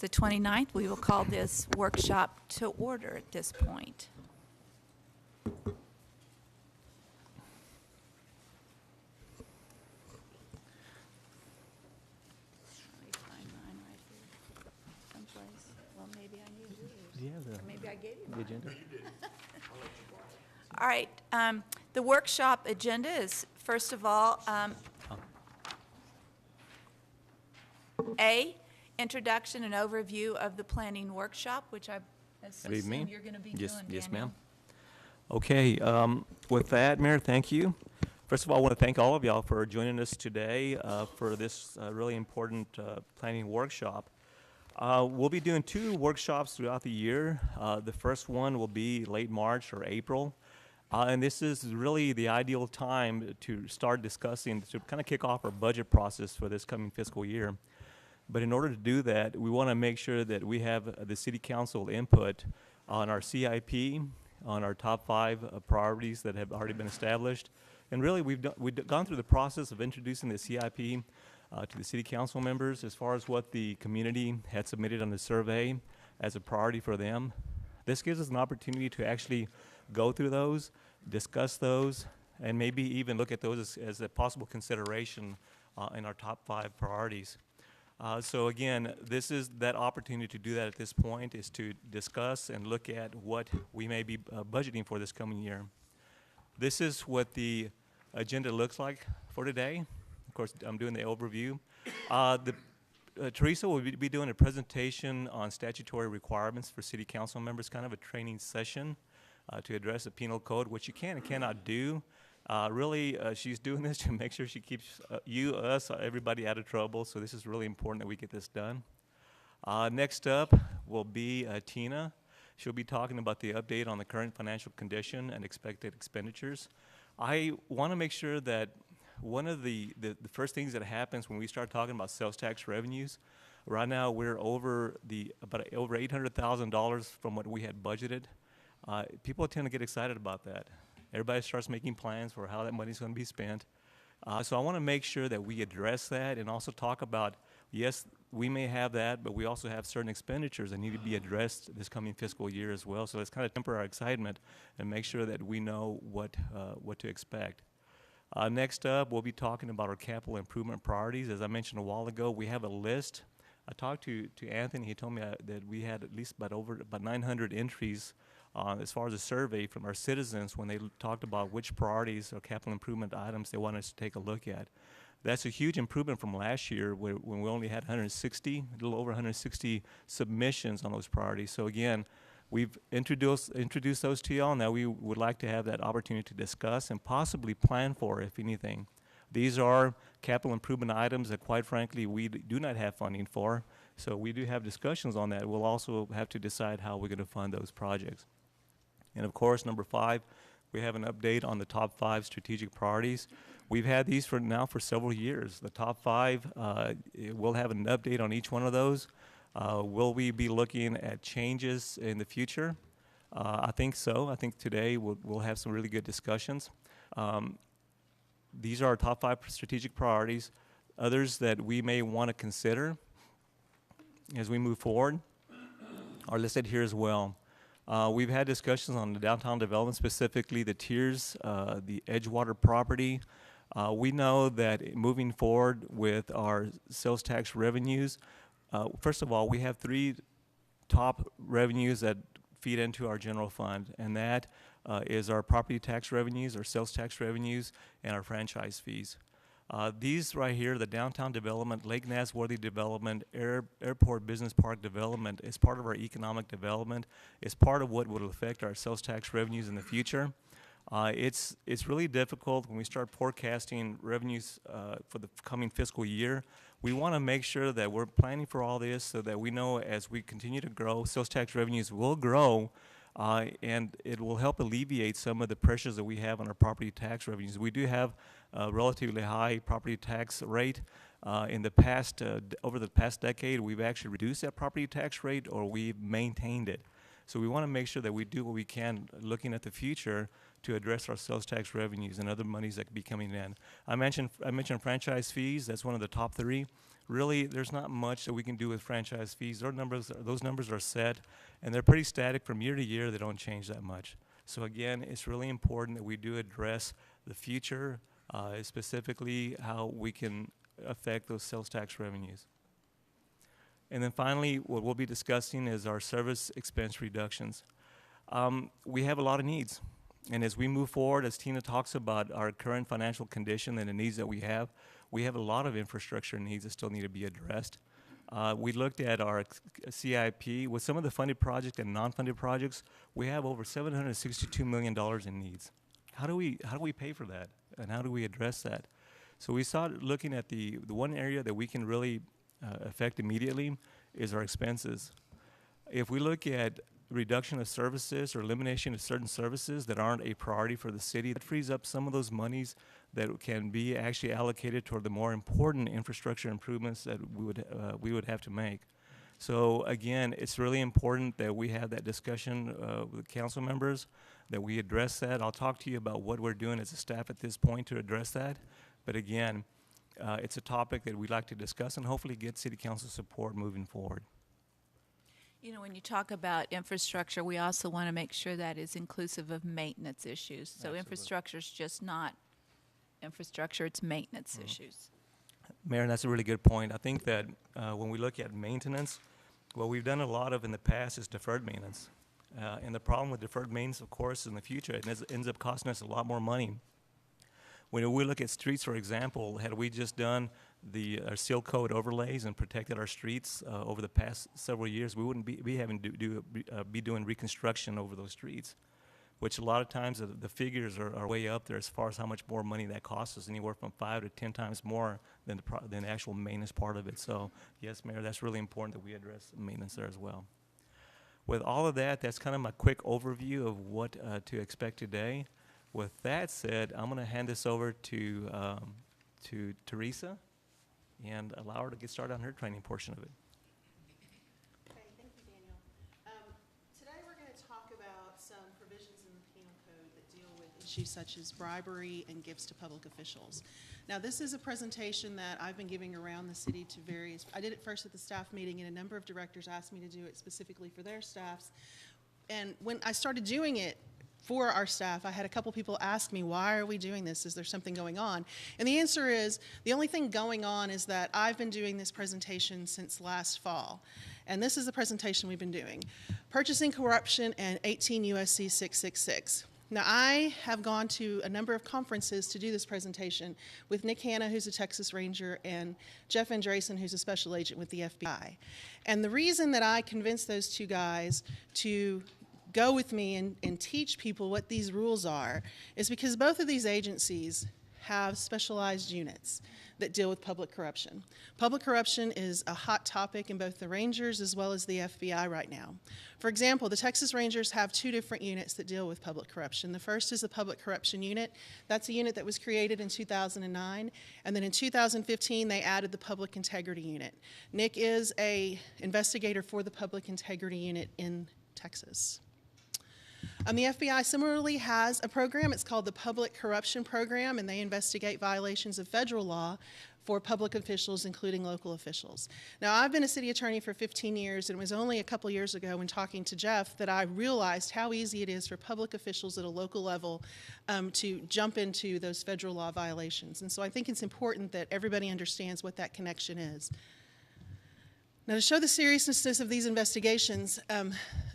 the 29th. We will call this workshop to order at this point. Maybe I gave you the agenda. All right. The workshop agenda is, first of all, A, introduction and overview of the planning workshop, which I assume you're going to be doing, Daniel. Yes, ma'am. Okay. With that, Mayor, thank you. First of all, I want to thank all of y'all for joining us today for this really important planning workshop. We'll be doing 2 workshops throughout the year. The first one will be late March or April. And this is really the ideal time to start discussing, to kind of kick off our budget process for this coming fiscal year. But in order to do that, we want to make sure that we have the City Council input on our CIP, on our top 5 priorities that have already been established. And really, we've gone through the process of introducing the CIP to the City Council members as far as what the community had submitted on the survey as a priority for them. This gives us an opportunity to actually go through those, discuss those, and maybe even look at those as a possible consideration in our top 5 priorities. So again, this is that opportunity to do that at this point, is to discuss and look at what we may be budgeting for this coming year. This is what the agenda looks like for today. Of course, I'm doing the overview. Teresa will be doing a presentation on statutory requirements for City Council members, kind of a training session to address the penal code, which you can and cannot do. Really, she's doing this to make sure she keeps us, everybody out of trouble, so this is really important that we get this done. Next up will be Tina. She'll be talking about the update on the current financial condition and expected expenditures. I want to make sure that one of the first things that happens when we start talking about sales tax revenues, right now we're over about over $800,000 from what we had budgeted. People tend to get excited about that. Everybody starts making plans for how that money's going to be spent. So I want to make sure that we address that and also talk about, yes, we may have that, but we also have certain expenditures that need to be addressed this coming fiscal year as well. So let's kind of temper our excitement and make sure that we know what to expect. Next up, we'll be talking about our capital improvement priorities. As I mentioned a while ago, we have a list. I talked to Anthony. He told me that we had at least about 900 entries as far as a survey from our citizens when they talked about which priorities or capital improvement items they want us to take a look at. That's a huge improvement from last year when we only had a little over 160 submissions on those priorities. So again, we've introduced those to y'all. Now we would like to have that opportunity to discuss and possibly plan for, if anything. These are capital improvement items that, quite frankly, we do not have funding for. So we do have discussions on that. We'll also have to decide how we're going to fund those projects. And of course, number 5, we have an update on the top 5 strategic priorities. We've had these for several years. The top 5, we'll have an update on each one of those. Will we be looking at changes in the future? I think so. I think today we'll have some really good discussions. These are our top 5 strategic priorities. Others that we may want to consider as we move forward are listed here as well. We've had discussions on the downtown development, specifically the tiers, the Edgewater property. We know that moving forward with our sales tax revenues, first of all, we have 3 top revenues that feed into our general fund, and that is our property tax revenues, our sales tax revenues, and our franchise fees. These right here, the downtown development, Lake Nasworthy development, airport business park development, is part of our economic development. It's part of what will affect our sales tax revenues in the future. It's really difficult when we start forecasting revenues for the coming fiscal year. We want to make sure that we're planning for all this so that we know as we continue to grow, sales tax revenues will grow, and it will help alleviate some of the pressures that we have on our property tax revenues. We do have a relatively high property tax rate. In the past, over the past decade, we've actually reduced that property tax rate, or we've maintained it. So we want to make sure that we do what we can looking at the future to address our sales tax revenues and other monies that could be coming in. I mentioned franchise fees. That's one of the top 3. really there's not much that we can do with franchise fees. Those numbers are set, and they're pretty static from year to year. They don't change that much. So again, it's really important that we do address the future, specifically how we can affect those sales tax revenues. And then finally, what we'll be discussing is our service expense reductions. We have a lot of needs. And as we move forward, as Tina talks about our current financial condition and the needs that we have a lot of infrastructure needs that still need to be addressed. We looked at our CIP. With some of the funded projects and non-funded projects, we have over $762 million in needs. How do we pay for that? And how do we address that? So we started looking at the one area that we can really affect immediately is our expenses. If we look at reduction of services or elimination of certain services that aren't a priority for the city, that frees up some of those monies that can be actually allocated toward the more important infrastructure improvements that we would have to make. So again, it's really important that we have that discussion with council members, that we address that. I'll talk to you about what we're doing as a staff at this point to address that. But again, it's a topic that we'd like to discuss and hopefully get city council support moving forward. You know, when you talk about infrastructure, we also want to make sure that is inclusive of maintenance issues. So Absolutely. infrastructure is just not infrastructure, it's maintenance issues. Mayor, that's a really good point. I think that when we look at maintenance, what we've done a lot of in the past is deferred maintenance. And the problem with deferred maintenance, of course, in the future, it ends up costing us a lot more money. When we look at streets, for example, had we just done our seal coat overlays and protected our streets over the past several years, we wouldn't be having to be doing reconstruction over those streets, which a lot of times the figures are way up there as far as how much more money that costs us, anywhere from 5 to 10 times more than the actual maintenance part of it. So yes, Mayor, that's really important that we address maintenance there as well. With all of that, that's kind of my quick overview of what to expect today. With that said, I'm going to hand this over to Teresa and allow her to get started on her training portion of it. Okay, thank you, Daniel. Today we're going to talk about some provisions in the penal code that deal with issues such as bribery and gifts to public officials. Now, this is a presentation that I've been giving around the city to I did it first at the staff meeting, and a number of directors asked me to do it specifically for their staffs. And when I started doing it for our staff, I had a couple people ask me, why are we doing this? Is there something going on? And the answer is, the only thing going on is that I've been doing this presentation since last fall. And this is the presentation we've been doing. Purchasing corruption and 18 U.S.C. 666. Now, I have gone to a number of conferences to do this presentation with Nick Hanna, who's a Texas Ranger, and Jeff Andresen, who's a special agent with the FBI. And the reason that I convinced those two guys to go with me and teach people what these rules are is because both of these agencies have specialized units that deal with public corruption. Public corruption is a hot topic in both the Rangers as well as the FBI right now. For example, the Texas Rangers have two different units that deal with public corruption. The first is the Public Corruption Unit. That's a unit that was created in 2009. And then in 2015, they added the Public Integrity Unit. Nick is an investigator for the Public Integrity Unit in Texas. The FBI similarly has a program. It's called the Public Corruption Program, and they investigate violations of federal law for public officials, including local officials. Now, I've been a city attorney for 15 years, and it was only a couple years ago when talking to Jeff that I realized how easy it is for public officials at a local level to jump into those federal law violations. And so I think it's important that everybody understands what that connection is. Now, to show the seriousness of these investigations,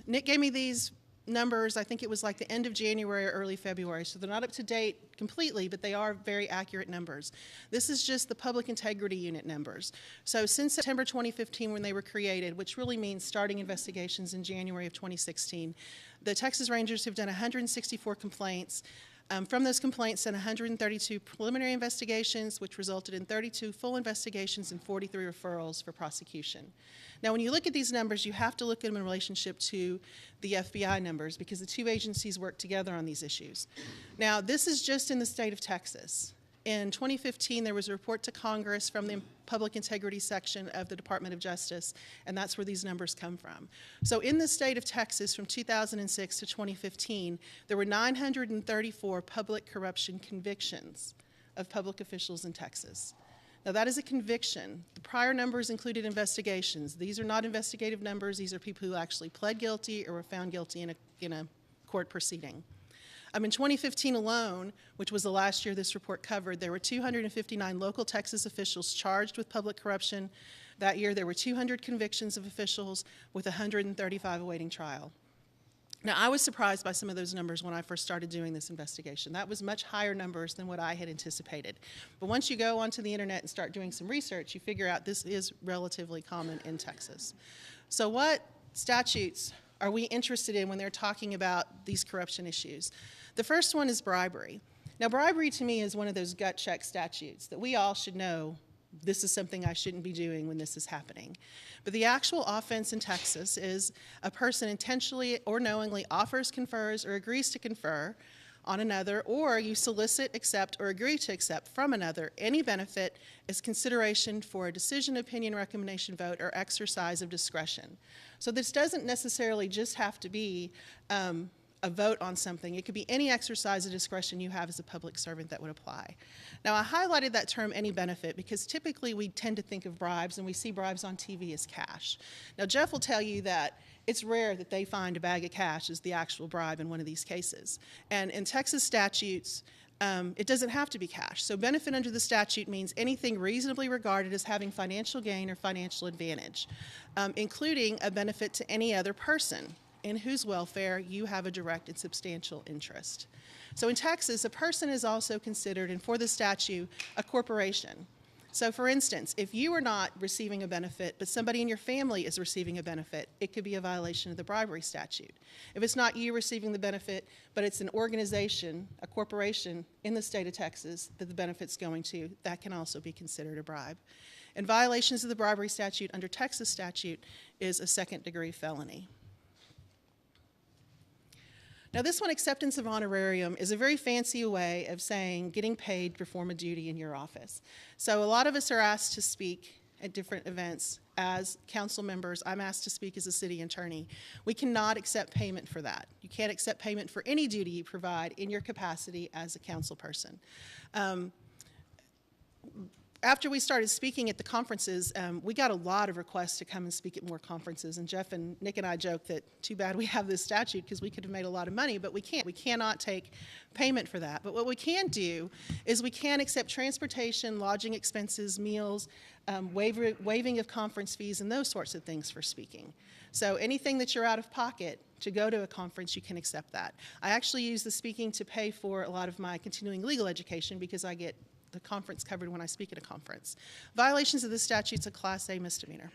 Nick gave me these numbers. I think it was like the end of January or early February, so they're not up to date completely, but they are very accurate numbers. This is just the Public Integrity Unit numbers. So since September 2015, when they were created, which really means starting investigations in January of 2016, the Texas Rangers have done 164 complaints. From those complaints, sent 132 preliminary investigations, which resulted in 32 full investigations and 43 referrals for prosecution. Now, when you look at these numbers, you have to look at them in relationship to the FBI numbers because the two agencies work together on these issues. Now, this is just in the state of Texas. In 2015, there was a report to Congress from the Public Integrity section of the Department of Justice, and that's where these numbers come from. So in the state of Texas, from 2006 to 2015, there were 934 public corruption convictions of public officials in Texas. Now, that is a conviction. The prior numbers included investigations. These are not investigative numbers. These are people who actually pled guilty or were found guilty in a court proceeding. In 2015 alone, which was the last year this report covered, there were 259 local Texas officials charged with public corruption. That year, there were 200 convictions of officials with 135 awaiting trial. Now, I was surprised by some of those numbers when I first started doing this investigation. That was much higher numbers than what I had anticipated. But once you go onto the internet and start doing some research, you figure out this is relatively common in Texas. So what statutes are we interested in when they're talking about these corruption issues? The first one is bribery. Now, bribery to me is one of those gut check statutes that we all should know this is something I shouldn't be doing when this is happening. But the actual offense in Texas is a person intentionally or knowingly offers, confers, or agrees to confer on another, or you solicit, accept, or agree to accept from another any benefit as consideration for a decision, opinion, recommendation, vote, or exercise of discretion. So this doesn't necessarily just have to be a vote on something. It could be any exercise of discretion you have as a public servant that would apply. Now, I highlighted that term, any benefit, because typically we tend to think of bribes, and we see bribes on TV as cash. Now, Jeff will tell you that it's rare that they find a bag of cash as the actual bribe in one of these cases. And in Texas statutes, it doesn't have to be cash. So benefit under the statute means anything reasonably regarded as having financial gain or financial advantage, including a benefit to any other person in whose welfare you have a direct and substantial interest. So in Texas, a person is also considered, and for the statute, a corporation. So for instance, if you are not receiving a benefit, but somebody in your family is receiving a benefit, it could be a violation of the bribery statute. If it's not you receiving the benefit, but it's an organization, a corporation in the state of Texas that the benefit's going to, that can also be considered a bribe. And violations of the bribery statute under Texas statute is a second-degree felony. Now, this one, acceptance of honorarium, is a very fancy way of saying getting paid to perform a duty in your office. So a lot of us are asked to speak at different events as council members. I'm asked to speak as a city attorney. We cannot accept payment for that. You can't accept payment for any duty you provide in your capacity as a council person. After we started speaking at the conferences, we got a lot of requests to come and speak at more conferences. And Jeff and Nick and I joke that too bad we have this statute because we could have made a lot of money, but we can't. We cannot take payment for that. But what we can do is we can accept transportation, lodging expenses, meals, waiving of conference fees, and those sorts of things for speaking. So anything that you're out of pocket to go to a conference, you can accept that. I actually use the speaking to pay for a lot of my continuing legal education because I get the conference covered when I speak at a conference. Violations of this statute's a Class A misdemeanor.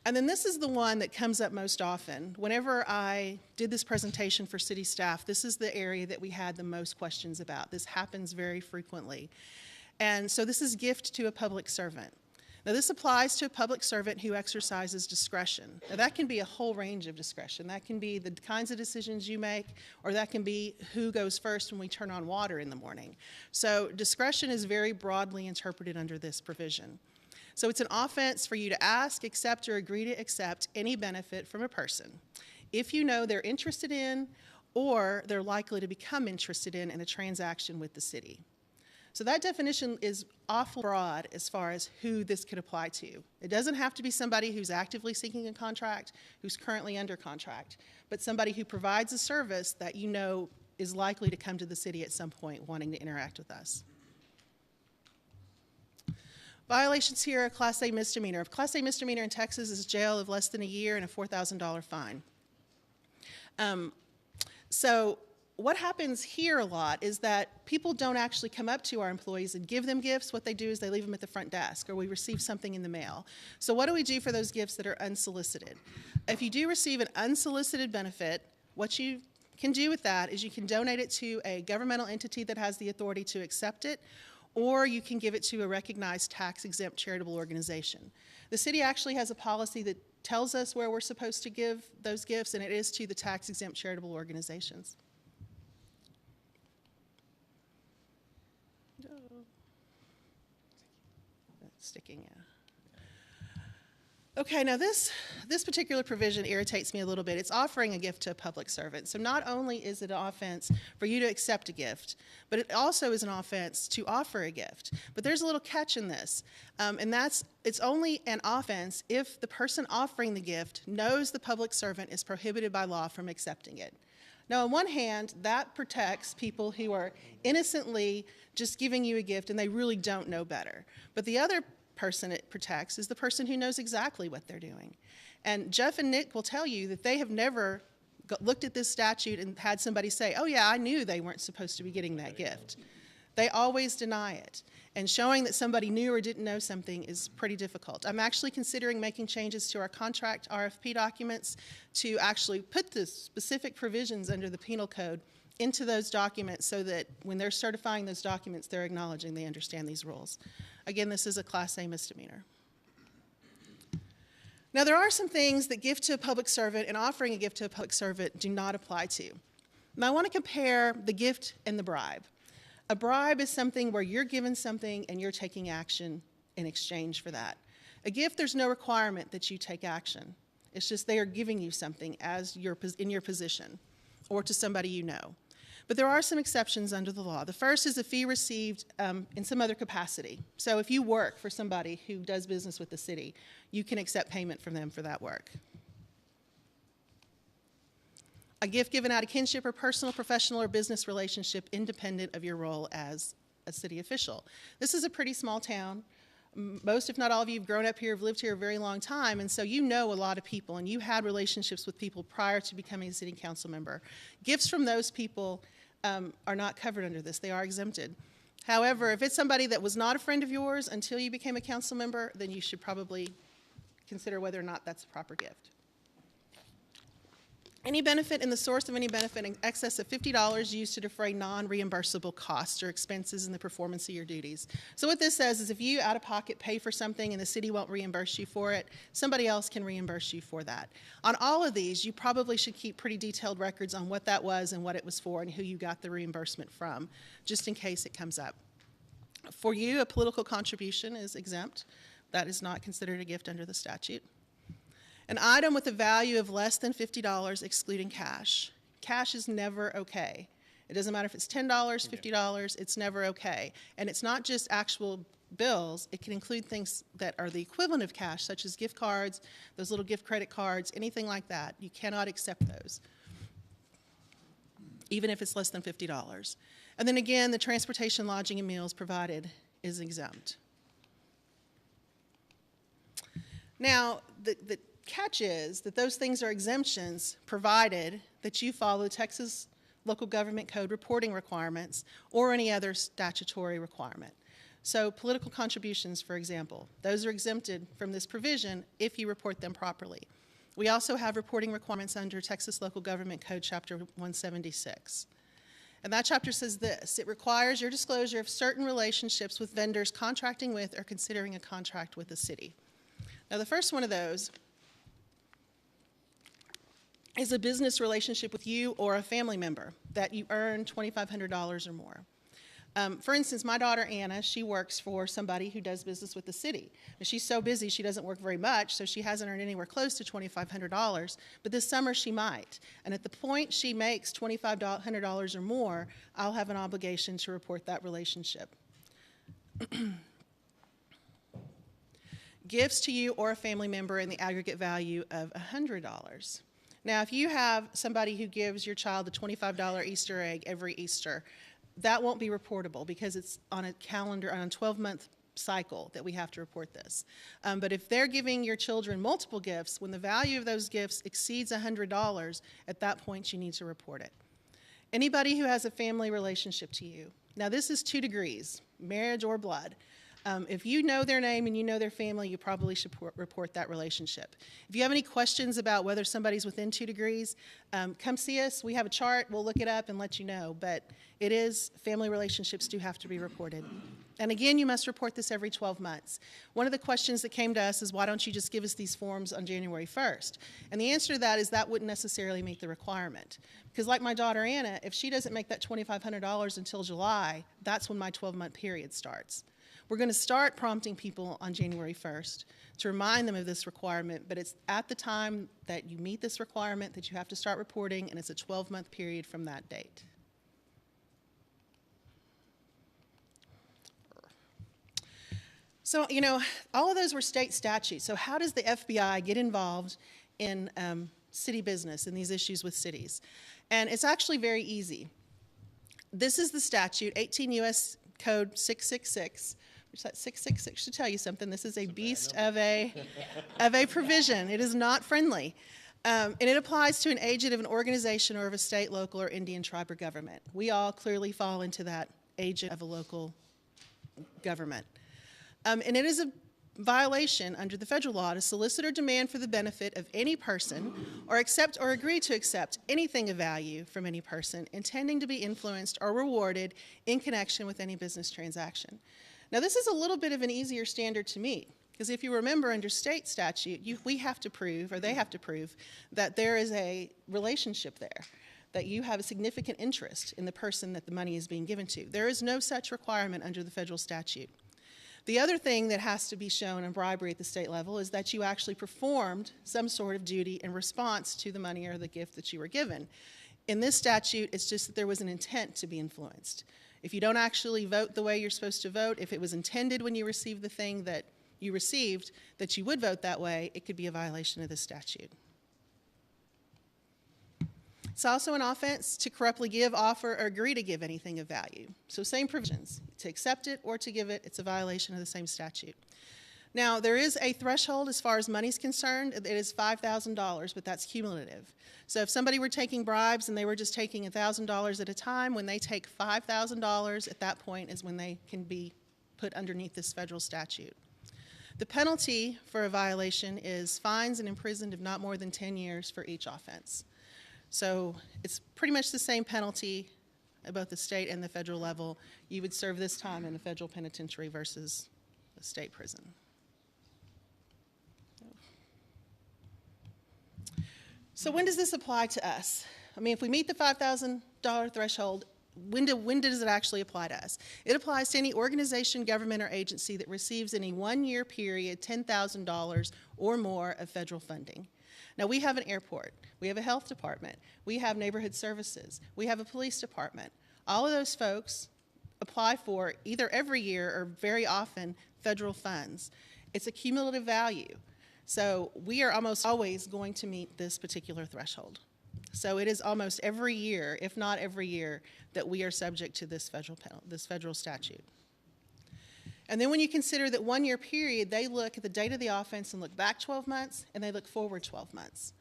And then this is the one that comes up most often. Whenever I did this presentation for city staff, this is the area that we had the most questions about. This happens very frequently. And so this is gift to a public servant. Now, this applies to a public servant who exercises discretion. Now, that can be a whole range of discretion. That can be the kinds of decisions you make, or that can be who goes first when we turn on water in the morning. So discretion is very broadly interpreted under this provision. So it's an offense for you to ask, accept, or agree to accept any benefit from a person if you know they're interested in or they're likely to become interested in a transaction with the city. So that definition is awful broad as far as who this could apply to. It doesn't have to be somebody who's actively seeking a contract, who's currently under contract, but somebody who provides a service that you know is likely to come to the city at some point wanting to interact with us. Violations here are Class A misdemeanor. A Class A misdemeanor in Texas is jail of less than a year and a $4,000 fine. So what happens here a lot is that people don't actually come up to our employees and give them gifts. What they do is they leave them at the front desk, or we receive something in the mail. So what do we do for those gifts that are unsolicited? If you do receive an unsolicited benefit, what you can do with that is you can donate it to a governmental entity that has the authority to accept it, or you can give it to a recognized tax-exempt charitable organization. The city actually has a policy that tells us where we're supposed to give those gifts, and it is to the tax-exempt charitable organizations. Sticking, yeah. Okay, now this particular provision irritates me a little bit. It's offering a gift to a public servant. So not only is it an offense for you to accept a gift, but it also is an offense to offer a gift. But there's a little catch in this, and it's only an offense if the person offering the gift knows the public servant is prohibited by law from accepting it. Now, on one hand, that protects people who are innocently just giving you a gift and they really don't know better. But the other person it protects is the person who knows exactly what they're doing. And Jeff and Nick will tell you that they have never looked at this statute and had somebody say, oh yeah, I knew they weren't supposed to be getting that gift. They always deny it. And showing that somebody knew or didn't know something is pretty difficult. I'm actually considering making changes to our contract RFP documents to actually put the specific provisions under the penal code into those documents so that when they're certifying those documents, they're acknowledging they understand these rules. Again, this is a Class A misdemeanor. Now, there are some things that gift to a public servant and offering a gift to a public servant do not apply to. Now, I want to compare the gift and the bribe. A bribe is something where you're given something and you're taking action in exchange for that. A gift, there's no requirement that you take action. It's just they are giving you something as in your position or to somebody you know. But there are some exceptions under the law. The first is a fee received in some other capacity. So if you work for somebody who does business with the city, you can accept payment from them for that work. A gift given out of kinship or personal, professional, or business relationship independent of your role as a city official. This is a pretty small town. Most, if not all of you, have grown up here, have lived here a very long time, and so you know a lot of people, and you had relationships with people prior to becoming a city council member. Gifts from those people are not covered under this. They are exempted. However, if it's somebody that was not a friend of yours until you became a council member, then you should probably consider whether or not that's a proper gift. Any benefit in the source of any benefit in excess of $50 used to defray non-reimbursable costs or expenses in the performance of your duties. So what this says is if you out of pocket pay for something and the city won't reimburse you for it, somebody else can reimburse you for that. On all of these, you probably should keep pretty detailed records on what that was and what it was for and who you got the reimbursement from, just in case it comes up. For you, a political contribution is exempt. That is not considered a gift under the statute. An item with a value of less than $50 excluding cash. Cash is never okay. It doesn't matter if it's $10, $50, it's never okay. And it's not just actual bills, it can include things that are the equivalent of cash, such as gift cards, those little gift credit cards, anything like that. You cannot accept those, even if it's less than $50. And then again, the transportation, lodging, and meals provided is exempt. Now, the catch is that those things are exemptions provided that you follow the Texas Local Government Code reporting requirements or any other statutory requirement. So political contributions, for example, those are exempted from this provision if you report them properly. We also have reporting requirements under Texas Local Government Code Chapter 176. And that chapter says this: it requires your disclosure of certain relationships with vendors contracting with or considering a contract with the city. Now, the first one of those is a business relationship with you or a family member that you earn $2,500 or more. For instance, my daughter Anna, she works for somebody who does business with the city. And she's so busy she doesn't work very much, so she hasn't earned anywhere close to $2,500, but this summer she might. And at the point she makes $2,500 or more, I'll have an obligation to report that relationship. Gifts to you or a family member in the aggregate value of $100. Now, if you have somebody who gives your child a $25 Easter egg every Easter, that won't be reportable because it's on a calendar, on a 12-month cycle that we have to report this. But if they're giving your children multiple gifts, when the value of those gifts exceeds $100, at that point you need to report it. Anybody who has a family relationship to you. Now, this is 2 degrees, marriage or blood. If you know their name and you know their family, you probably should report that relationship. If you have any questions about whether somebody's within 2 degrees, come see us. We have a chart. We'll look it up and let you know. But it is, family relationships do have to be reported. And again, you must report this every 12 months. One of the questions that came to us is, why don't you just give us these forms on January 1st? And the answer to that is that wouldn't necessarily meet the requirement. Because like my daughter Anna, if she doesn't make that $2,500 until July, that's when my 12-month period starts. We're going to start prompting people on January 1st to remind them of this requirement, but it's at the time that you meet this requirement that you have to start reporting, and it's a 12-month period from that date. So, you know, all of those were state statutes. So how does the FBI get involved in city business and these issues with cities? And it's actually very easy. This is the statute, 18 U.S. Code 666, which that 666 should tell you something. This is a beast of a provision. It is not friendly. And it applies to an agent of an organization or of a state, local, or Indian tribe or government. We all clearly fall into that agent of a local government. And it is a violation under the federal law to solicit or demand for the benefit of any person or accept or agree to accept anything of value from any person intending to be influenced or rewarded in connection with any business transaction. Now, this is a little bit of an easier standard to meet, because if you remember under state statute, we have to prove, or they have to prove, that there is a relationship there, that you have a significant interest in the person that the money is being given to. There is no such requirement under the federal statute. The other thing that has to be shown in bribery at the state level is that you actually performed some sort of duty in response to the money or the gift that you were given. In this statute, it's just that there was an intent to be influenced. If you don't actually vote the way you're supposed to vote, if it was intended when you received the thing that you received that you would vote that way, it could be a violation of the statute. It's also an offense to corruptly give, offer, or agree to give anything of value. So same provisions. To accept it or to give it, it's a violation of the same statute. Now, there is a threshold as far as money's concerned. It is $5,000, but that's cumulative. So if somebody were taking bribes and they were just taking $1,000 at a time, when they take $5,000, at that point is when they can be put underneath this federal statute. The penalty for a violation is fines and imprisoned of not more than 10 years for each offense. So it's pretty much the same penalty at both the state and the federal level. You would serve this time in the federal penitentiary versus the state prison. So when does this apply to us? I mean, if we meet the $5,000 threshold, when does it actually apply to us? It applies to any organization, government, or agency that receives in a one-year period $10,000 or more of federal funding. Now, we have an airport, we have a health department, we have neighborhood services, we have a police department. All of those folks apply for either every year or very often federal funds. It's a cumulative value. So we are almost always going to meet this particular threshold. So it is almost every year, if not every year, that we are subject to this federal statute. And then when you consider that one-year period, they look at the date of the offense and look back 12 months, and they look forward 12 months.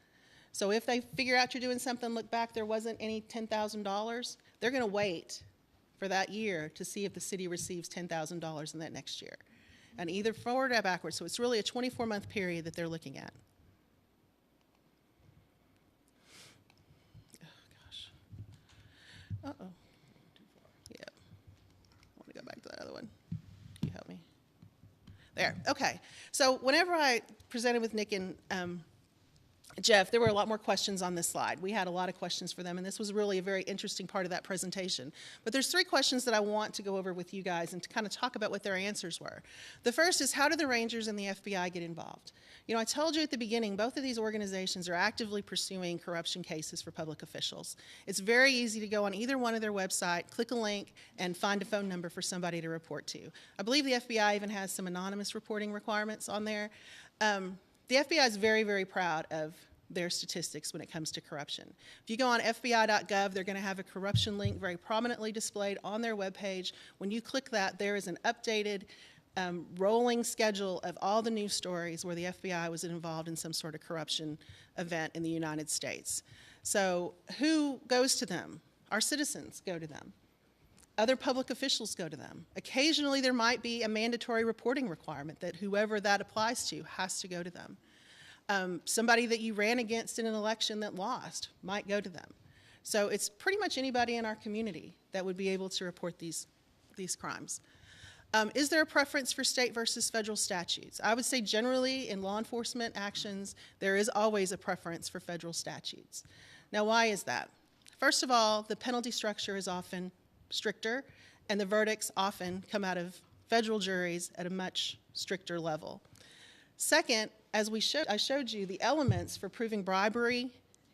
So if they figure out you're doing something, look back, there wasn't any $10,000, they're going to wait for that year to see if the city receives $10,000 in that next year. And either forward or backwards. So it's really a 24-month period that they're looking at. Oh, gosh. Uh-oh. Yeah. I want to go back to that other one. Can you help me? There. Okay. So whenever I presented with Nick and Jeff, there were a lot more questions on this slide. We had a lot of questions for them, and this was really a very interesting part of that presentation. But there's three questions that I want to go over with you guys and to kind of talk about what their answers were. The first is, how do the Rangers and the FBI get involved? You know, I told you at the beginning, both of these organizations are actively pursuing corruption cases for public officials. It's very easy to go on either one of their websites, click a link, and find a phone number for somebody to report to. I believe the FBI even has some anonymous reporting requirements on there. The FBI is very, very proud of their statistics when it comes to corruption. If you go on FBI.gov, they're going to have a corruption link very prominently displayed on their webpage. When you click that, there is an updated rolling schedule of all the news stories where the FBI was involved in some sort of corruption event in the United States. So who goes to them? Our citizens go to them. Other public officials go to them. Occasionally there might be a mandatory reporting requirement that whoever that applies to has to go to them. Somebody that you ran against in an election that lost might go to them. So it's pretty much anybody in our community that would be able to report these crimes. Is there a preference for state versus federal statutes? I would say generally in law enforcement actions, there is always a preference for federal statutes. Now, why is that? First of all, the penalty structure is often stricter, and the verdicts often come out of federal juries at a much stricter level. Second, as I showed you, the elements for proving bribery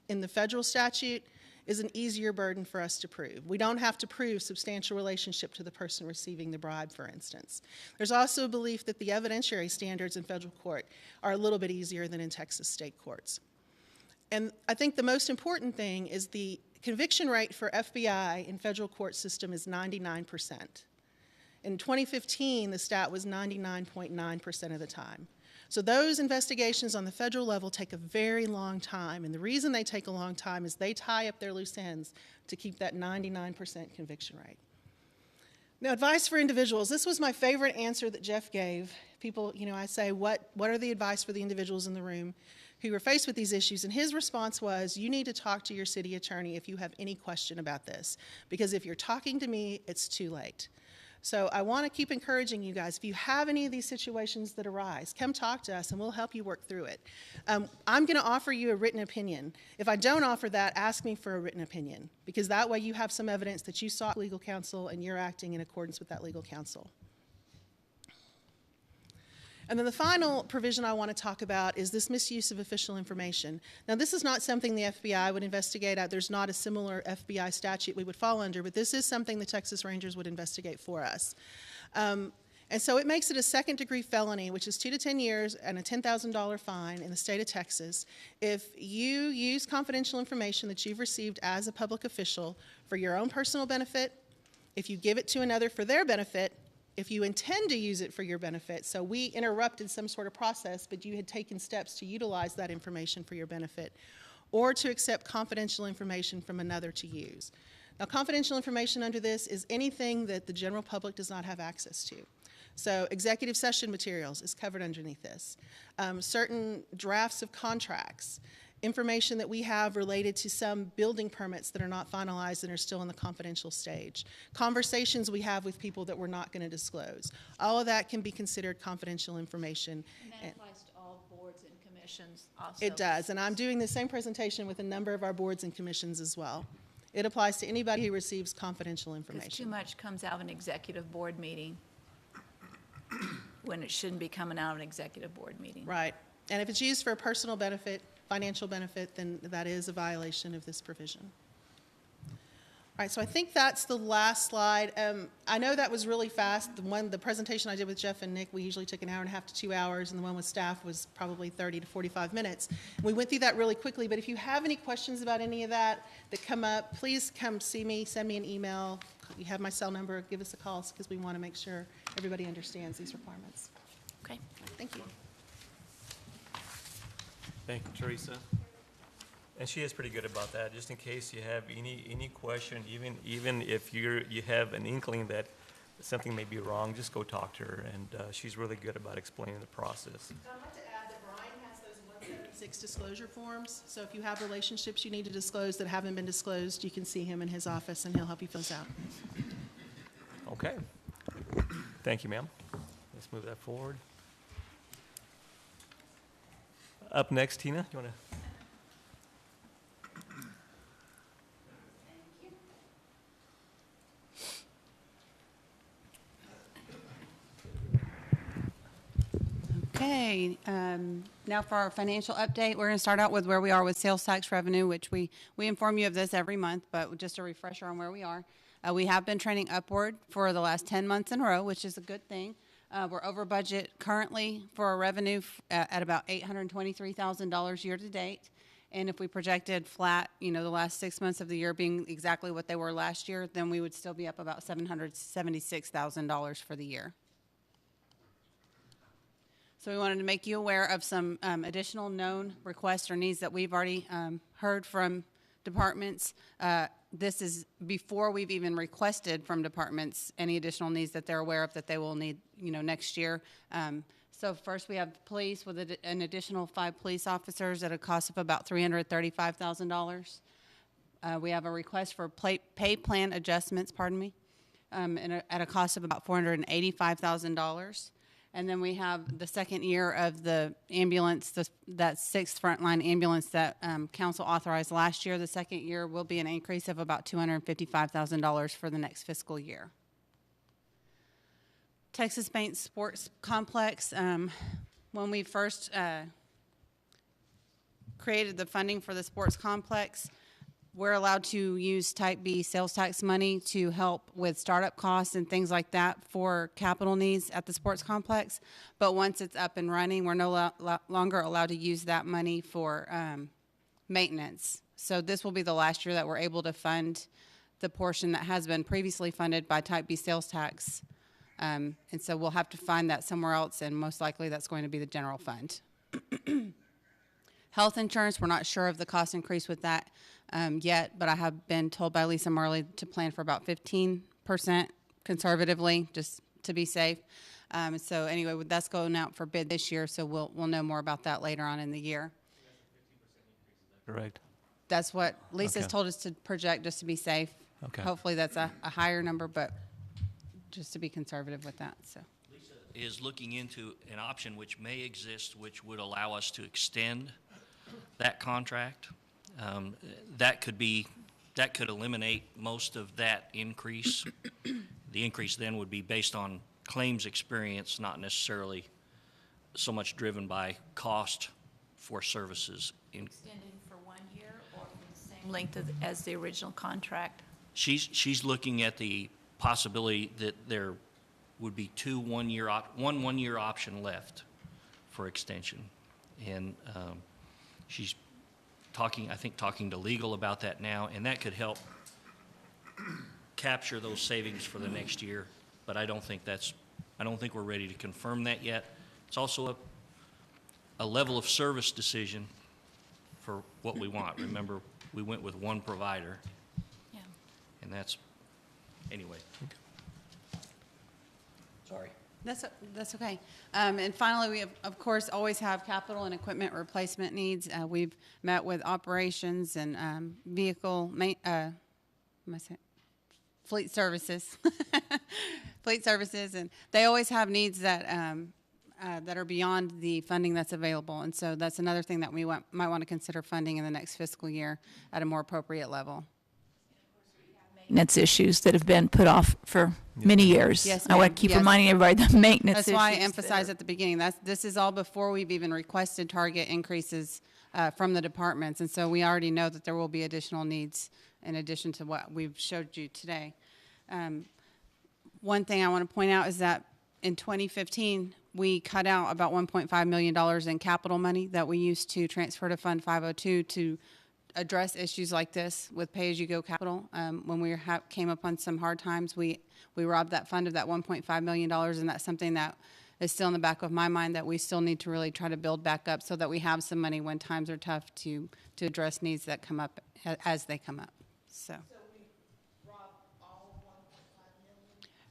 in the federal statute is an easier burden for us to prove. We don't have to prove substantial relationship to the person receiving the bribe, for instance. There's also a belief that the evidentiary standards in federal court are a little bit easier than in Texas state courts. And I think the most important thing is the conviction rate for FBI in federal court system is 99%. In 2015, the stat was 99.9% of the time. So those investigations on the federal level take a very long time, and the reason they take a long time is they tie up their loose ends to keep that 99% conviction rate. Now, advice for individuals. This was my favorite answer that Jeff gave. People, I say, what are the advice for the individuals in the room who were faced with these issues? And his response was, you need to talk to your city attorney if you have any question about this, because if you're talking to me, it's too late. So I want to keep encouraging you guys, if you have any of these situations that arise, come talk to us and we'll help you work through it. I'm going to offer you a written opinion. If I don't offer that, ask me for a written opinion, because that way you have some evidence that you sought legal counsel and you're acting in accordance with that legal counsel. And then the final provision I want to talk about is this misuse of official information. Now, this is not something the FBI would investigate. There's not a similar FBI statute we would fall under, but this is something the Texas Rangers would investigate for us. And so it makes it a second-degree felony, which is 2 to 10 years and a $10,000 fine in the state of Texas if you use confidential information that you've received as a public official for your own personal benefit, if you give it to another for their benefit, if you intend to use it for your benefit. So we interrupted some sort of process, but you had taken steps to utilize that information for your benefit, or to accept confidential information from another to use. Now, confidential information under this is anything that the general public does not have access to. So executive session materials is covered underneath this. Certain drafts of contracts, information that we have related to some building permits that are not finalized and are still in the confidential stage, conversations we have with people that we're not going to disclose. All of that can be considered confidential information. And that applies to all boards and commissions also. It does, and I'm doing the same presentation with a number of our boards and commissions as well. It applies to anybody who receives confidential information. Because too much comes out of an executive board meeting when it shouldn't be coming out of an executive board meeting. Right, and if it's used for a personal benefit, financial benefit, then that is a violation of this provision. All right, so I think that's the last slide. I know that was really fast. The presentation I did with Jeff and Nick, we usually took 1.5 hours to 2 hours, and the one with staff was probably 30 to 45 minutes. We went through that really quickly, but if you have any questions about any of that come up, please come see me, send me an email. You have my cell number, give us a call, because we want to make sure everybody understands these requirements. Okay. Thank you. Thank you, Teresa. And she is pretty good about that. Just in case you have any question, even if you have an inkling that something may be wrong, just go talk to her. And she's really good about explaining the process. I'd like to add that Brian has those 176 disclosure forms. So if you have relationships you need to disclose that haven't been disclosed, you can see him in his office and he'll help you fill those out. Okay. Thank you, ma'am. Let's move that forward. Up next, Tina, you want to? Okay, now for our financial update, we're going to start out with where we are with sales tax revenue, which we inform you of this every month, but just a refresher on where we are. We have been trending upward for the last 10 months in a row, which is a good thing. We're over budget currently for our revenue at about $823,000 year to date. And if we projected flat, the last 6 months of the year being exactly what they were last year, then we would still be up about $776,000 for the year. So we wanted to make you aware of some additional known requests or needs that we've already heard from departments. This is before we've even requested from departments any additional needs that they're aware of that they will need, next year. So first we have police with an additional 5 police officers at a cost of about $335,000. We have a request for pay plan adjustments, at a cost of about $485,000. And then we have the second year of the ambulance, that 6th frontline ambulance that council authorized last year. The second year will be an increase of about $255,000 for the next fiscal year. Texas Paint Sports Complex, when we first created the funding for the sports complex, we're allowed to use Type B sales tax money to help with startup costs and things like that for capital needs at the sports complex. But once it's up and running, we're no longer allowed to use that money for maintenance. So this will be the last year that we're able to fund the portion that has been previously funded by Type B sales tax. And so we'll have to find that somewhere else, and most likely that's going to be the general fund. Health insurance, we're not sure of the cost increase with that yet, but I have been told by Lisa Marley to plan for about 15% conservatively, just to be safe. So anyway, that's going out for bid this year, so we'll know more about that later on in the year. Correct. That's what Lisa's Okay. told us to project, just to be safe. Okay. Hopefully that's a higher number, but just to be conservative with that, so. Is looking into an option which may exist, which would allow us to extend that contract. That could eliminate most of that increase. The increase then would be based on claims experience, not necessarily so much driven by cost for services. Extended for 1 year or for the same length as the original contract? She's looking at the possibility that there would be one one-year option left for extension. And she's talking to legal about that now, and that could help capture those savings for the next year. But I don't think we're ready to confirm that yet. It's also a level of service decision for what we want. Remember, we went with one provider, Yeah. and that's, anyway. Sorry. That's okay. And finally, we, of course, always have capital and equipment replacement needs. We've met with operations and fleet services, and they always have needs that are beyond the funding that's available. And so that's another thing that we might want to consider funding in the next fiscal year at a more appropriate level. Maintenance issues that have been put off for many years. Yes, I want ma'am. to keep Yes. reminding everybody the maintenance issues. That's why I that emphasized are- at the beginning, this is all before we've even requested target increases from the departments. And so we already know that there will be additional needs in addition to what we've showed you today. One thing I want to point out is that in 2015, we cut out about $1.5 million in capital money that we used to transfer to Fund 502 to address issues like this with pay-as-you-go capital. When we came upon some hard times, we robbed that fund of that $1.5 million, and that's something that is still in the back of my mind that we still need to really try to build back up so that we have some money when times are tough to address needs that come up as they come up. So we robbed all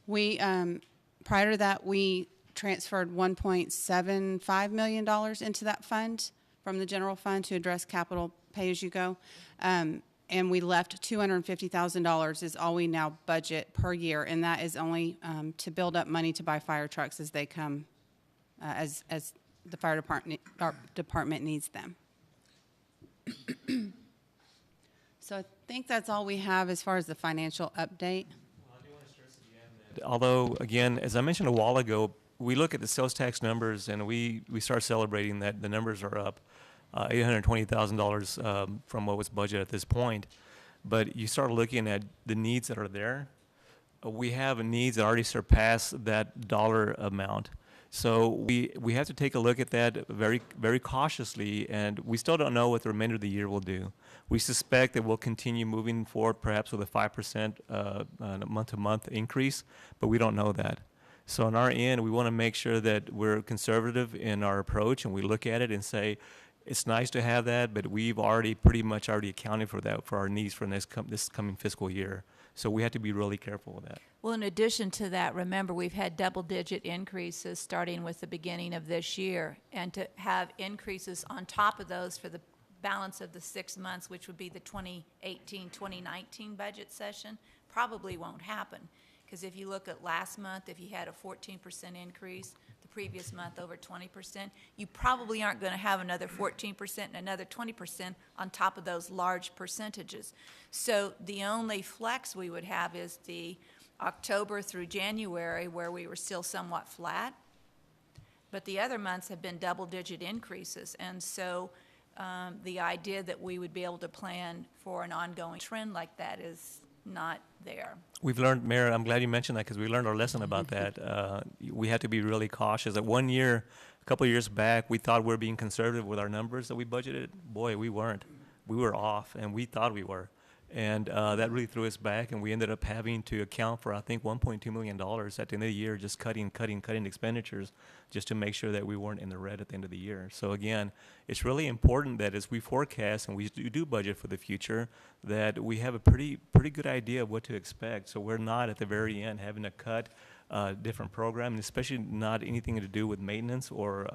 $1.5 million? Prior to that, we transferred $1.75 million into that fund from the general fund to address capital pay-as-you-go. And we left $250,000 is all we now budget per year, and that is only to build up money to buy fire trucks as they come, as the fire department needs them. So I think that's all we have as far as the financial update. Although, again, as I mentioned a while ago, we look at the sales tax numbers and we start celebrating that the numbers are up $820,000 from what was budgeted at this point. But you start looking at the needs that are there. We have needs that already surpass that dollar amount. So we have to take a look at that very, very cautiously, and we still don't know what the remainder of the year will do. We suspect that we'll continue moving forward perhaps with a 5% month-to-month increase, but we don't know that. So on our end, we want to make sure that we're conservative in our approach, and we look at it and say, it's nice to have that, but we've pretty much already accounted for that, for our needs for this coming fiscal year. So we have to be really careful with that. Well, in addition to that, remember, we've had double-digit increases starting with the beginning of this year. And to have increases on top of those for the balance of the 6 months, which would be the 2018-2019 budget session, probably won't happen. Because if you look at last month, if you had a 14% increase, the previous month over 20%, you probably aren't going to have another 14% and another 20% on top of those large percentages. So the only flex we would have is the October through January where we were still somewhat flat, but the other months have been double-digit increases. And so the idea that we would be able to plan for an ongoing trend like that is not there. We've learned, Mayor, I'm glad you mentioned that because we learned our lesson about that. We have to be really cautious. That 1 year, a couple of years back, we thought we were being conservative with our numbers that we budgeted. Boy, we weren't. We were off, and we thought we were. And that really threw us back, and we ended up having to account for, I think, $1.2 million at the end of the year, just cutting expenditures just to make sure that we weren't in the red at the end of the year. So again, it's really important that as we forecast and we do budget for the future, that we have a pretty good idea of what to expect. So we're not at the very end having to cut different program, and especially not anything to do with maintenance or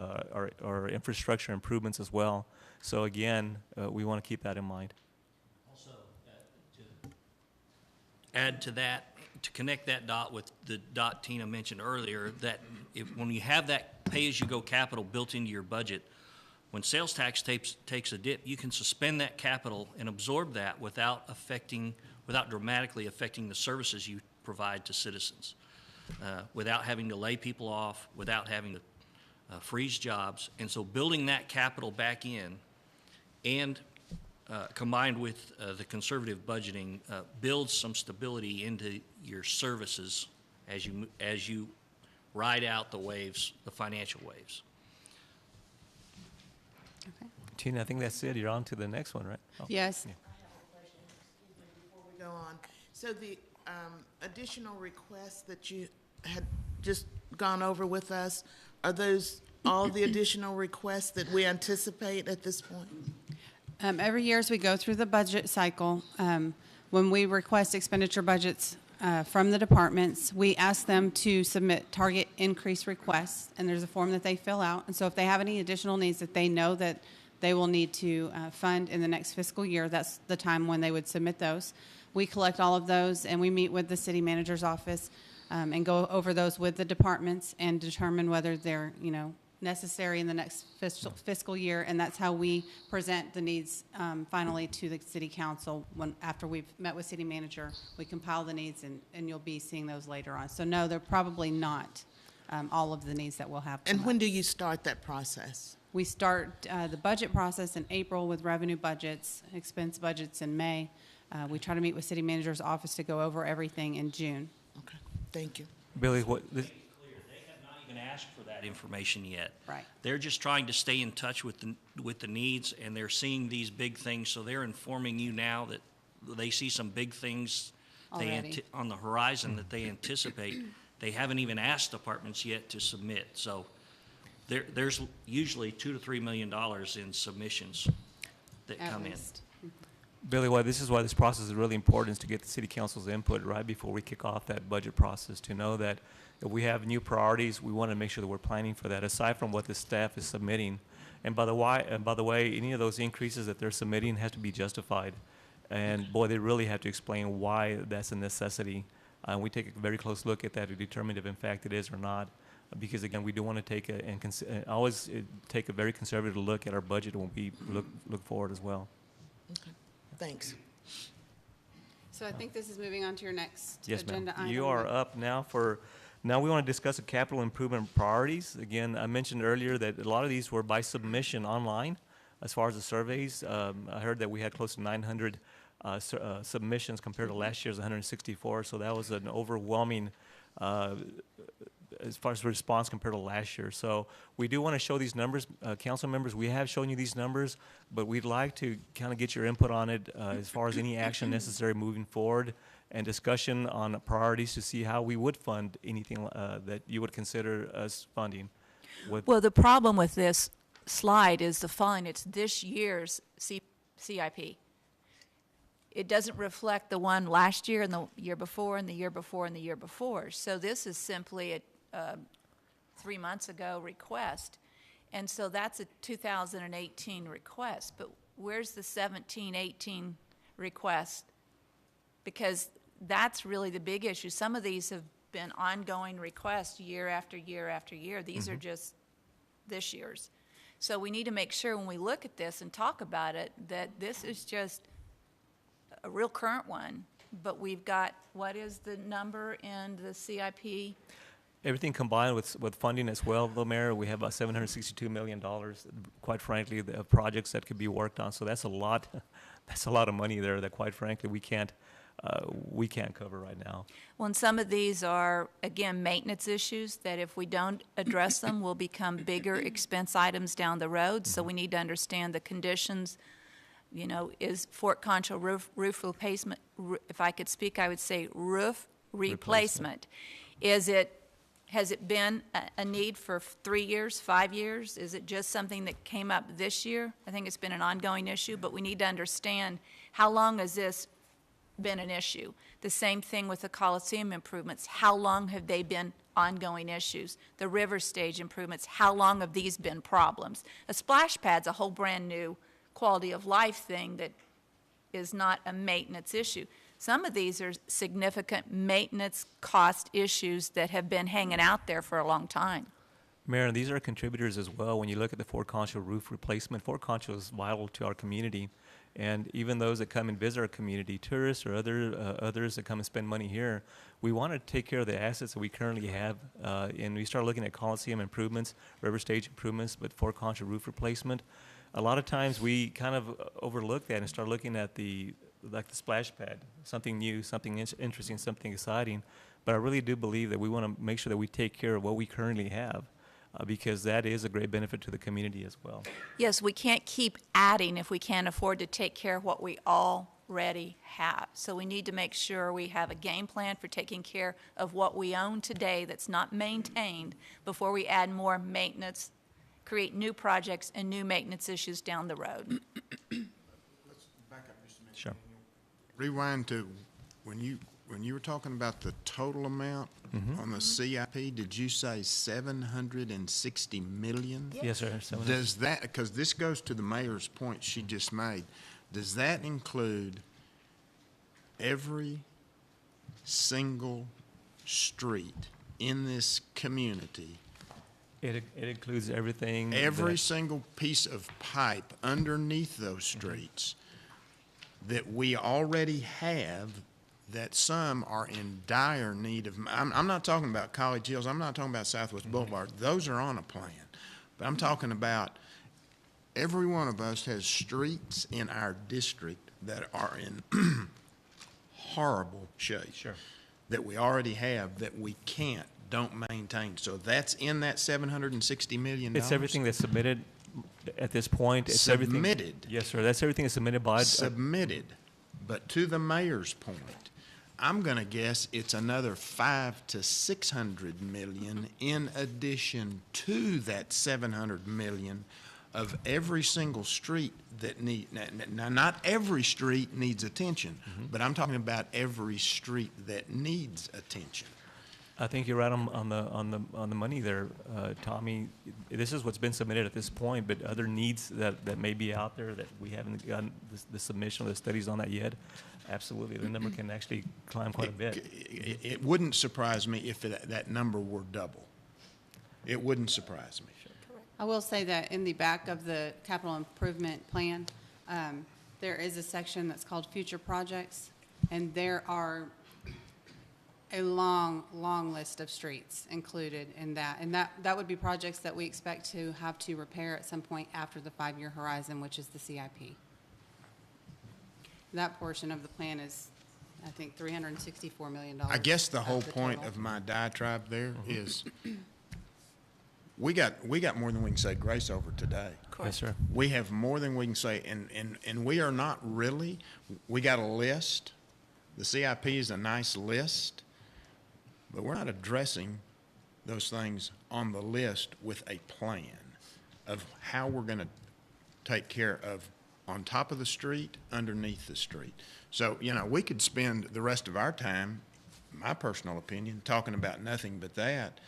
infrastructure improvements as well. So again, we want to keep that in mind. Add to that, to connect that dot with the dot Tina mentioned earlier, that when you have that pay-as-you-go capital built into your budget, when sales tax takes a dip, you can suspend that capital and absorb that without dramatically affecting the services you provide to citizens, without having to lay people off, without having to freeze jobs. And so building that capital back in and combined with the conservative budgeting, builds some stability into your services as you ride out the waves, the financial waves. Okay. Tina, I think that's it. You're on to the next one, right? Oh. Yes. Yeah. Before we go on, so the additional requests that you had just gone over with us, are those all the additional requests that we anticipate at this point? Every year as we go through the budget cycle, when we request expenditure budgets from the departments, we ask them to submit target increase requests, and there's a form that they fill out. And so if they have any additional needs that they know that they will need to fund in the next fiscal year, that's the time when they would submit those. We collect all of those, and we meet with the city manager's office and go over those with the departments and determine whether they're, necessary in the next fiscal year, and that's how we present the needs finally to the city council. After we've met with city manager, we compile the needs, and you'll be seeing those later on. So no, they're probably not all of the needs that we'll have. And when do you start that process? We start the budget process in April with revenue budgets, expense budgets in May. We try to meet with city manager's office to go over everything in June. Okay, thank you. Billy, what this? Asked for that information yet. Right. They're just trying to stay in touch with the needs, and they're seeing these big things, so they're informing you now that they see some big things on the horizon that they anticipate. They haven't even asked departments yet to submit. So there's usually $2 to $3 million in submissions that come in. Billy, this is why this process is really important, is to get the city council's input right before we kick off that budget process, to know that if we have new priorities, we want to make sure that we're planning for that, aside from what the staff is submitting. And by the way, any of those increases that they're submitting has to be justified. And boy, they really have to explain why that's a necessity. And we take a very close look at that to determine if in fact it is or not. Because again, we do want to always take a very conservative look at our budget when we look forward as well. Okay, thanks. So I think this is moving on to your next Yes, agenda ma'am. item. You are up now now we want to discuss the capital improvement priorities. Again, I mentioned earlier that a lot of these were by submission online as far as the surveys. I heard that we had close to 900 submissions compared to last year's 164, so that was an overwhelming as far as response compared to last year. So we do want to show these numbers. Council members, we have shown you these numbers, but we'd like to kind of get your input on it as far as any action necessary moving forward, and discussion on priorities to see how we would fund anything that you would consider us funding. Well, the problem with this slide is the following. It's this year's CIP. It doesn't reflect the one last year and the year before and the year before and the year before. So this is simply a 3 months ago request. And so that's a 2018 request. But where's the 17-18 request? Because that's really the big issue. Some of these have been ongoing requests year after year after year. These are just this year's. So we need to make sure when we look at this and talk about it that this is just a real current one, but we've got, what is the number in the CIP? Everything combined with funding as well, though, Mayor, we have about $762 million, quite frankly, of projects that could be worked on. So that's a lot, that's a lot of money there that, quite frankly, we can't cover right now. Well, and some of these are, again, maintenance issues that if we don't address them, will become bigger expense items down the road. So we need to understand the conditions. You know, is Fort Concho roof replacement, if I could speak, I would say roof replacement. Has it been a need for 3 years, 5 years? Is it just something that came up this year? I think it's been an ongoing issue, but we need to understand how long has this been an issue? The same thing with the Coliseum improvements. How long have they been ongoing issues? The river stage improvements, how long have these been problems? A splash pad's a whole brand new quality of life thing that is not a maintenance issue. Some of these are significant maintenance cost issues that have been hanging out there for a long time. Mayor, these are contributors as well. When you look at the Fort Concho roof replacement, Fort Concho is vital to our community. And even those that come and visit our community, tourists or others that come and spend money here, we want to take care of the assets that we currently have. And we start looking at Coliseum improvements, river stage improvements, but Fort Concho roof replacement. A lot of times we kind of overlook that and start looking at the splash pad, something new, something interesting, something exciting. But I really do believe that we want to make sure that we take care of what we currently have, because that is a great benefit to the community as well. Yes, we can't keep adding if we can't afford to take care of what we already have. So we need to make sure we have a game plan for taking care of what we own today that's not maintained before we add more maintenance, create new projects and new maintenance issues down the road. Let's back up just a minute. Sure. Rewind to when you were talking about the total amount on the CIP, did you say 760 million? Yes, sir. Does that, because this goes to the mayor's point she just made, does that include every single street in this community? It includes everything. Every single piece of pipe underneath those streets that we already have, that some are in dire need of. I'm not talking about College Hills. I'm not talking about Southwest Boulevard. Those are on a plan. But I'm talking about every one of us has streets in our district that are in horrible shape. Sure. That we already have that we don't maintain. So that's in that $760 million. It's everything that's submitted at this point. It's Submitted. Everything, yes, sir. That's everything that's submitted by. Submitted. But to the mayor's point, I'm going to guess it's another 500 to 600 million in addition to that 700 million of every single street that now not every street needs attention, but I'm talking about every street that needs attention. I think you're right on the money there, Tommy. This is what's been submitted at this point, but other needs that may be out there that we haven't gotten the submission or the studies on that yet. Absolutely, the number can actually climb quite a bit. It wouldn't surprise me if that number were double. It wouldn't surprise me. I will say that in the back of the capital improvement plan, there is a section that's called future projects, and there are a long, long list of streets included in that. And that would be projects that we expect to have to repair at some point after the 5-year horizon, which is the CIP. That portion of the plan is, I think, $364 million. I guess the whole of the point total. of my diatribe there is we got more than we can say grace over today. Yes, sir. We have more than we can say, and we are not really, we got a list. The CIP is a nice list, but we're not addressing those things on the list with a plan of how we're going to take care of on top of the street, underneath the street. So, we could spend the rest of our time, my personal opinion, talking about nothing but that,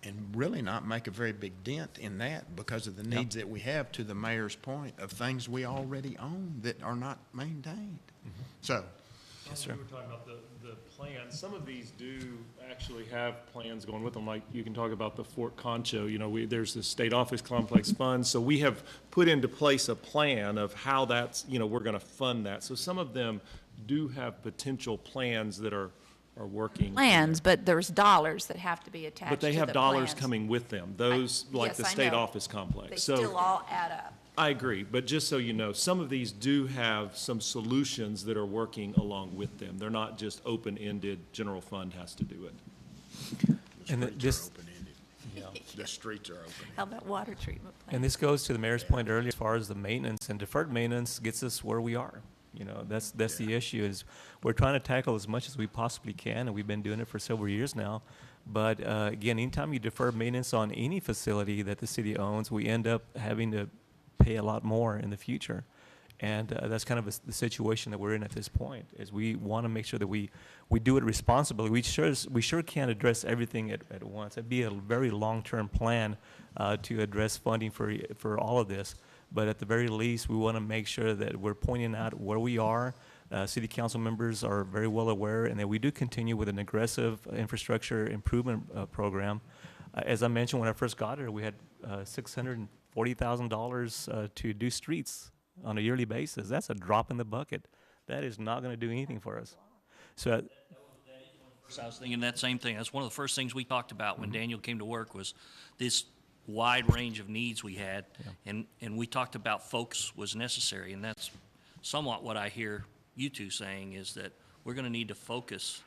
and really not make a very big dent in that because of the needs that we have, to the mayor's point, of things we already own that are not maintained. So, Yes, sir. We were talking about the plans. Some of these do actually have plans going with them. Like you can talk about the Fort Concho, there's the state office complex fund. So we have put into place a plan of how that's, we're going to fund that. So some of them do have potential plans that are working. Plans, but there's dollars that have to be attached to But the they have dollars plans. coming with them, those, like yes, the I state know. office complex. They So still all add up. I agree, but just so you know, some of these do have some solutions that are working along with them. They're not just open-ended, general fund has to do it. The And streets this- are open-ended. The streets are open. How about water treatment plants? And this goes to the mayor's point earlier, as far as the maintenance, and deferred maintenance gets us where we are. You know, that's the issue, is we're trying to tackle as much as we possibly can, and we've been doing it for several years now. But again, anytime you defer maintenance on any facility that the city owns, we end up having to pay a lot more in the future. And that's kind of the situation that we're in at this point, is we want to make sure that we do it responsibly. We sure can't address everything at once. It'd be a very long-term plan to address funding for all of this. But at the very least, we want to make sure that we're pointing out where we are. City council members are very well aware, and that we do continue with an aggressive infrastructure improvement program. As I mentioned, when I first got here, we had $640,000 to do streets on a yearly basis. That's a drop in the bucket. That is not going to do anything for us. So I was thinking that same thing. That's one of the first things we talked about when Daniel came to work, was this wide range of needs we had. And we talked about focus was necessary, and that's somewhat what I hear you two saying, is that we're going to need to focus.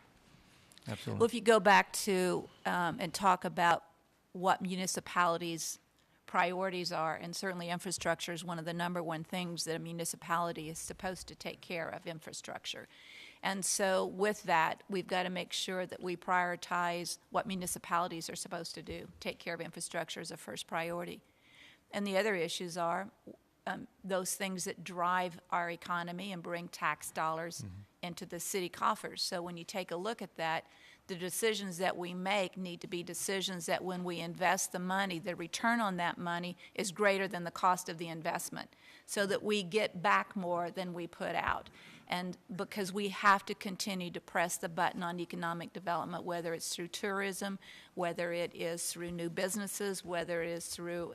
absolutely. Well, if you go back to and talk about what municipalities' priorities are, and certainly infrastructure is one of the number one things that a municipality is supposed to take care of, infrastructure. And so with that, we've got to make sure that we prioritize what municipalities are supposed to do, take care of infrastructure as a first priority. And the other issues are those things that drive our economy and bring tax dollars into the city coffers. So when you take a look at that, the decisions that we make need to be decisions that when we invest the money, the return on that money is greater than the cost of the investment, so that we get back more than we put out. And because we have to continue to press the button on economic development, whether it's through tourism, whether it is through new businesses, whether it is through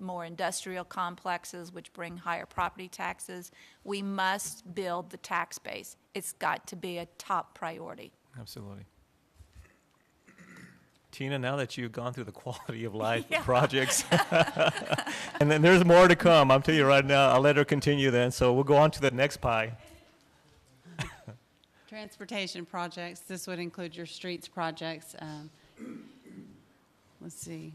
more industrial complexes, which bring higher property taxes, we must build the tax base. It's got to be a top priority. Absolutely. Tina, now that you've gone through the quality of life projects, and then there's more to come, I'm telling you right now, I'll let her continue then, so we'll go on to the next pie. Transportation projects, this would include your streets projects. Let's see.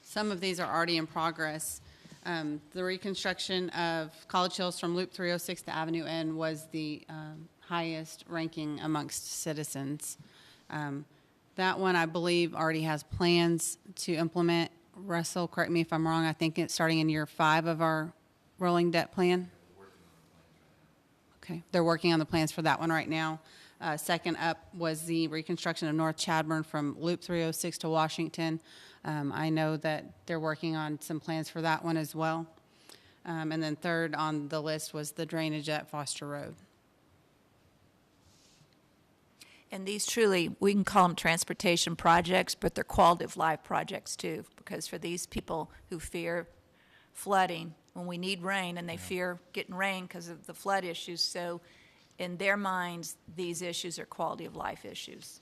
Some of these are already in progress. The reconstruction of College Hills from Loop 306 to Avenue N was the highest ranking amongst citizens. That one, I believe, already has plans to implement. Russell, correct me if I'm wrong, I think it's starting in year 5 of our rolling debt plan. Okay, they're working on the plans for that one right now. Second up was the reconstruction of North Chadbourne from Loop 306 to Washington. I know that they're working on some plans for that one as well. And then third on the list was the drainage at Foster Road. And these truly, we can call them transportation projects, but they're quality of life projects too, because for these people who fear flooding, when we need rain, and they fear getting rain because of the flood issues, so in their minds, these issues are quality of life issues.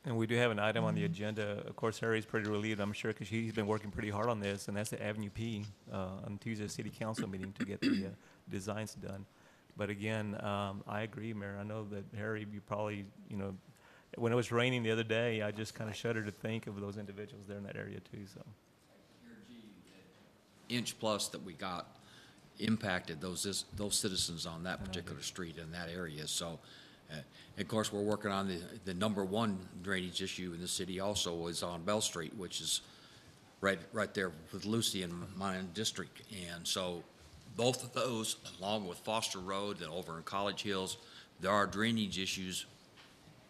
And we do have an item on the agenda. Of course, Harry's pretty relieved, I'm sure, because he's been working pretty hard on this, and that's the Avenue P on Tuesday's city council meeting to get the designs done. But again, I agree, Mayor. I know that Harry, you probably, when it was raining the other day, I just kind of shudder to think of those individuals there in that area too. So, inch plus that we got impacted those citizens on that particular street in that area. So, of course, we're working on the number one drainage issue in the city. Also, is on Bell Street, which is right there with Lucy in my district. And so, both of those, along with Foster Road and over in College Hills, there are drainage issues,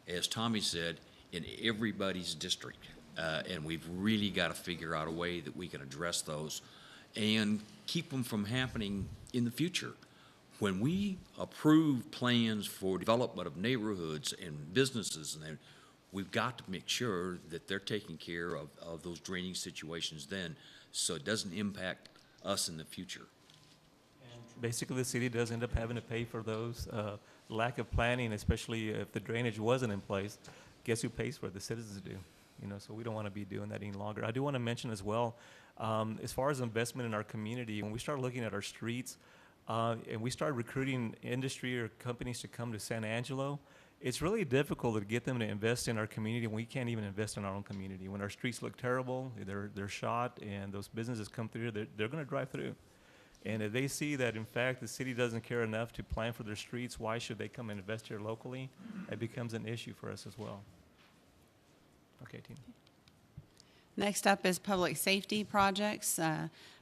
as Tommy said, in everybody's district. And we've really got to figure out a way that we can address those and keep them from happening in the future. When we approve plans for development of neighborhoods and businesses, and we've got to make sure that they're taking care of those drainage situations then, so it doesn't impact us in the future. basically the city does end up having to pay for those. Lack of planning, especially if the drainage wasn't in place, guess who pays for it? The citizens do. So we don't want to be doing that any longer. I do want to mention as well, as far as investment in our community, when we start looking at our streets, and we start recruiting industry or companies to come to San Angelo, it's really difficult to get them to invest in our community when we can't even invest in our own community. When our streets look terrible, they're shot, and those businesses come through, they're going to drive through. And if they see that, in fact, the city doesn't care enough to plan for their streets, why should they come and invest here locally? It becomes an issue for us as well. Okay, Tina. Next up is public safety projects.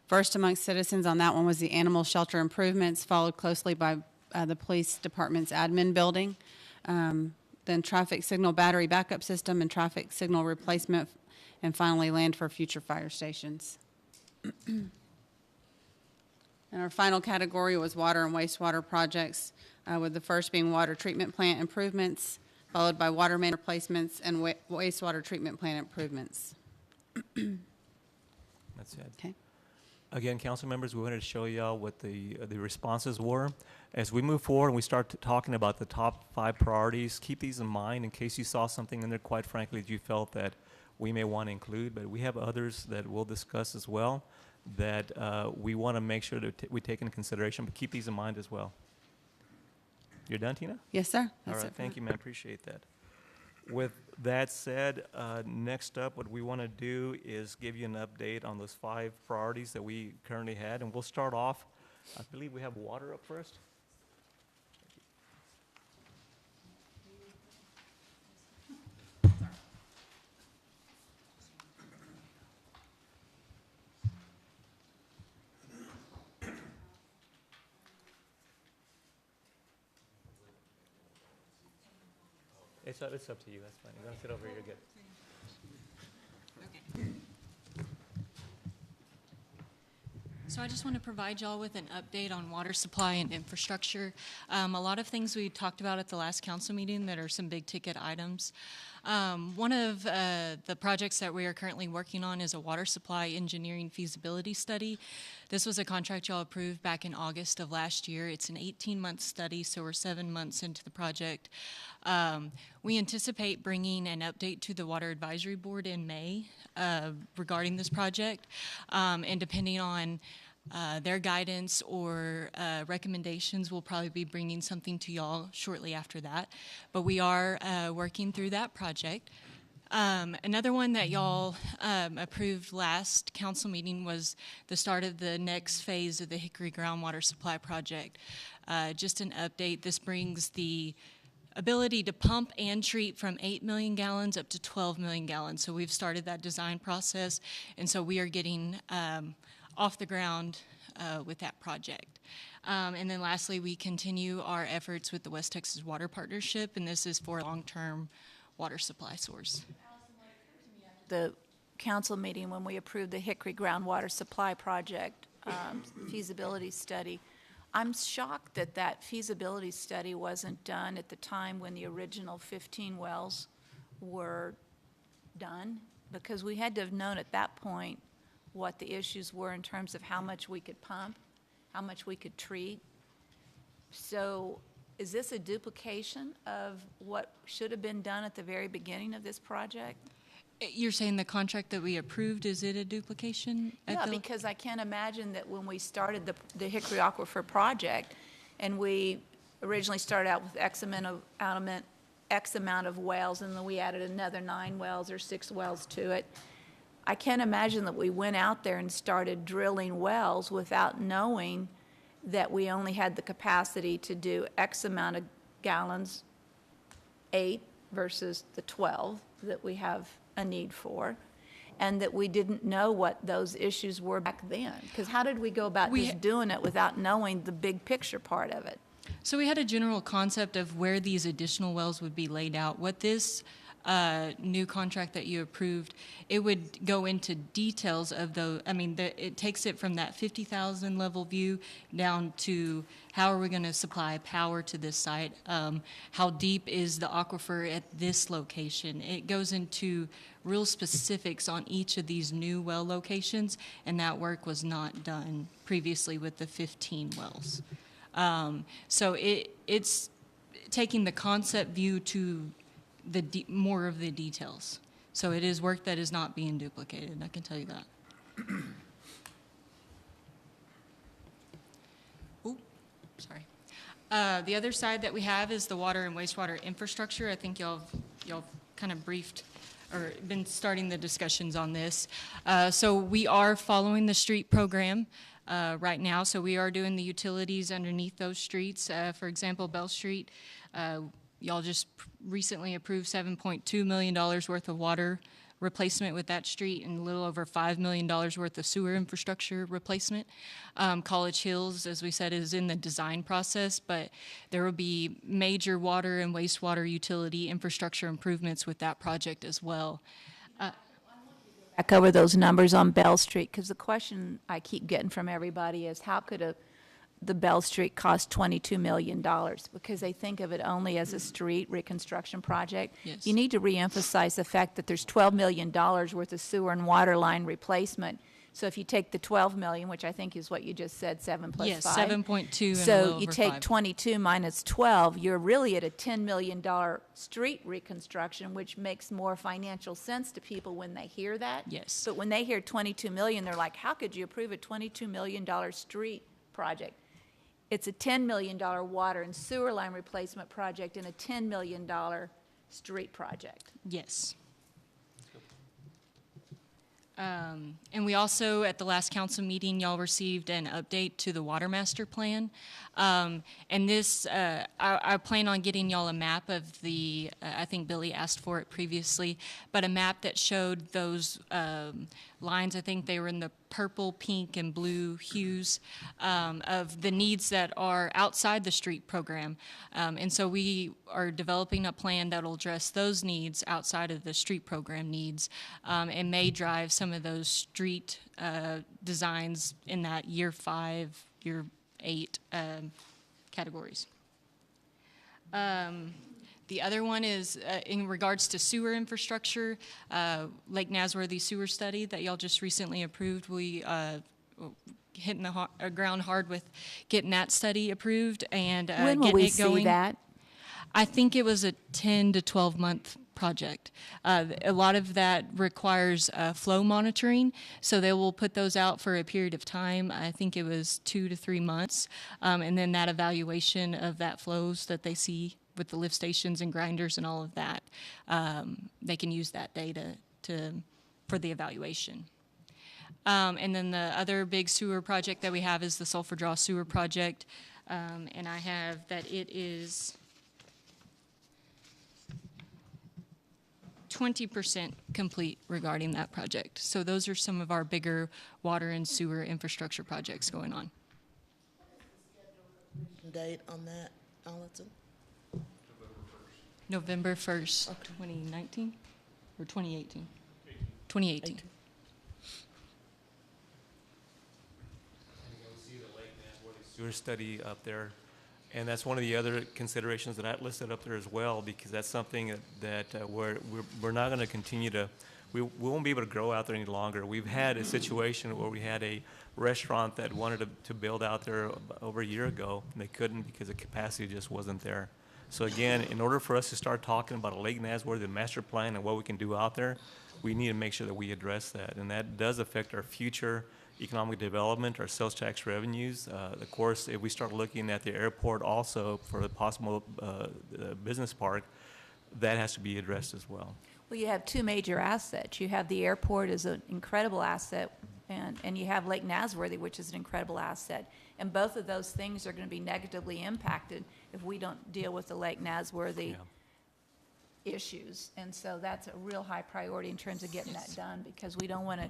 First amongst citizens on that one was the animal shelter improvements, followed closely by the police department's admin building. Then traffic signal battery backup system and traffic signal replacement, and finally land for future fire stations. And our final category was water and wastewater projects, with the first being water treatment plant improvements, followed by water main replacements and wastewater treatment plant improvements. That's it. Okay. Again, council members, we wanted to show y'all what the responses were. As we move forward and we start talking about the top 5 priorities, keep these in mind in case you saw something in there, quite frankly, that you felt that we may want to include. But we have others that we'll discuss as well that we want to make sure that we take into consideration, but keep these in mind as well. You're done, Tina? Yes, sir. All right, thank you, man. Appreciate that. With that said, next up, what we want to do is give you an update on those 5 priorities that we currently had, and we'll start off. I believe we have water up first. It's up to you. That's fine. You're going to sit over here. You're good. So I just want to provide y'all with an update on water supply and infrastructure. A lot of things we talked about at the last council meeting that are some big ticket items. One of the projects that we are currently working on is a water supply engineering feasibility study. This was a contract y'all approved back in August of last year. It's an 18-month study, so we're 7 months into the project. We anticipate bringing an update to the Water Advisory Board in May regarding this project, and depending on their guidance or recommendations, we'll probably be bringing something to y'all shortly after that. But we are working through that project. Another one that y'all approved last council meeting was the start of the next phase of the Hickory Groundwater Supply Project. Just an update, this brings the ability to pump and treat from 8 million gallons up to 12 million gallons. So we've started that design process, and so we are getting off the ground with that project. And then lastly, we continue our efforts with the West Texas Water Partnership, and this is for a long-term water supply source. The council meeting when we approved the Hickory Groundwater Supply Project feasibility study, I'm shocked that that feasibility study wasn't done at the time when the original 15 wells were done, because we had to have known at that point what the issues were in terms of how much we could pump, how much we could treat. So is this a duplication of what should have been done at the very beginning of this project? You're saying the contract that we approved, is it a duplication? Yeah, because I can't imagine that when we started the Hickory Aquifer project, and we originally started out with X amount of wells, and then we added another 9 wells or 6 wells to it. I can't imagine that we went out there and started drilling wells without knowing that we only had the capacity to do X amount of gallons, 8 versus the 12 that we have a need for, and that we didn't know what those issues were back then. Because how did we go about just doing it without knowing the big picture part of it? So we had a general concept of where these additional wells would be laid out. What this new contract that you approved, it would go into details of it takes it from that 50,000 level view down to how are we going to supply power to this site? How deep is the aquifer at this location? It goes into real specifics on each of these new well locations, and that work was not done previously with the 15 wells. So it's taking the concept view to the more of the details. So it is work that is not being duplicated, I can tell you that. Ooh, sorry. The other side that we have is the water and wastewater infrastructure. I think y'all kind of briefed or been starting the discussions on this. So we are following the street program right now. So we are doing the utilities underneath those streets. For example, Bell Street, y'all just recently approved $7.2 million worth of water replacement with that street and a little over $5 million worth of sewer infrastructure replacement. College Hills, as we said, is in the design process, but there will be major water and wastewater utility infrastructure improvements with that project as well. Back over those numbers on Bell Street, because the question I keep getting from everybody is how could the Bell Street cost $22 million? Because they think of it only as a street reconstruction project. Yes. You need to reemphasize the fact that there's $12 million worth of sewer and water line replacement. So if you take the 12 million, which I think is what you just said, 7 plus 5. Yes, 7.2 and a So little you over take 5. 22 minus 12, you're really at a $10 million street reconstruction, which makes more financial sense to people when they hear that. Yes. But when they hear 22 million, they're like, how could you approve a $22 million street project? It's a $10 million water and sewer line replacement project and a $10 million street project. Yes. And we also, at the last council meeting, y'all received an update to the water master plan. And this, I plan on getting y'all a map of the, I think Billy asked for it previously, but a map that showed those lines. I think they were in the purple, pink, and blue hues of the needs that are outside the street program. And so we are developing a plan that will address those needs outside of the street program needs and may drive some of those street designs in that year 5, year 8 categories. The other one is in regards to sewer infrastructure, Lake Nasworthy sewer study that y'all just recently approved. We hitting the ground hard with getting that study approved and When will getting we it going. see that? I think it was a 10 to 12 month project. A lot of that requires flow monitoring, so they will put those out for a period of time. I think it was 2 to 3 months, and then that evaluation of that flows that they see with the lift stations and grinders and all of that, they can use that data for the evaluation. And then the other big sewer project that we have is the Sulfur Draw Sewer Project, and I have that it is 20% complete regarding that project. So those are some of our bigger water and sewer infrastructure projects going on. Date on that, Allison? November 1st, 2019 or 2018? 2018. See the Lake Nasworthy sewer study up there, and that's one of the other considerations that I listed up there as well, because that's something that we're not going to continue to. We won't be able to grow out there any longer. We've had a situation where we had a restaurant that wanted to build out there over a year ago, and they couldn't because the capacity just wasn't there. So again, in order for us to start talking about a Lake Nasworthy master plan and what we can do out there, we need to make sure that we address that. And that does affect our future economic development, our sales tax revenues. Of course, if we start looking at the airport also for a possible business park, that has to be addressed as well. Well, you have two major assets. You have the airport as an incredible asset, and you have Lake Nasworthy, which is an incredible asset. And both of those things are going to be negatively impacted if we don't deal with the Lake Nasworthy issues. And so that's a real high priority in terms of getting that done, because we don't want to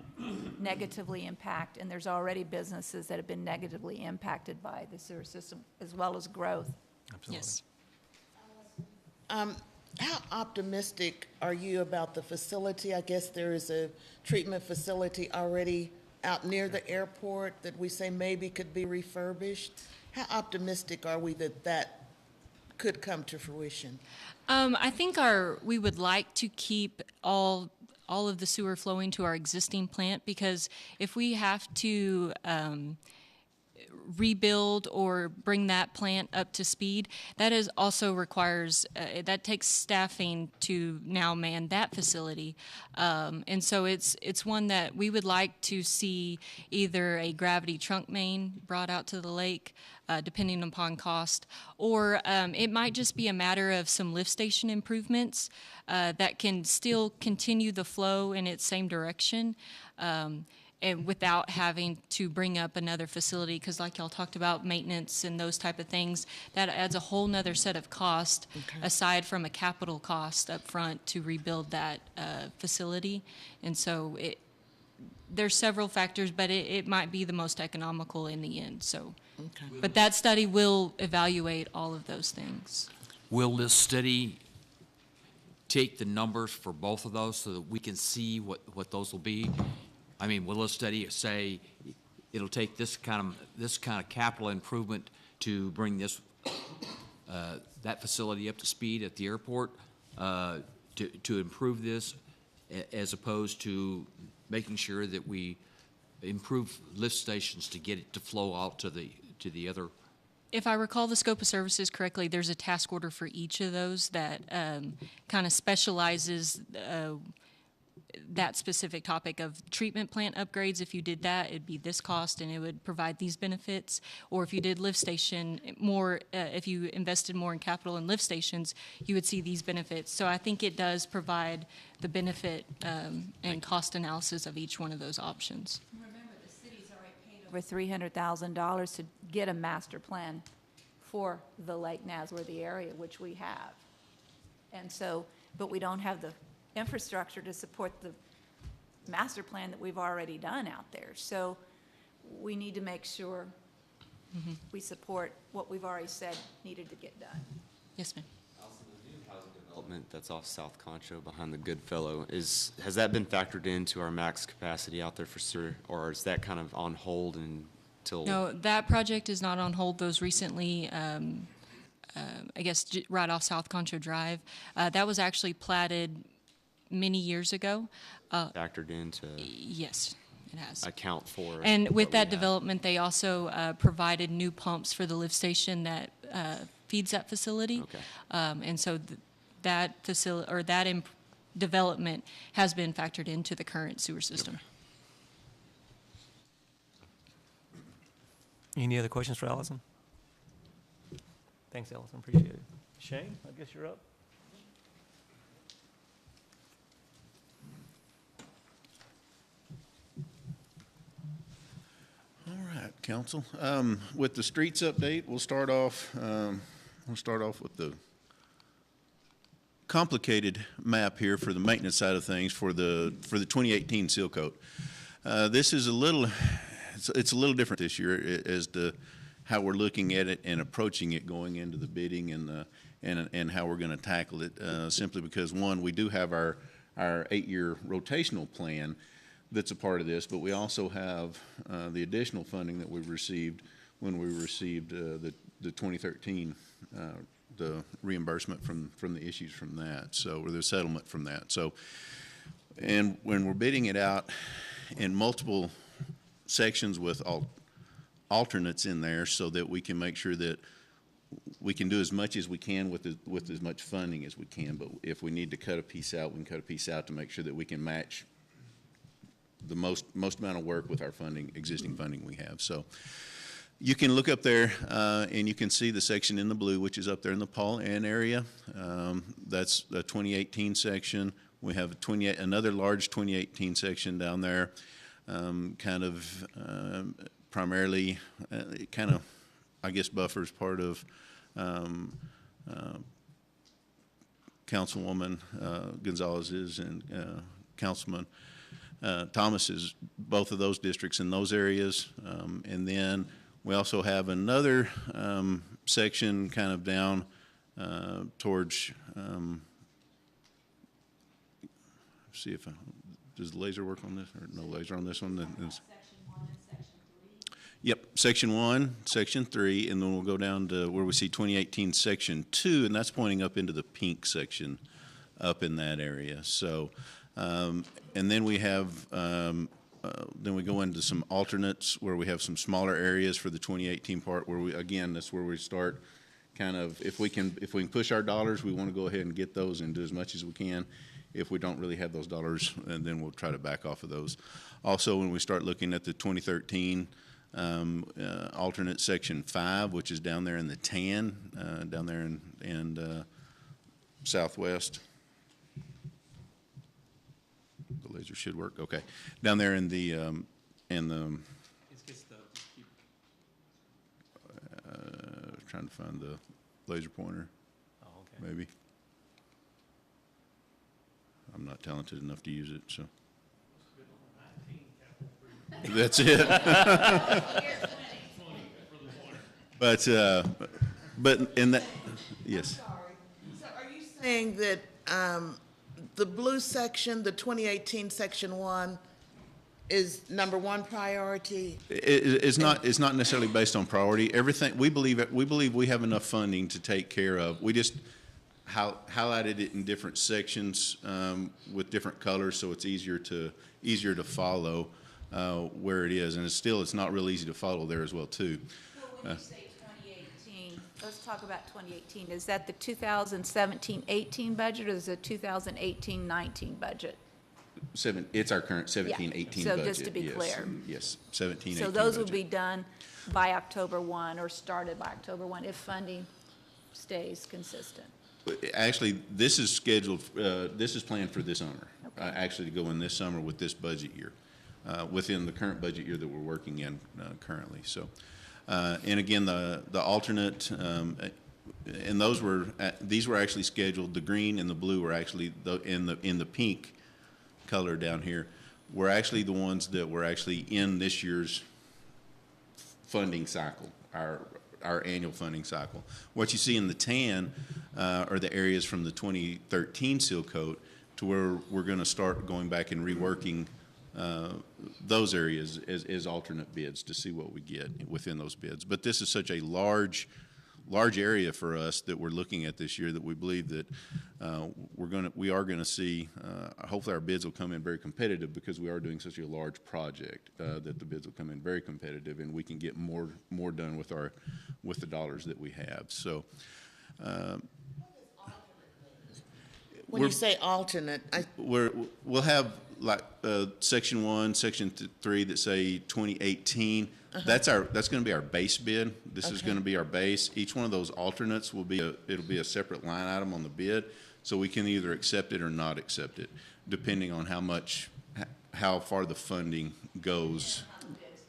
negatively impact, and there's already businesses that have been negatively impacted by the sewer system as well as growth. Absolutely. Yes. How optimistic are you about the facility? I guess there is a treatment facility already out near the airport that we say maybe could be refurbished. How optimistic are we that that could come to fruition? I think we would like to keep all of the sewer flowing to our existing plant, because if we have to rebuild or bring that plant up to speed, that is also requires that takes staffing to now man that facility, and so it's one that we would like to see either a gravity trunk main brought out to the lake, depending upon cost, or it might just be a matter of some lift station improvements that can still continue the flow in its same direction. And without having to bring up another facility, because like y'all talked about maintenance and those type of things, that adds a whole nother set of cost aside from a capital cost up front to rebuild that facility. And so there's several factors, but it might be the most economical in the end. So, but that study will evaluate all of those things. Will this study take the numbers for both of those so that we can see what those will be? I mean, will this study say it'll take this kind of capital improvement to bring this that facility up to speed at the airport to improve this, as opposed to making sure that we improve lift stations to get it to flow out to the other? If I recall the scope of services correctly, there's a task order for each of those that kind of specializes that specific topic of treatment plant upgrades. If you did that, it'd be this cost and it would provide these benefits. Or if you did lift station more, if you invested more in capital and lift stations, you would see these benefits. So I think it does provide the benefit and cost analysis of each one of those options. Remember, the city's already paid over $300,000 to get a master plan for the Lake Nazworthy area, which we have. And so, but we don't have the infrastructure to support the master plan that we've already done out there. So we need to make sure we support what we've already said needed to get done. Yes, ma'am. Also, the new housing development that's off South Concho behind the Goodfellow, has that been factored into our max capacity out there for sewer, or is that kind of on hold until? No, that project is not on hold. Those recently, I guess, right off South Concho Drive, that was actually platted many years ago. Factored into? Yes, it has. Account for. And with that what we have. development, they also provided new pumps for the lift station that feeds that facility. Okay. And so that facility or that development has been factored into the current sewer system. Any other questions for Allison? Thanks, Allison. Appreciate it. Shane, I guess you're up. All right, council. With the streets update, we'll start off with the complicated map here for the maintenance side of things for the 2018 seal coat. This is it's a little different this year as to how we're looking at it and approaching it going into the bidding and how we're going to tackle it. Simply because, one, we do have our 8-year rotational plan that's a part of this, but we also have the additional funding that we received when we received the 2013 the reimbursement from the issues from that, or the settlement from that. So, and when we're bidding it out in multiple sections with alternates in there, so that we can make sure that we can do as much as we can with as much funding as we can. But if we need to cut a piece out, we can cut a piece out to make sure that we can match the most amount of work with our existing funding we have. So you can look up there and you can see the section in the blue, which is up there in the Paul Ann area. That's the 2018 section. We have another large 2018 section down there, primarily I guess buffers part of Councilwoman Gonzalez's and Councilman Thomas's, both of those districts in those areas. And then we also have another section kind of down towards see if, does the laser work on this, or no laser on this one? Yep, section 1, section 3, and then we'll go down to where we see 2018 section 2, and that's pointing up into the pink section up in that area. So, and then we have, then we go into some alternates where we have some smaller areas for the 2018 part where we, again, that's where we start kind of, if we can push our dollars, we want to go ahead and get those and do as much as we can. If we don't really have those dollars, and then we'll try to back off of those. Also, when we start looking at the 2013 alternate section 5, which is down there in the tan, down there in southwest. The laser should work. Okay, down there in the trying to find the laser pointer. Oh, okay. Maybe. I'm not talented enough to use it, so. That's it. But in that, yes. So are you saying that the blue section, the 2018 section 1, is number 1 priority? It's not necessarily based on priority. Everything, we believe we have enough funding to take care of. We just highlighted it in different sections with different colors, so it's easier to follow where it is, and it's not real easy to follow there as well too. Well, when you say 2018, let's talk about 2018. Is that the 2017-18 budget, or is it the 2018-19 budget? It's our current 17-18 So budget. just to be clear. Yes, 17-18 So those will budget. be done by October 1 or started by October 1 if funding stays consistent. Actually, this is scheduled, this is planned for this summer, actually to go in this summer with this budget year, within the current budget year that we're working in currently. So, and again, the alternate, and these were actually scheduled, the green and the blue were actually, in the pink color down here, were actually the ones that were actually in this year's funding cycle, our annual funding cycle. What you see in the tan are the areas from the 2013 seal coat to where we're going to start going back and reworking those areas as alternate bids to see what we get within those bids. But this is such a large area for us that we're looking at this year that we believe that we are going to see, hopefully our bids will come in very competitive because we are doing such a large project that the bids will come in very competitive and we can get more done with the dollars that we have. So When you say alternate, we'll have like section 1, section 3 that say 2018. That's going to be our base bid. This is going to be our base. Each one of those alternates will be it'll be a separate line item on the bid, so we can either accept it or not accept it, depending on how far the funding goes,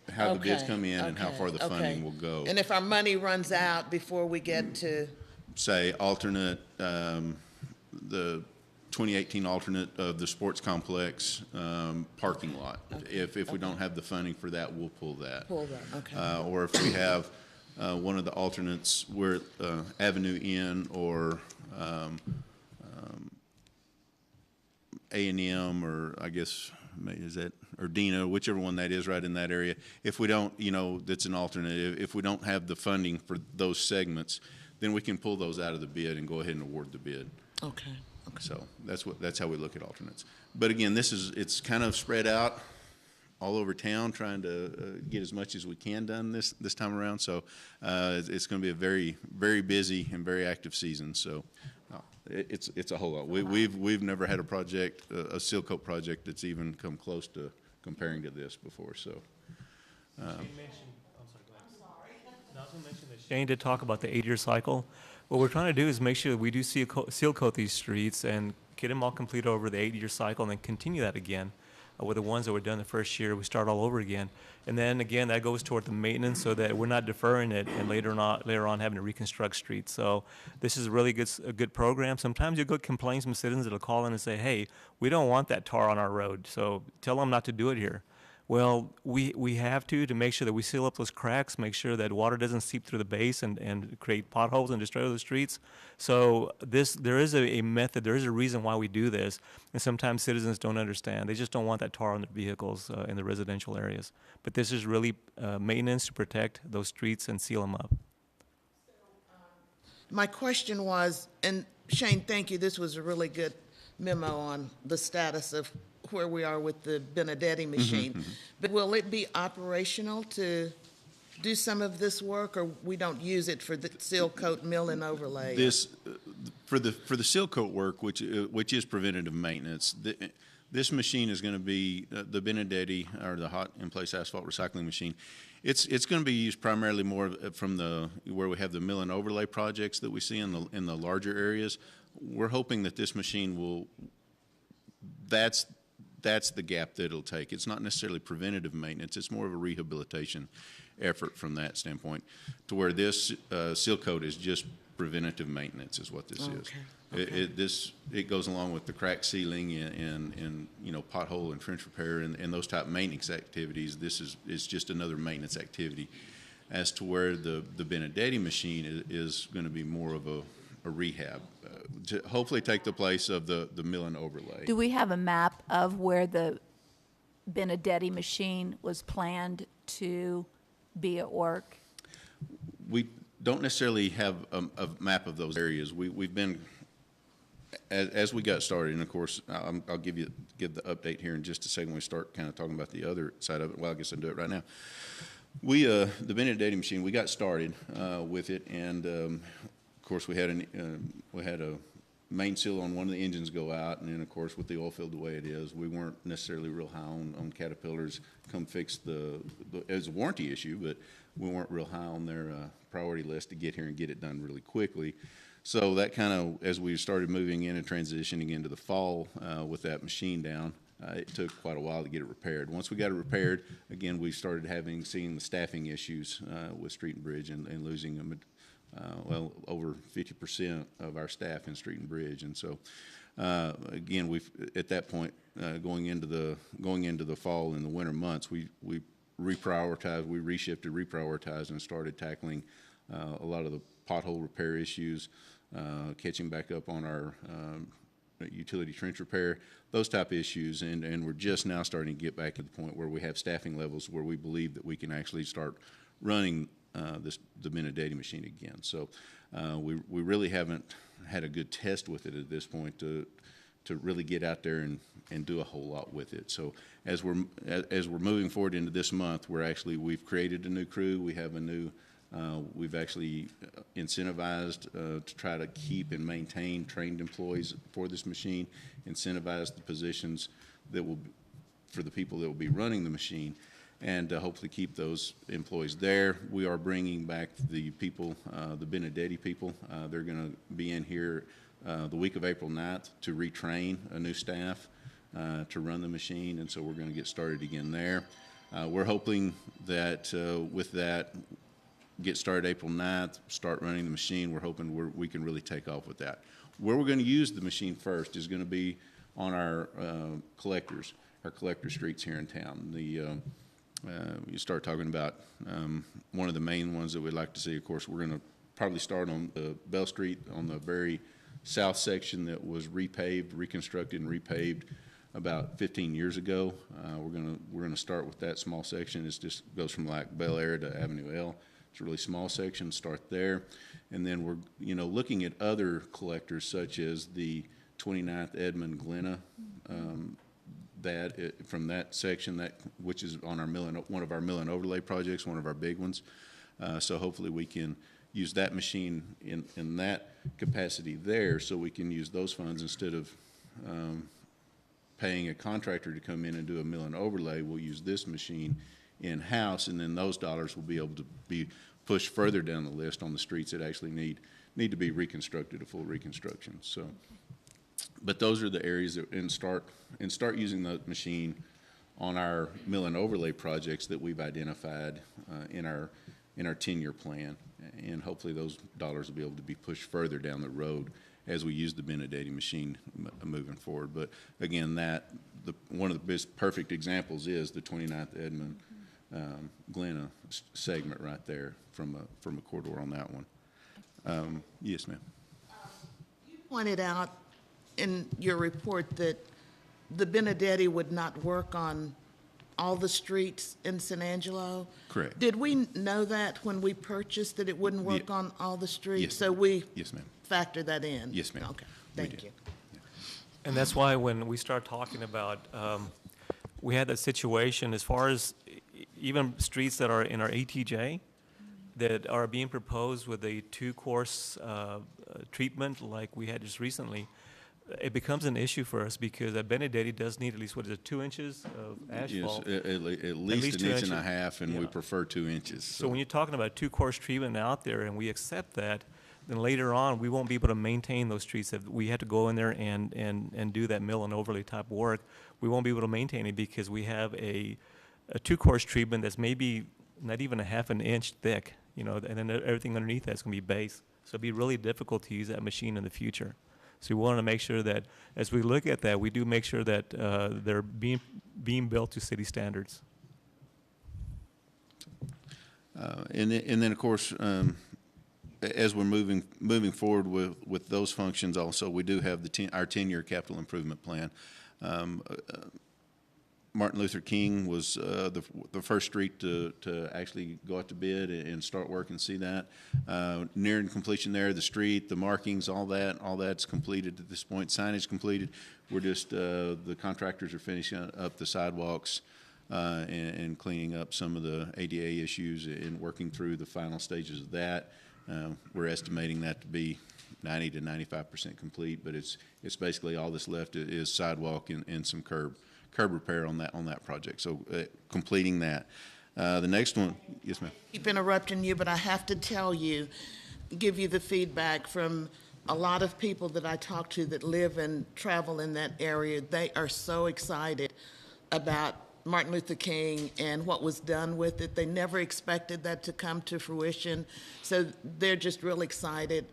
how the bids come in, and how far the funding will go. And if our money runs out before we get to, say alternate, the 2018 alternate of the sports complex parking lot. If we don't have the funding for that, we'll pull that. okay. Or if we have one of the alternates where Avenue N or A&M, or I guess is that, or Dino, whichever one that is right in that area. If we don't, that's an alternate. If we don't have the funding for those segments, then we can pull those out of the bid and go ahead and award the bid. Okay. So that's how we look at alternates. But again, it's kind of spread out all over town, trying to get as much as we can done this time around. So it's going to be a very, very busy and very active season. So it's a whole lot. We've never had a project, a seal coat project, that's even come close to comparing to this before. So. Shane did talk about the 8-year cycle. What we're trying to do is make sure that we do seal coat these streets and get them all complete over the 8-year cycle, and then continue that again with the ones that were done the first year. We start all over again, and then again that goes toward the maintenance, so that we're not deferring it and later on having to reconstruct streets. So this is really a good program. Sometimes you get complaints from citizens that'll call in and say, "Hey, we don't want that tar on our road, so tell them not to do it here." Well, we have to make sure that we seal up those cracks, make sure that water doesn't seep through the base and create potholes and destroy the streets. So there is a method, there is a reason why we do this, and sometimes citizens don't understand. They just don't want that tar on their vehicles in the residential areas. But this is really maintenance to protect those streets and seal them up. My question was, and Shane, thank you, this was a really good memo on the status of where we are with the Benedetti machine. But will it be operational to do some of this work, or we don't use it for the seal coat, mill and overlay? This, for the seal coat work, which is preventative maintenance, this machine is going to be the Benedetti, or the hot in-place asphalt recycling machine. It's going to be used primarily more from where we have the mill and overlay projects that we see in the larger areas. We're hoping that this machine will, that's the gap that it'll take. It's not necessarily preventative maintenance. It's more of a rehabilitation effort from that standpoint, to where this seal coat is just preventative maintenance is what this is. Okay. It goes along with the crack sealing and pothole and trench repair and those type of maintenance activities. This is just another maintenance activity. As to where the Benedetti machine is going to be more of a rehab, to hopefully take the place of the mill and overlay. Do we have a map of where the Benedetti machine was planned to be at work? We don't necessarily have a map of those areas. We've been, as we got started, and of course, I'll give the update here in just a second when we start kind of talking about the other side of it. Well, I guess I'll do it right now. The Benedetti machine, we got started with it, and of course, we had a main seal on one of the engines go out, and then of course, with the oil field the way it is, we weren't necessarily real high on Caterpillar's come fix it was a warranty issue, but we weren't real high on their priority list to get here and get it done really quickly. So that kind of, as we started moving in and transitioning into the fall with that machine down, it took quite a while to get it repaired. Once we got it repaired, again, we started seeing the staffing issues with Street and Bridge and losing them. Over 50% of our staff in Street and Bridge, and so again, we've at that point going into the fall and the winter months, we reprioritized, we reshifted, reprioritized, and started tackling a lot of the pothole repair issues, catching back up on our utility trench repair, those type of issues, and we're just now starting to get back to the point where we have staffing levels where we believe that we can actually start running the Benedetti machine again. So we really haven't had a good test with it at this point to really get out there and do a whole lot with it. So as we're moving forward into this month, we've created a new crew. We have we've actually incentivized to try to keep and maintain trained employees for this machine, incentivize the positions for the people that will be running the machine, and hopefully keep those employees there. We are bringing back the people, the Benedetti people. They're going to be in here the week of April 9th to retrain a new staff to run the machine, and so we're going to get started again there. We're hoping that with that, get started April 9th, start running the machine. We're hoping we can really take off with that. Where we're going to use the machine first is going to be on our collector streets here in town. You start talking about one of the main ones that we'd like to see. Of course, we're going to probably start on Bell Street on the very south section that was reconstructed and repaved about 15 years ago. We're gonna start with that small section. It just goes from like Bel Air to Avenue L. It's a really small section. Start there, and then we're looking at other collectors such as the 29th Edmund Glenna. From that section, which is on one of our mill and overlay projects, one of our big ones. So hopefully we can use that machine in that capacity there, so we can use those funds instead of paying a contractor to come in and do a mill and overlay. We'll use this machine in-house, and then those dollars will be able to be pushed further down the list on the streets that actually need to be reconstructed, a full reconstruction. So. But those are the areas that start using the machine on our mill and overlay projects that we've identified in our 10-year plan, and hopefully those dollars will be able to be pushed further down the road as we use the Benedetti machine moving forward. But again, one of the best perfect examples is the 29th Edmund Glenna segment right there from a corridor on that one. Yes, ma'am. You pointed out in your report that the Benedetti would not work on all the streets in San Angelo. Correct. Did we know that when we purchased that it wouldn't work on all the streets? Yes, So we yes, ma'am. factored that in? Yes, ma'am. Okay, We thank did. you. And that's why when we start talking about, we had that situation as far as even streets that are in our ATJ that are being proposed with a two-course treatment like we had just recently, it becomes an issue for us because Benedetti does need at least, what is it, 2 inches of asphalt? Yes, at least an 2 inch and a inches. half, and we Yeah. prefer 2 inches. So when you're talking about two-course treatment out there and we accept that, then later on, we won't be able to maintain those streets. If we had to go in there and do that mill and overlay type work, we won't be able to maintain it because we have a two-course treatment that's maybe not even a half an inch thick, you know, and then everything underneath that's going to be base. So it'd be really difficult to use that machine in the future. So we want to make sure that as we look at that, we do make sure that they're being built to city standards. And then, of course, as we're moving forward with those functions also, we do have our 10-year capital improvement plan. Martin Luther King was the first street to actually go out to bid and start work and see that. Nearing completion there, the street, the markings, all that's completed at this point. Signage completed. We're just, the contractors are finishing up the sidewalks and cleaning up some of the ADA issues and working through the final stages of that. We're estimating that to be 90 to 95% complete, but it's basically all that's left is sidewalk and some curb repair on that project. So completing that. The next one, yes, ma'am. Keep interrupting you, but I have to tell you, give you the feedback from a lot of people that I talk to that live and travel in that area. They are so excited about Martin Luther King and what was done with it. They never expected that to come to fruition. So they're just real excited.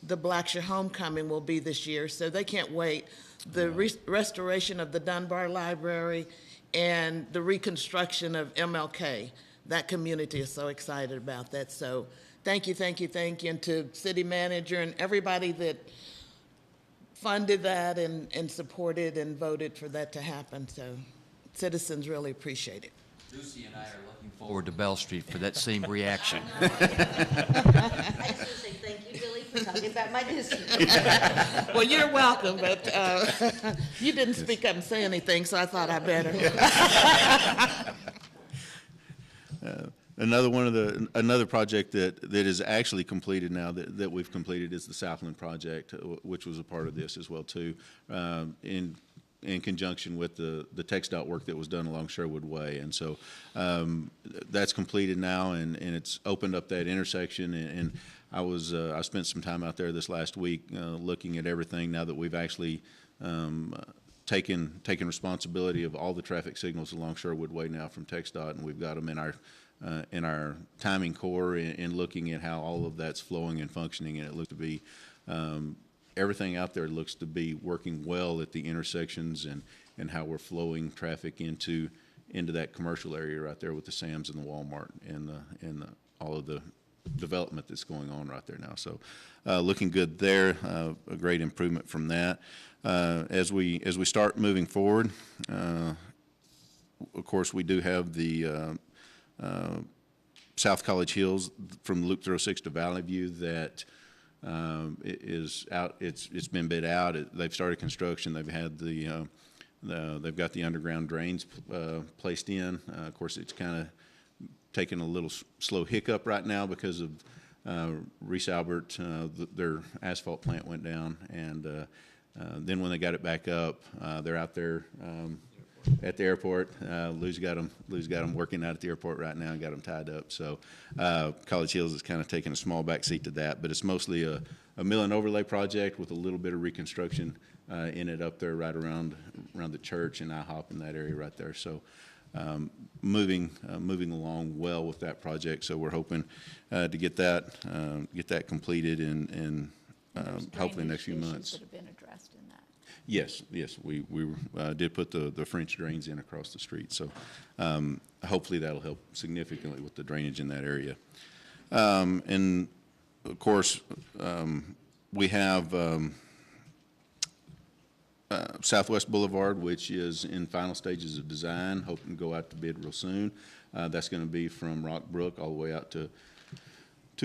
The Blackshear Homecoming will be this year, so they can't wait. The restoration of the Dunbar Library and the reconstruction of MLK. That community is so excited about that. So thank you, thank you, thank you. And to city manager and everybody that funded that and supported and voted for that to happen. So citizens really appreciate it. Lucy and I are looking forward to Bell Street for that same reaction. I just want to say thank you, Billy, for talking about my district. Well, you're welcome, but you didn't speak up and say anything, so I thought I better. Another project that is actually completed now that we've completed is the Southland Project, which was a part of this as well too, in conjunction with the TxDOT work that was done along Sherwood Way. And so that's completed now, and it's opened up that intersection. And I spent some time out there this last week looking at everything now that we've actually taken responsibility of all the traffic signals along Sherwood Way now from TxDOT, and we've got them in our timing core and looking at how all of that's flowing and functioning, and it looks to be everything out there looks to be working well at the intersections and how we're flowing traffic into that commercial area right there with the Sam's and the Walmart and all of the development that's going on right there now. So looking good there, a great improvement from that. As we start moving forward, of course, we do have the South College Hills from Loop 306 to Valley View that it is out. It's been bid out. They've started construction. They've had they've got the underground drains placed in. Of course, it's kind of taking a little slow hiccup right now because of Reese Albert. Their asphalt plant went down, and then when they got it back up, they're out there at the airport. Lou's got them working out at the airport right now and got them tied up. So College Hills is kind of taking a small back seat to that, but it's mostly a mill and overlay project with a little bit of reconstruction in it up there right around the church and IHOP in that area right there. So moving along well with that project. So we're hoping to get that completed in hopefully next few months. That have been addressed in that. Yes, we did put the French drains in across the street, so hopefully that'll help significantly with the drainage in that area. And of course, we have Southwest Boulevard, which is in final stages of design, hoping to go out to bid real soon. That's going to be from Rock Brook all the way out to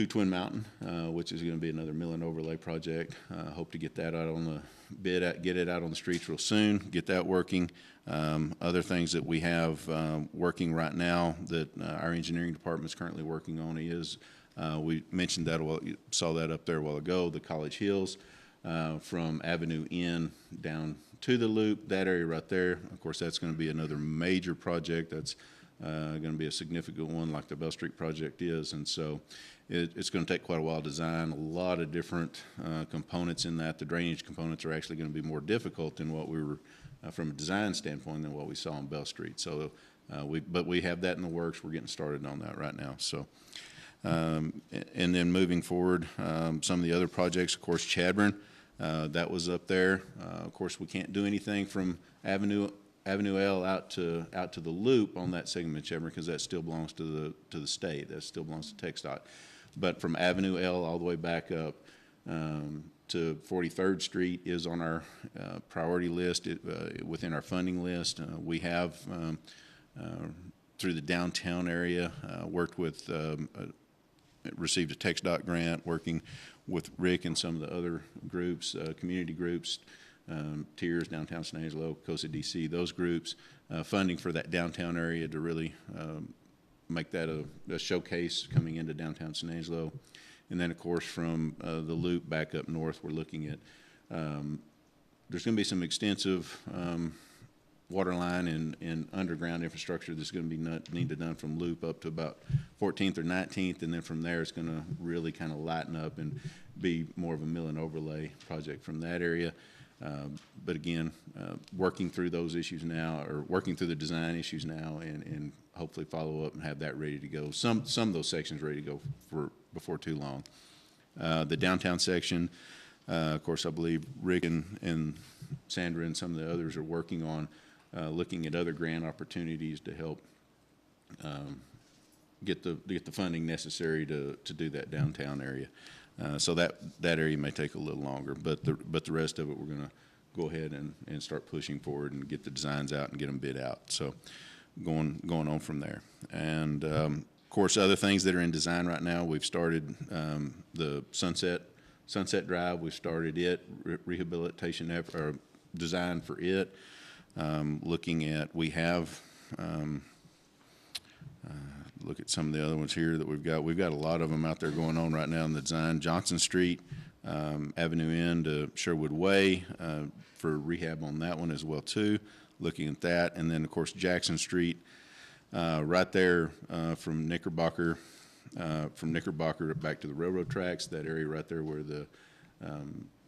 Twin Mountain, which is going to be another mill and overlay project. Hope to get that out on the bid, get it out on the streets real soon, get that working. Other things that we have working right now that our engineering department is currently working on is, we mentioned that, you saw that up there a while ago, the College Hills. From Avenue N down to the loop, that area right there. Of course, that's going to be another major project. That's going to be a significant one like the Bell Street project is. And so it's going to take quite a while to design, a lot of different components in that. The drainage components are actually going to be more difficult than what we were, from a design standpoint, than what we saw on Bell Street. So, but we have that in the works. We're getting started on that right now. So. And then moving forward, some of the other projects, of course, Chadbourne. That was up there. Of course, we can't do anything from Avenue L out to the loop on that segment of Chadbourne because that still belongs to the state. That still belongs to TxDOT. But from Avenue L all the way back up to 43rd Street is on our priority list, within our funding list. We have through the downtown area worked with. Received a TxDOT grant, working with Rick and some of the other groups, community groups, Tiers, Downtown San Angelo, COSA DC, those groups, funding for that downtown area to really make that a showcase coming into downtown San Angelo. And then, of course, from the loop back up north, we're looking at, there's going to be some extensive water line and underground infrastructure that's going to be needed done from loop up to about 14th or 19th, and then from there it's going to really kind of lighten up and be more of a mill and overlay project from that area. But again, working through those issues now, or working through the design issues now, and hopefully follow up and have that ready to go. Some of those sections ready to go for before too long. The downtown section, of course, I believe Rick and Sandra and some of the others are working on looking at other grant opportunities to help get the funding necessary to do that downtown area. So that area may take a little longer, but the rest of it we're going to go ahead and start pushing forward and get the designs out and get them bid out. So going on from there. And of course, other things that are in design right now, we've started the Sunset Drive. We've started it, rehabilitation effort, or design for it. Looking at, we have, look at some of the other ones here that we've got. We've got a lot of them out there going on right now in the design. Johnson Street, Avenue N to Sherwood Way, for rehab on that one as well too. Looking at that, and then of course Jackson Street, right there from Knickerbocker back to the railroad tracks. That area right there where the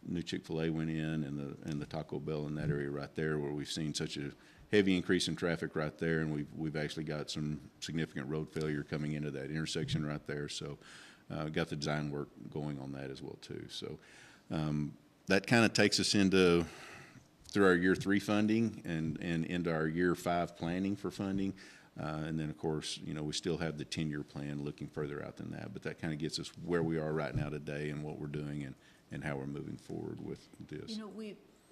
new Chick-fil-A went in, and the Taco Bell in that area right there, where we've seen such a heavy increase in traffic right there, and we've actually got some significant road failure coming into that intersection right there. So got the design work going on that as well too. So that kind of takes us through our year 3 funding and into our year 5 planning for funding. And then, of course, we still have the 10-year plan looking further out than that. But that kind of gets us where we are right now today and what we're doing and how we're moving forward with this.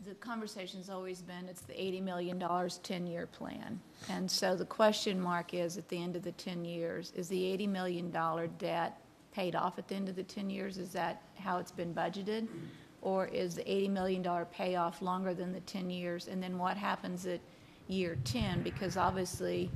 The conversation's always been, it's the $80 million 10-year plan. And so the question mark is, at the end of the 10 years, is the $80 million debt paid off at the end of the 10 years? Is that how it's been budgeted? Or is the $80 million payoff longer than the 10 years? And then what happens at year 10? Because obviously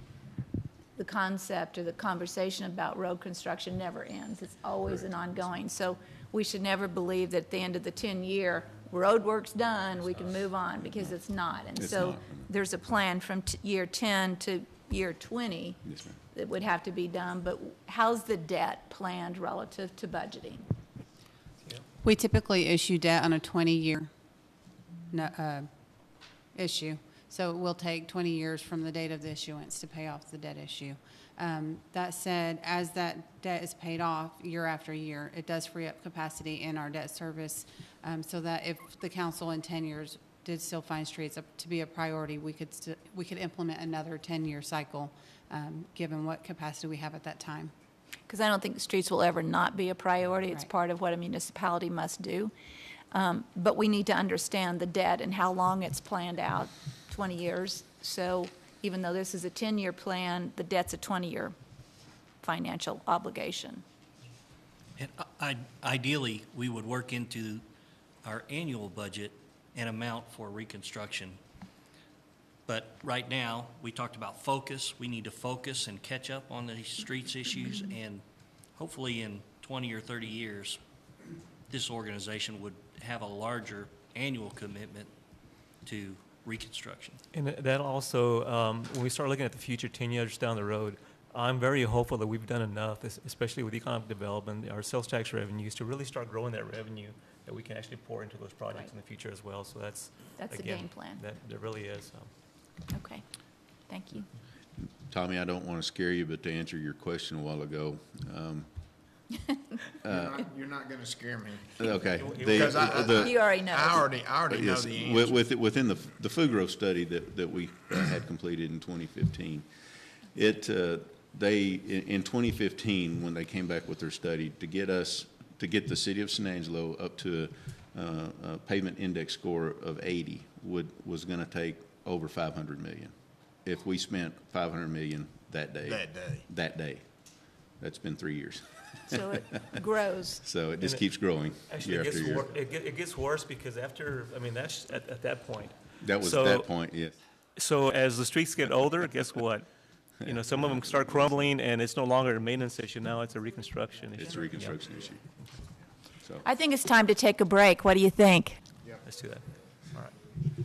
the concept or the conversation about road construction never ends. It's always an ongoing. So we should never believe that at the end of the 10-year, road work's done, we can move on, because it's not. And so there's a plan from year 10 to year 20 that would have to be done. But how's the debt planned relative to budgeting? We typically issue debt on a 20-year issue. So it will take 20 years from the date of the issuance to pay off the debt issue. That said, as that debt is paid off year after year, it does free up capacity in our debt service, so that if the council in 10 years did still find streets to be a priority, we could implement another 10-year cycle, given what capacity we have at that time. Because I don't think the streets will ever not be a priority. It's Right. part of what a municipality must do. But we need to understand the debt and how long it's planned out, 20 years. So even though this is a 10-year plan, the debt's a 20-year financial obligation. And ideally, we would work into our annual budget an amount for reconstruction. But right now, we talked about focus. We need to focus and catch up on these streets issues, and hopefully in 20 or 30 years, this organization would have a larger annual commitment to reconstruction. And that also, when we start looking at the future 10 years down the road, I'm very hopeful that we've done enough, especially with economic development, our sales tax revenues, to really start growing that revenue that we can actually pour into those projects Right. in the future as well. So that's That's the again, game plan. That really is. Okay, thank you. Tommy, I don't want to scare you, but to answer your question a while ago, You're not going to scare me. okay. Because You already know. I already know Yes, the answer. within the food growth study that we had completed in 2015, in 2015, when they came back with their study, to get the city of San Angelo up to a pavement index score of 80 was going to take over 500 million. If we spent 500 million that day. That's been 3 years. So it grows. So it just And keeps growing Actually, year it after gets, year. it gets worse because after, I mean, that's at that point. That was So- that point, yes. So as the streets get older, guess what? You know, some of them start crumbling, and it's no longer a maintenance issue. Now it's a reconstruction issue. It's a reconstruction issue. So. I think it's time to take a break. What do you think? Let's do that. All right.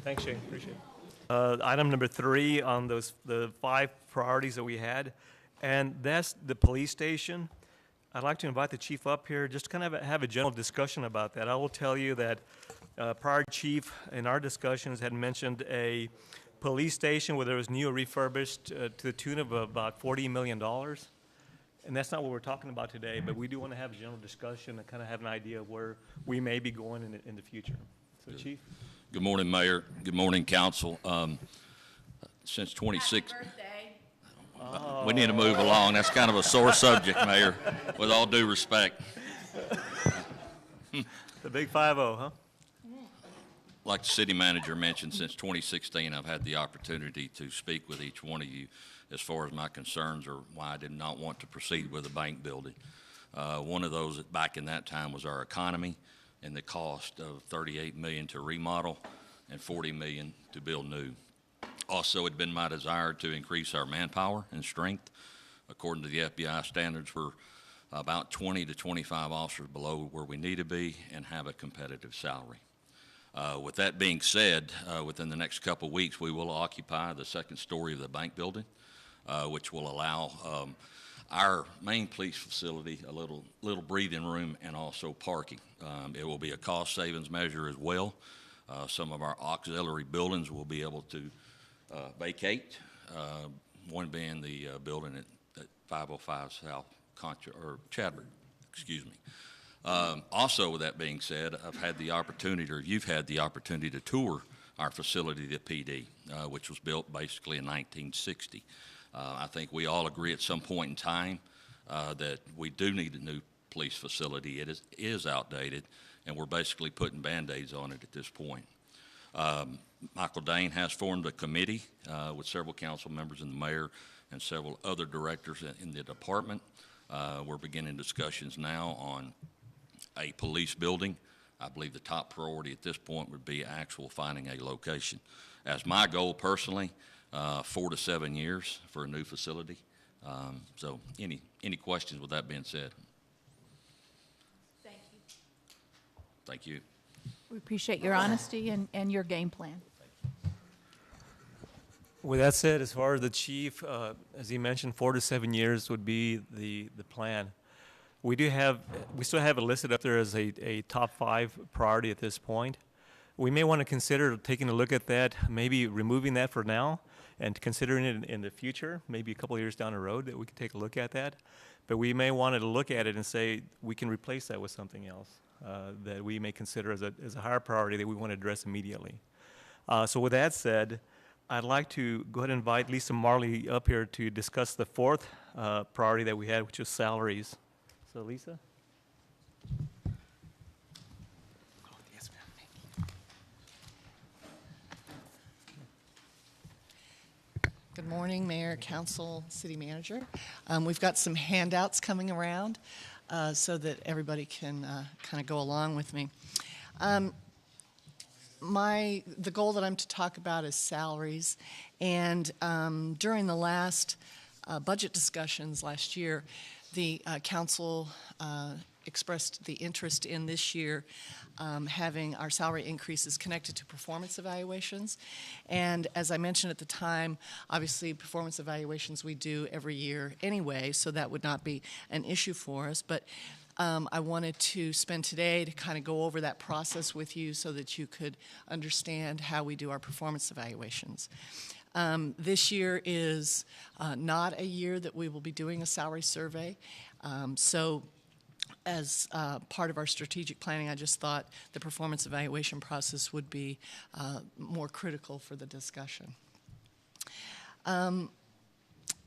Thanks, Shane. Appreciate it. Item number 3 on the 5 priorities that we had, and that's the police station. I'd like to invite the chief up here just to kind of have a general discussion about that. I will tell you that prior chief in our discussions had mentioned a police station where there was new or refurbished to the tune of about $40 million. And that's not what we're talking about today, but we do want to have a general discussion and kind of have an idea of where we may be going in the future. So, Chief? Good morning, Mayor. Good morning, Council. Since 26... We need to move along. That's kind of a sore subject, Mayor, with all due respect. The big 5-0, huh? Like the city manager mentioned, since 2016, I've had the opportunity to speak with each one of you as far as my concerns or why I did not want to proceed with a bank building. One of those back in that time was our economy and the cost of $38 million to remodel and $40 million to build new. Also, it had been my desire to increase our manpower and strength. According to the FBI standards, we're about 20 to 25 officers below where we need to be and have a competitive salary. With that being said, within the next couple of weeks, we will occupy the second story of the bank building, which will allow our main police facility a little breathing room and also parking. It will be a cost savings measure as well. Some of our auxiliary buildings will be able to vacate, one being the building at 505 South Chadbourne, excuse me. Also, with that being said, I've had the opportunity, or you've had the opportunity to tour our facility, the PD, which was built basically in 1960. I think we all agree at some point in time that we do need a new police facility. It is outdated, and we're basically putting Band-Aids on it at this point. Michael Dane has formed a committee with several council members and the mayor and several other directors in the department. We're beginning discussions now on a police building. I believe the top priority at this point would be actual finding a location. As my goal personally, 4 to 7 years for a new facility. So any questions with that being said? Thank you. Thank you. We appreciate your honesty and your game plan. With that said, as far as the chief, as he mentioned, 4 to 7 years would be the plan. We still have it listed up there as a top 5 priority at this point. We may want to consider taking a look at that, maybe removing that for now and considering it in the future, maybe a couple of years down the road that we could take a look at that. But we may want to look at it and say we can replace that with something else that we may consider as a higher priority that we want to address immediately. So with that said, I'd like to go ahead and invite Lisa Marley up here to discuss the fourth priority that we had, which is salaries. So Lisa? Yes, ma'am. Good morning, Mayor, Council, City Manager. We've got some handouts coming around so that everybody can kind of go along with me. The goal that I'm to talk about is salaries, and during the last budget discussions last year, the council expressed the interest in this year having our salary increases connected to performance evaluations. And as I mentioned at the time, obviously performance evaluations we do every year anyway, so that would not be an issue for us. But I wanted to spend today to kind of go over that process with you so that you could understand how we do our performance evaluations. This year is not a year that we will be doing a salary survey. So as part of our strategic planning, I just thought the performance evaluation process would be more critical for the discussion.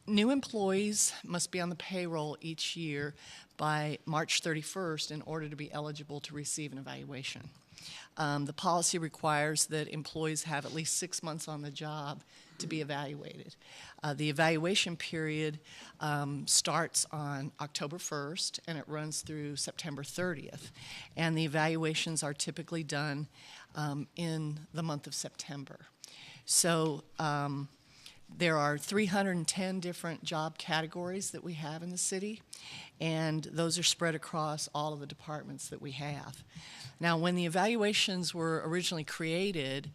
New employees must be on the payroll each year by March 31st in order to be eligible to receive an evaluation. The policy requires that employees have at least 6 months on the job to be evaluated. The evaluation period starts on October 1st and it runs through September 30th. And the evaluations are typically done in the month of September. So there are 310 different job categories that we have in the city, and those are spread across all of the departments that we have. Now, when the evaluations were originally created,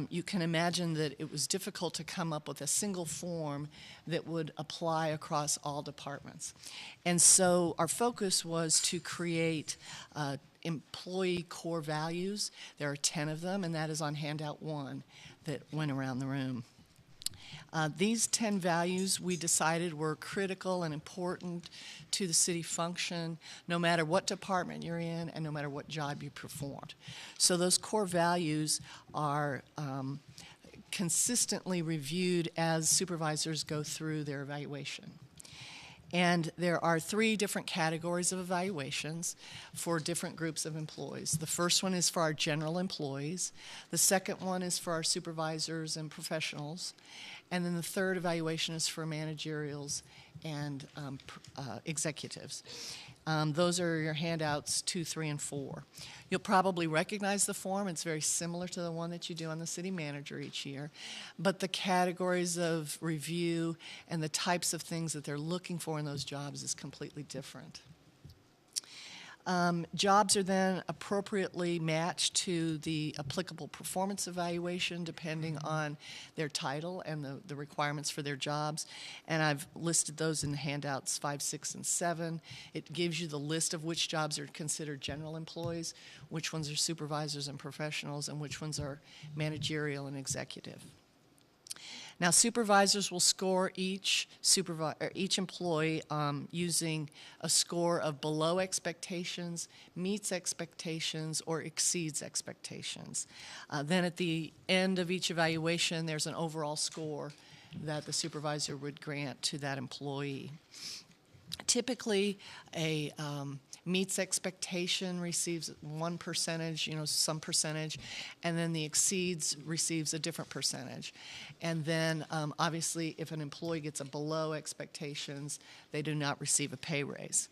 you can imagine that it was difficult to come up with a single form that would apply across all departments. And so our focus was to create employee core values. There are 10 of them, and that is on handout 1 that went around the room. These 10 values we decided were critical and important to the city function, no matter what department you're in and no matter what job you performed. So those core values are consistently reviewed as supervisors go through their evaluation. And there are 3 different categories of evaluations for different groups of employees. The first one is for our general employees. The second one is for our supervisors and professionals. And then the third evaluation is for managerials and executives. Those are your handouts 2, 3, and 4. You'll probably recognize the form. It's very similar to the one that you do on the city manager each year. But the categories of review and the types of things that they're looking for in those jobs is completely different. Jobs are then appropriately matched to the applicable performance evaluation depending on their title and the requirements for their jobs. And I've listed those in the handouts 5, 6, and 7. It gives you the list of which jobs are considered general employees, which ones are supervisors and professionals, and which ones are managerial and executive. Now, supervisors will score each employee using a score of below expectations, meets expectations, or exceeds expectations. Then at the end of each evaluation, there's an overall score that the supervisor would grant to that employee. Typically, a meets expectation receives 1%, some percentage, and then the exceeds receives a different percentage. And then, obviously, if an employee gets a below expectations, they do not receive a pay raise.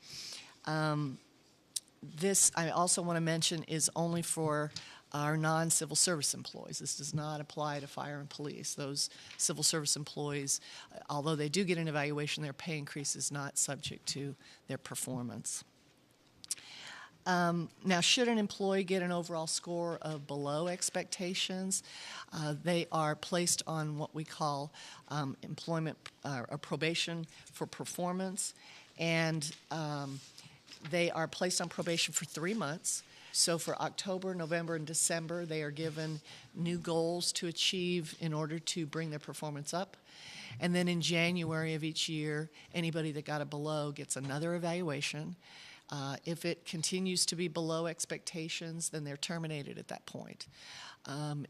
This, I also want to mention, is only for our non-civil service employees. This does not apply to fire and police. Those civil service employees, although they do get an evaluation, their pay increase is not subject to their performance. Now, should an employee get an overall score of below expectations, they are placed on what we call employment or probation for performance, and they are placed on probation for 3 months. So for October, November, and December, they are given new goals to achieve in order to bring their performance up. And then in January of each year, anybody that got a below gets another evaluation. If it continues to be below expectations, then they're terminated at that point.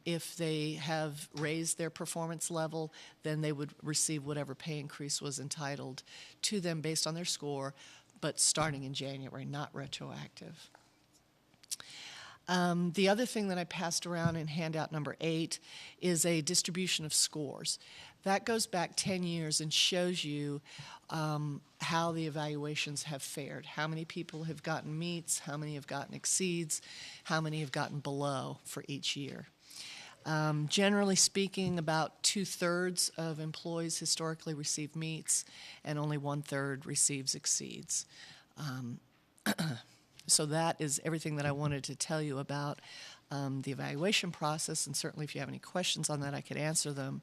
If they have raised their performance level, then they would receive whatever pay increase was entitled to them based on their score, but starting in January, not retroactive. The other thing that I passed around in handout number 8 is a distribution of scores. That goes back 10 years and shows you how the evaluations have fared, how many people have gotten meets, how many have gotten exceeds, how many have gotten below for each year. Generally speaking, about 2/3 of employees historically receive meets and only 1/3 receives exceeds. So that is everything that I wanted to tell you about the evaluation process, and certainly if you have any questions on that, I could answer them.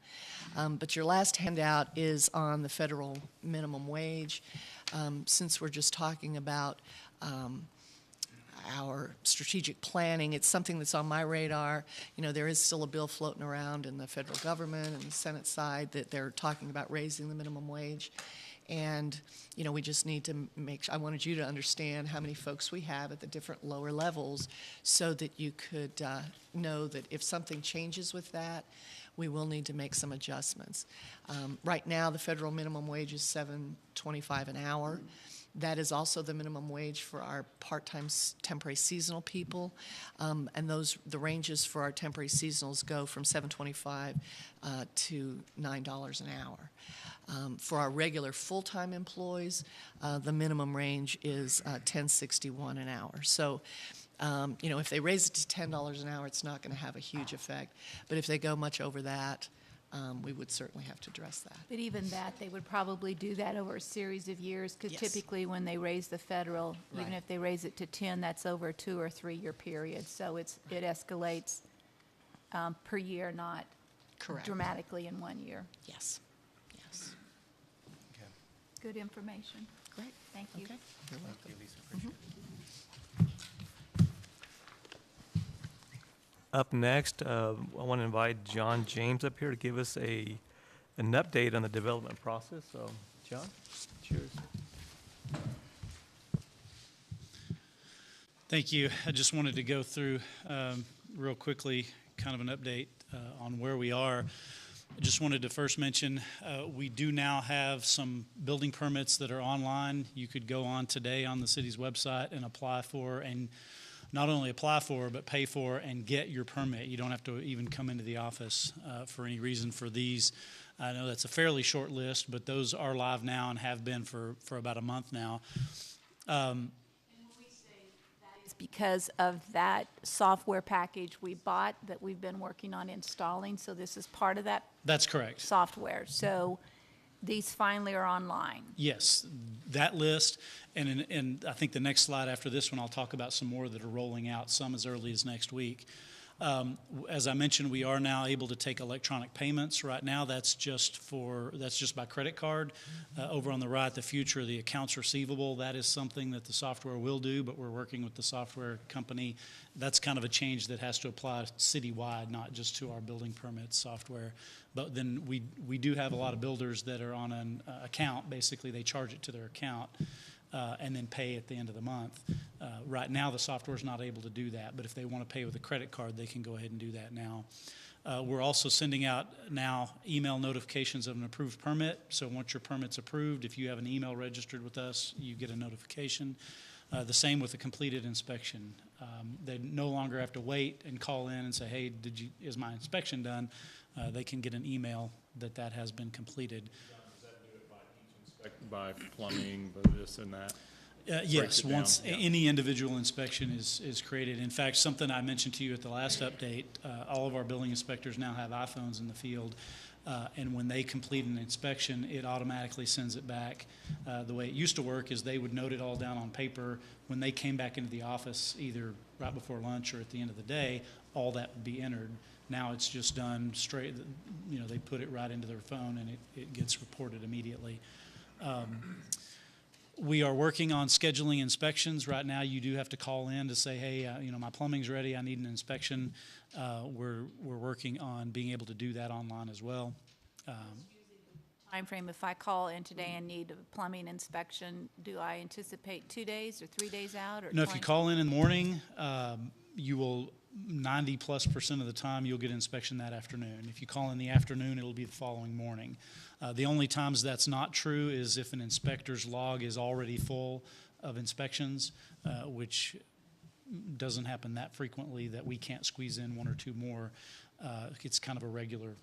But your last handout is on the federal minimum wage. Since we're just talking about our strategic planning, it's something that's on my radar. You know, there is still a bill floating around in the federal government and the Senate side that they're talking about raising the minimum wage. And, you know, we just need to make sure, I wanted you to understand how many folks we have at the different lower levels so that you could know that if something changes with that, we will need to make some adjustments. Right now, the federal minimum wage is $7.25 an hour. That is also the minimum wage for our part-time temporary seasonal people. And the ranges for our temporary seasonals go from $7.25 to $9 an hour. For our regular full-time employees, the minimum range is $10.61 an hour. So, you know, if they raise it to $10 an hour, it's not going to have a huge effect. But if they go much over that, we would certainly have to address that. But even that, they would probably do that over a series of years, because Yes. typically when they raise the federal, even Right. if they raise it to 10, that's over a 2 or 3 year period. So it escalates per year, not Correct. dramatically in 1 year. Yes. Yes. Good information. Great. Thank you. Okay. You're welcome. Up next, I want to invite John James up here to give us an update on the development process. So, John, cheers. Thank you. I just wanted to go through real quickly kind of an update on where we are. I just wanted to first mention we do now have some building permits that are online. You could go on today on the city's website and apply for, and not only apply for, but pay for and get your permit. You don't have to even come into the office for any reason for these. I know that's a fairly short list, but those are live now and have been for about a month now. It's because of that software package we bought that we've been working on installing. So this is part of that That's correct. software. So these finally are online. Yes, that list, and I think the next slide after this one, I'll talk about some more that are rolling out, some as early as next week. As I mentioned, we are now able to take electronic payments. Right now, that's just by credit card. Over on the right, the future of the accounts receivable, that is something that the software will do, but we're working with the software company. That's kind of a change that has to apply citywide, not just to our building permit software. But then we do have a lot of builders that are on an account. Basically, they charge it to their account and then pay at the end of the month. Right now, the software is not able to do that, but if they want to pay with a credit card, they can go ahead and do that now. We're also sending out now email notifications of an approved permit. So once your permit's approved, if you have an email registered with us, you get a notification. The same with a completed inspection. They no longer have to wait and call in and say, hey, is my inspection done? They can get an email that has been completed. Does that do it by each by plumbing, by this and that? Yes, it down. once any individual inspection is created. In fact, something I mentioned to you at the last update, all of our building inspectors now have iPhones in the field, and when they complete an inspection, it automatically sends it back. The way it used to work is they would note it all down on paper. When they came back into the office, either right before lunch or at the end of the day, all that would be entered. Now it's just done straight, you know, they put it right into their phone and it gets reported immediately. We are working on scheduling inspections. Right now, you do have to call in to say, hey, you know, my plumbing's ready, I need an inspection. We're working on being able to do that online as well. timeframe, if I call in today and need a plumbing inspection, do I anticipate 2 days or 3 days out, or No, if you 20? call in the morning, you will, 90+% of the time, you'll get inspection that afternoon. If you call in the afternoon, it'll be the following morning. The only times that's not true is if an inspector's log is already full of inspections, which doesn't happen that frequently that we can't squeeze in one or two more. It's kind of a regular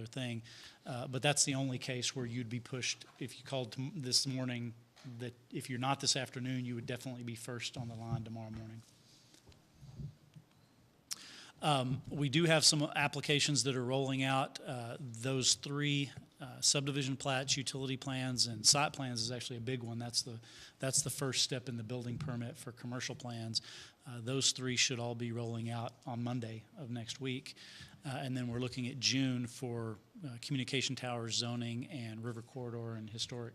thing. But that's the only case where you'd be pushed. If you called this morning, that if you're not this afternoon, you would definitely be first on the line tomorrow morning. We do have some applications that are rolling out. Those three subdivision plats, utility plans, and site plans is actually a big one. That's the first step in the building permit for commercial plans. Those three should all be rolling out on Monday of next week. And then we're looking at June for communication towers, zoning, and river corridor and historic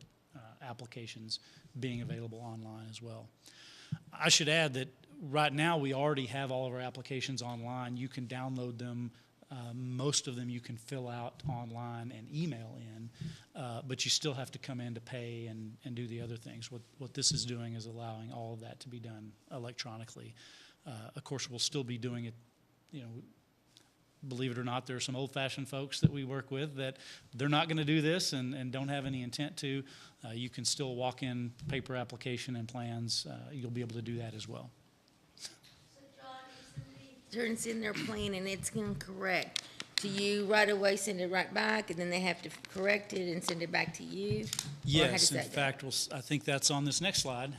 applications being available online as well. I should add that right now we already have all of our applications online. You can download them. Most of them you can fill out online and email in, but you still have to come in to pay and do the other things. What this is doing is allowing all of that to be done electronically. Of course, we'll still be doing it, believe it or not, there are some old-fashioned folks that we work with that they're not going to do this and don't have any intent to. You can still walk in paper application and plans. You'll be able to do that as well. Turns in their plan and it's incorrect, do you right away send it right back, and then they have to correct it and send it back to you? Or how Yes, does in that go? fact, I think that's on this next slide.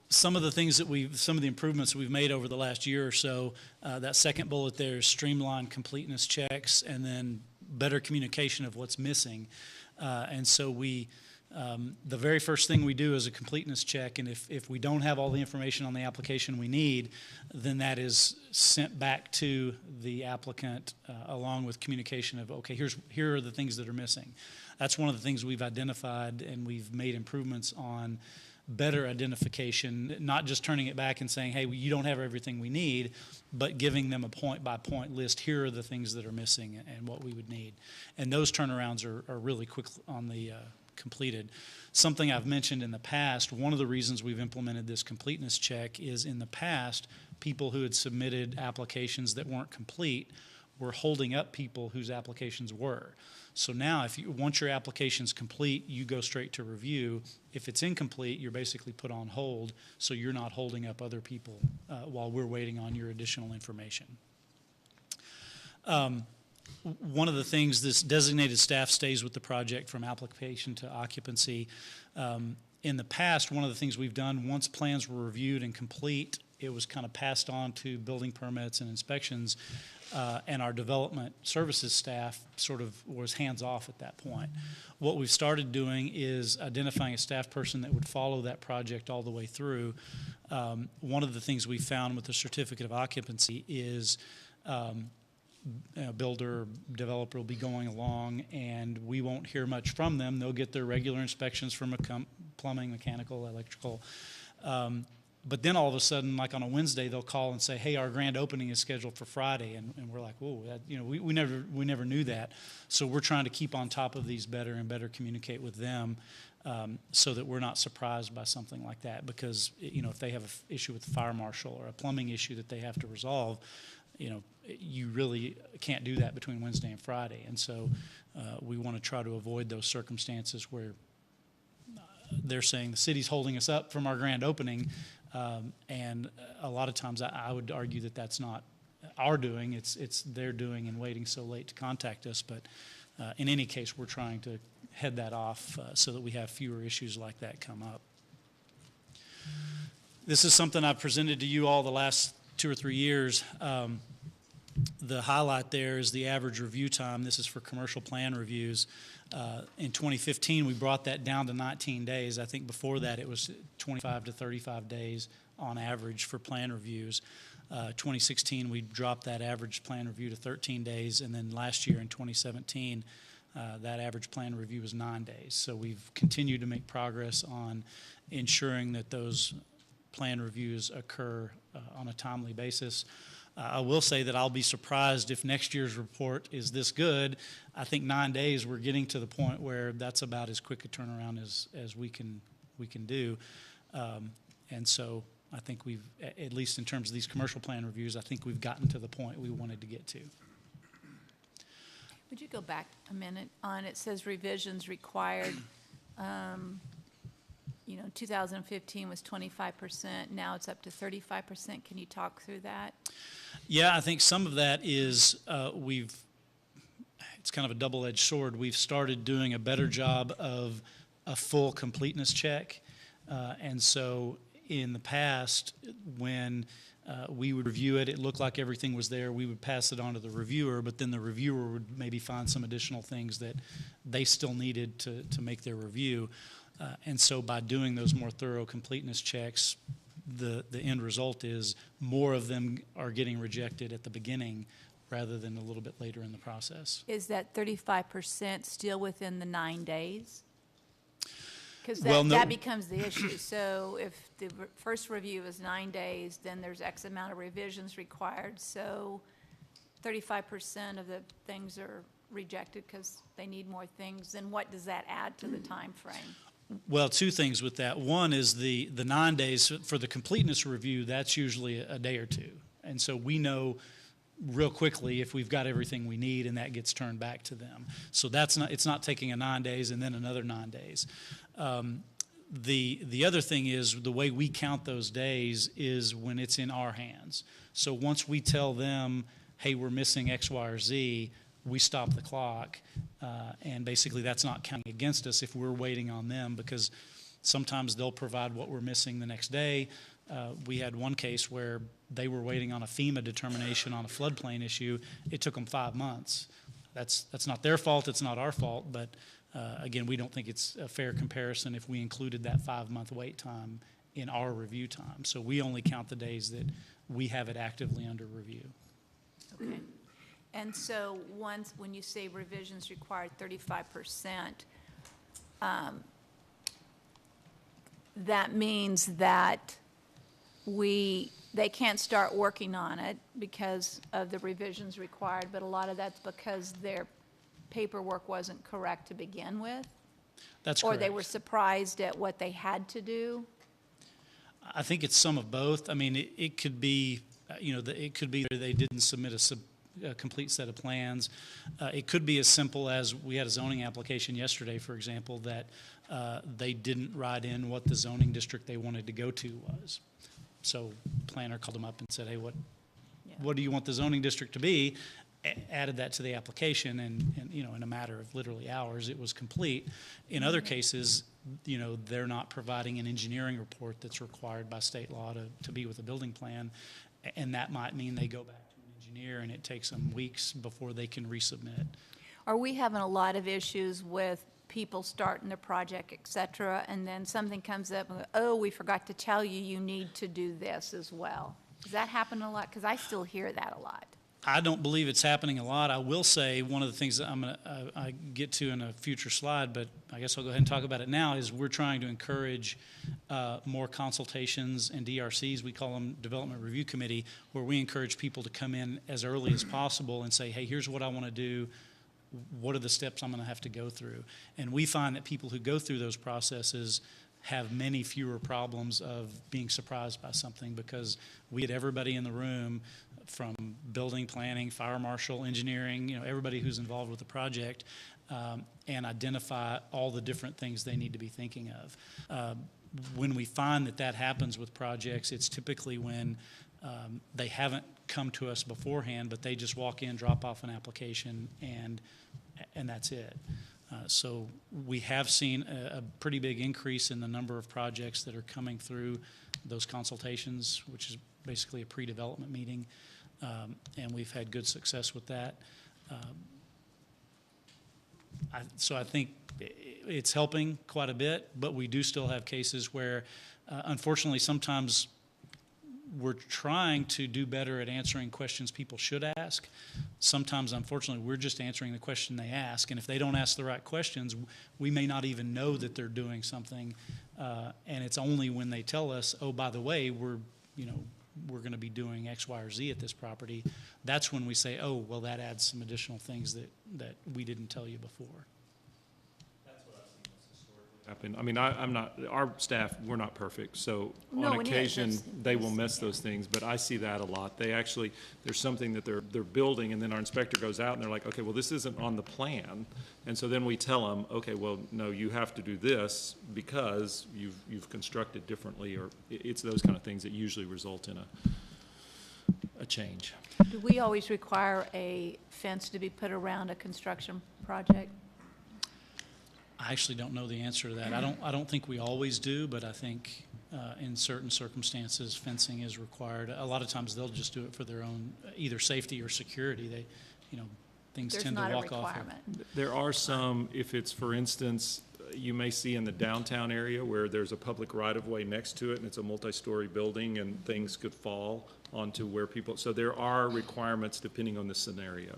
Some of the things some of the improvements that we've made over the last year or so, that second bullet there is streamlined completeness checks and then better communication of what's missing. And so the very first thing we do is a completeness check, and if we don't have all the information on the application we need, then that is sent back to the applicant along with communication of, okay, here are the things that are missing. That's one of the things we've identified, and we've made improvements on better identification, not just turning it back and saying, hey, you don't have everything we need, but giving them a point-by-point list. Here are the things that are missing and what we would need. And those turnarounds are really quick on the completed. Something I've mentioned in the past, one of the reasons we've implemented this completeness check is in the past, people who had submitted applications that weren't complete were holding up people whose applications were. So now, once your application's complete, you go straight to review. If it's incomplete, you're basically put on hold, so you're not holding up other people while we're waiting on your additional information. One of the things, this designated staff stays with the project from application to occupancy. In the past, one of the things we've done, once plans were reviewed and complete, it was kind of passed on to building permits and inspections, and our development services staff sort of was hands-off at that point. What we've started doing is identifying a staff person that would follow that project all the way through. One of the things we found with the certificate of occupancy is builder or developer will be going along, and we won't hear much from them. They'll get their regular inspections from plumbing, mechanical, electrical. But then all of a sudden, like on a Wednesday, they'll call and say, hey, our grand opening is scheduled for Friday. And we're like, whoa, we never knew that. So we're trying to keep on top of these better and better communicate with them so that we're not surprised by something like that. Because, if they have an issue with the fire marshal or a plumbing issue that they have to resolve, you really can't do that between Wednesday and Friday. And so we want to try to avoid those circumstances where they're saying the city's holding us up from our grand opening. And a lot of times I would argue that that's not our doing, it's their doing and waiting so late to contact us. But in any case, we're trying to head that off so that we have fewer issues like that come up. This is something I've presented to you all the last 2 or 3 years. The highlight there is the average review time. This is for commercial plan reviews. In 2015, we brought that down to 19 days. I think before that it was 25 to 35 days on average for plan reviews. 2016, we dropped that average plan review to 13 days, and then last year in 2017, that average plan review was 9 days. So we've continued to make progress on ensuring that those plan reviews occur on a timely basis. I will say that I'll be surprised if next year's report is this good. I think 9 days, we're getting to the point where that's about as quick a turnaround as we can do. And so I think we've, at least in terms of these commercial plan reviews, I think we've gotten to the point we wanted to get to. Would you go back a minute on, it says revisions required, 2015 was 25%, now it's up to 35%. Can you talk through that? Yeah, I think some of that is it's kind of a double-edged sword. We've started doing a better job of a full completeness check. And so in the past, when we would review it, it looked like everything was there, we would pass it on to the reviewer, but then the reviewer would maybe find some additional things that they still needed to make their review. And so by doing those more thorough completeness checks, the end result is more of them are getting rejected at the beginning rather than a little bit later in the process. Is that 35% still within the 9 days? Because Well, no. that becomes the issue. So if the first review is 9 days, then there's X amount of revisions required. So 35% of the things are rejected because they need more things. Then what does that add to the time frame? Well, two things with that. One is the 9 days for the completeness review, that's usually a day or two. And so we know real quickly if we've got everything we need, and that gets turned back to them. So it's not taking a 9 days and then another 9 days. The other thing is the way we count those days is when it's in our hands. So once we tell them, hey, we're missing X, Y, or Z, we stop the clock, and basically that's not counting against us if we're waiting on them, because sometimes they'll provide what we're missing the next day. We had one case where they were waiting on a FEMA determination on a floodplain issue. It took them 5 months. That's not their fault, it's not our fault, but again, we don't think it's a fair comparison if we included that 5-month wait time in our review time. So we only count the days that we have it actively under review. Okay. And so when you say revisions required 35%, that means that they can't start working on it because of the revisions required, but a lot of that's because their paperwork wasn't correct to begin with? That's Or correct. they were surprised at what they had to do? I think it's some of both. I mean, it could be, it could be they didn't submit a complete set of plans. It could be as simple as we had a zoning application yesterday, for example, that they didn't write in what the zoning district they wanted to go to was. So planner called them up and said, hey, what do you want the zoning district to be? Added that to the application, and in a matter of literally hours, it was complete. In other cases, they're not providing an engineering report that's required by state law to be with a building plan, and that might mean they go back to an engineer, and it takes them weeks before they can resubmit. Are we having a lot of issues with people starting their project, et cetera, and then something comes up and, oh, we forgot to tell you, you need to do this as well? Does that happen a lot? Because I still hear that a lot. I don't believe it's happening a lot. I will say one of the things that I get to in a future slide, but I guess I'll go ahead and talk about it now, is we're trying to encourage more consultations and DRCs, we call them Development Review Committee, where we encourage people to come in as early as possible and say, hey, here's what I want to do. What are the steps I'm going to have to go through? And we find that people who go through those processes have many fewer problems of being surprised by something, because we get everybody in the room, from building, planning, fire marshal, engineering, everybody who's involved with the project, and identify all the different things they need to be thinking of. When we find that happens with projects, it's typically when they haven't come to us beforehand, but they just walk in, drop off an application, and that's it. So we have seen a pretty big increase in the number of projects that are coming through those consultations, which is basically a pre-development meeting, and we've had good success with that. So I think it's helping quite a bit, but we do still have cases where, unfortunately, sometimes we're trying to do better at answering questions people should ask. Sometimes, unfortunately, we're just answering the question they ask, and if they don't ask the right questions, we may not even know that they're doing something, and it's only when they tell us, oh, by the way, we're we're going to be doing X, Y, or Z at this property, that's when we say, oh, well, that adds some additional things that we didn't tell you before. Happen. I mean, I'm not, our staff, we're not perfect, so No, on it is. occasion, That's- they will miss those things, but I see that a lot. They actually, there's something that they're building, and then our inspector goes out, and they're like, okay, well, this isn't on the plan, and so then we tell them, okay, well, no, you have to do this because you've constructed differently, or it's those kind of things that usually result in a change. Do we always require a fence to be put around a construction project? I actually don't know the answer to that. I don't think we always do, but I think in certain circumstances, fencing is required. A lot of times, they'll just do it for their own, either safety or security. They, things There's tend to not a walk off. requirement. There are some, if it's, for instance, you may see in the downtown area where there's a public right-of-way next to it, and it's a multi-story building, and things could fall onto where people, so there are requirements depending on the scenario.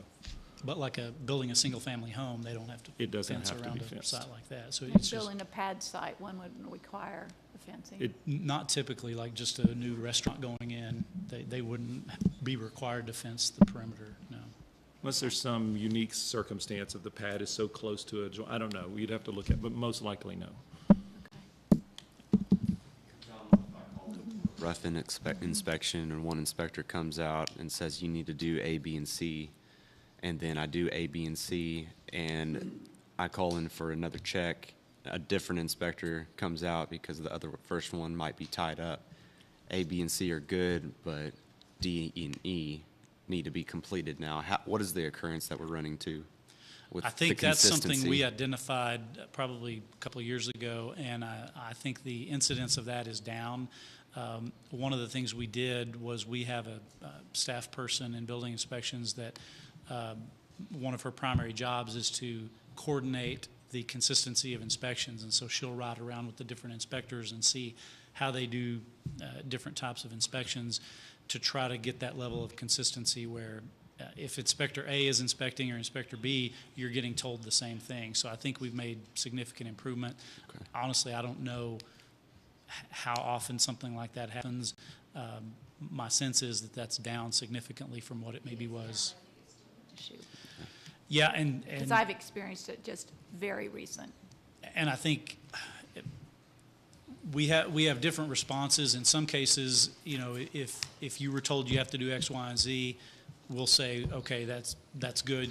But like building a single-family home, they don't have to It doesn't fence have to around be a fenced. site like that. So Like it's just building a pad site, one would require the fencing. It, not typically like just a new restaurant going in. They wouldn't be required to fence the perimeter, no. unless there's some unique circumstance of the pad is so close to it, I don't know, we'd have to look at, but most likely no. Rough inspection, and one inspector comes out and says you need to do A, B, and C, and then I do A, B, and C, and I call in for another check. A different inspector comes out because the first one might be tied up. A, B, and C are good, but D and E need to be completed now. What is the occurrence that we're running to with I think the that's something consistency? we identified probably a couple of years ago, and I think the incidence of that is down. One of the things we did was we have a staff person in building inspections that one of her primary jobs is to coordinate the consistency of inspections, and so she'll ride around with the different inspectors and see how they do different types of inspections to try to get that level of consistency where if Inspector A is inspecting or Inspector B, you're getting told the same thing. So I think we've made significant improvement. Okay. Honestly, I don't know how often something like that happens. My sense is that that's down significantly from what it maybe was. Yeah, and Because I've experienced it just very recent. I think we have different responses. In some cases, if you were told you have to do X, Y, and Z, we'll say, okay, that's good,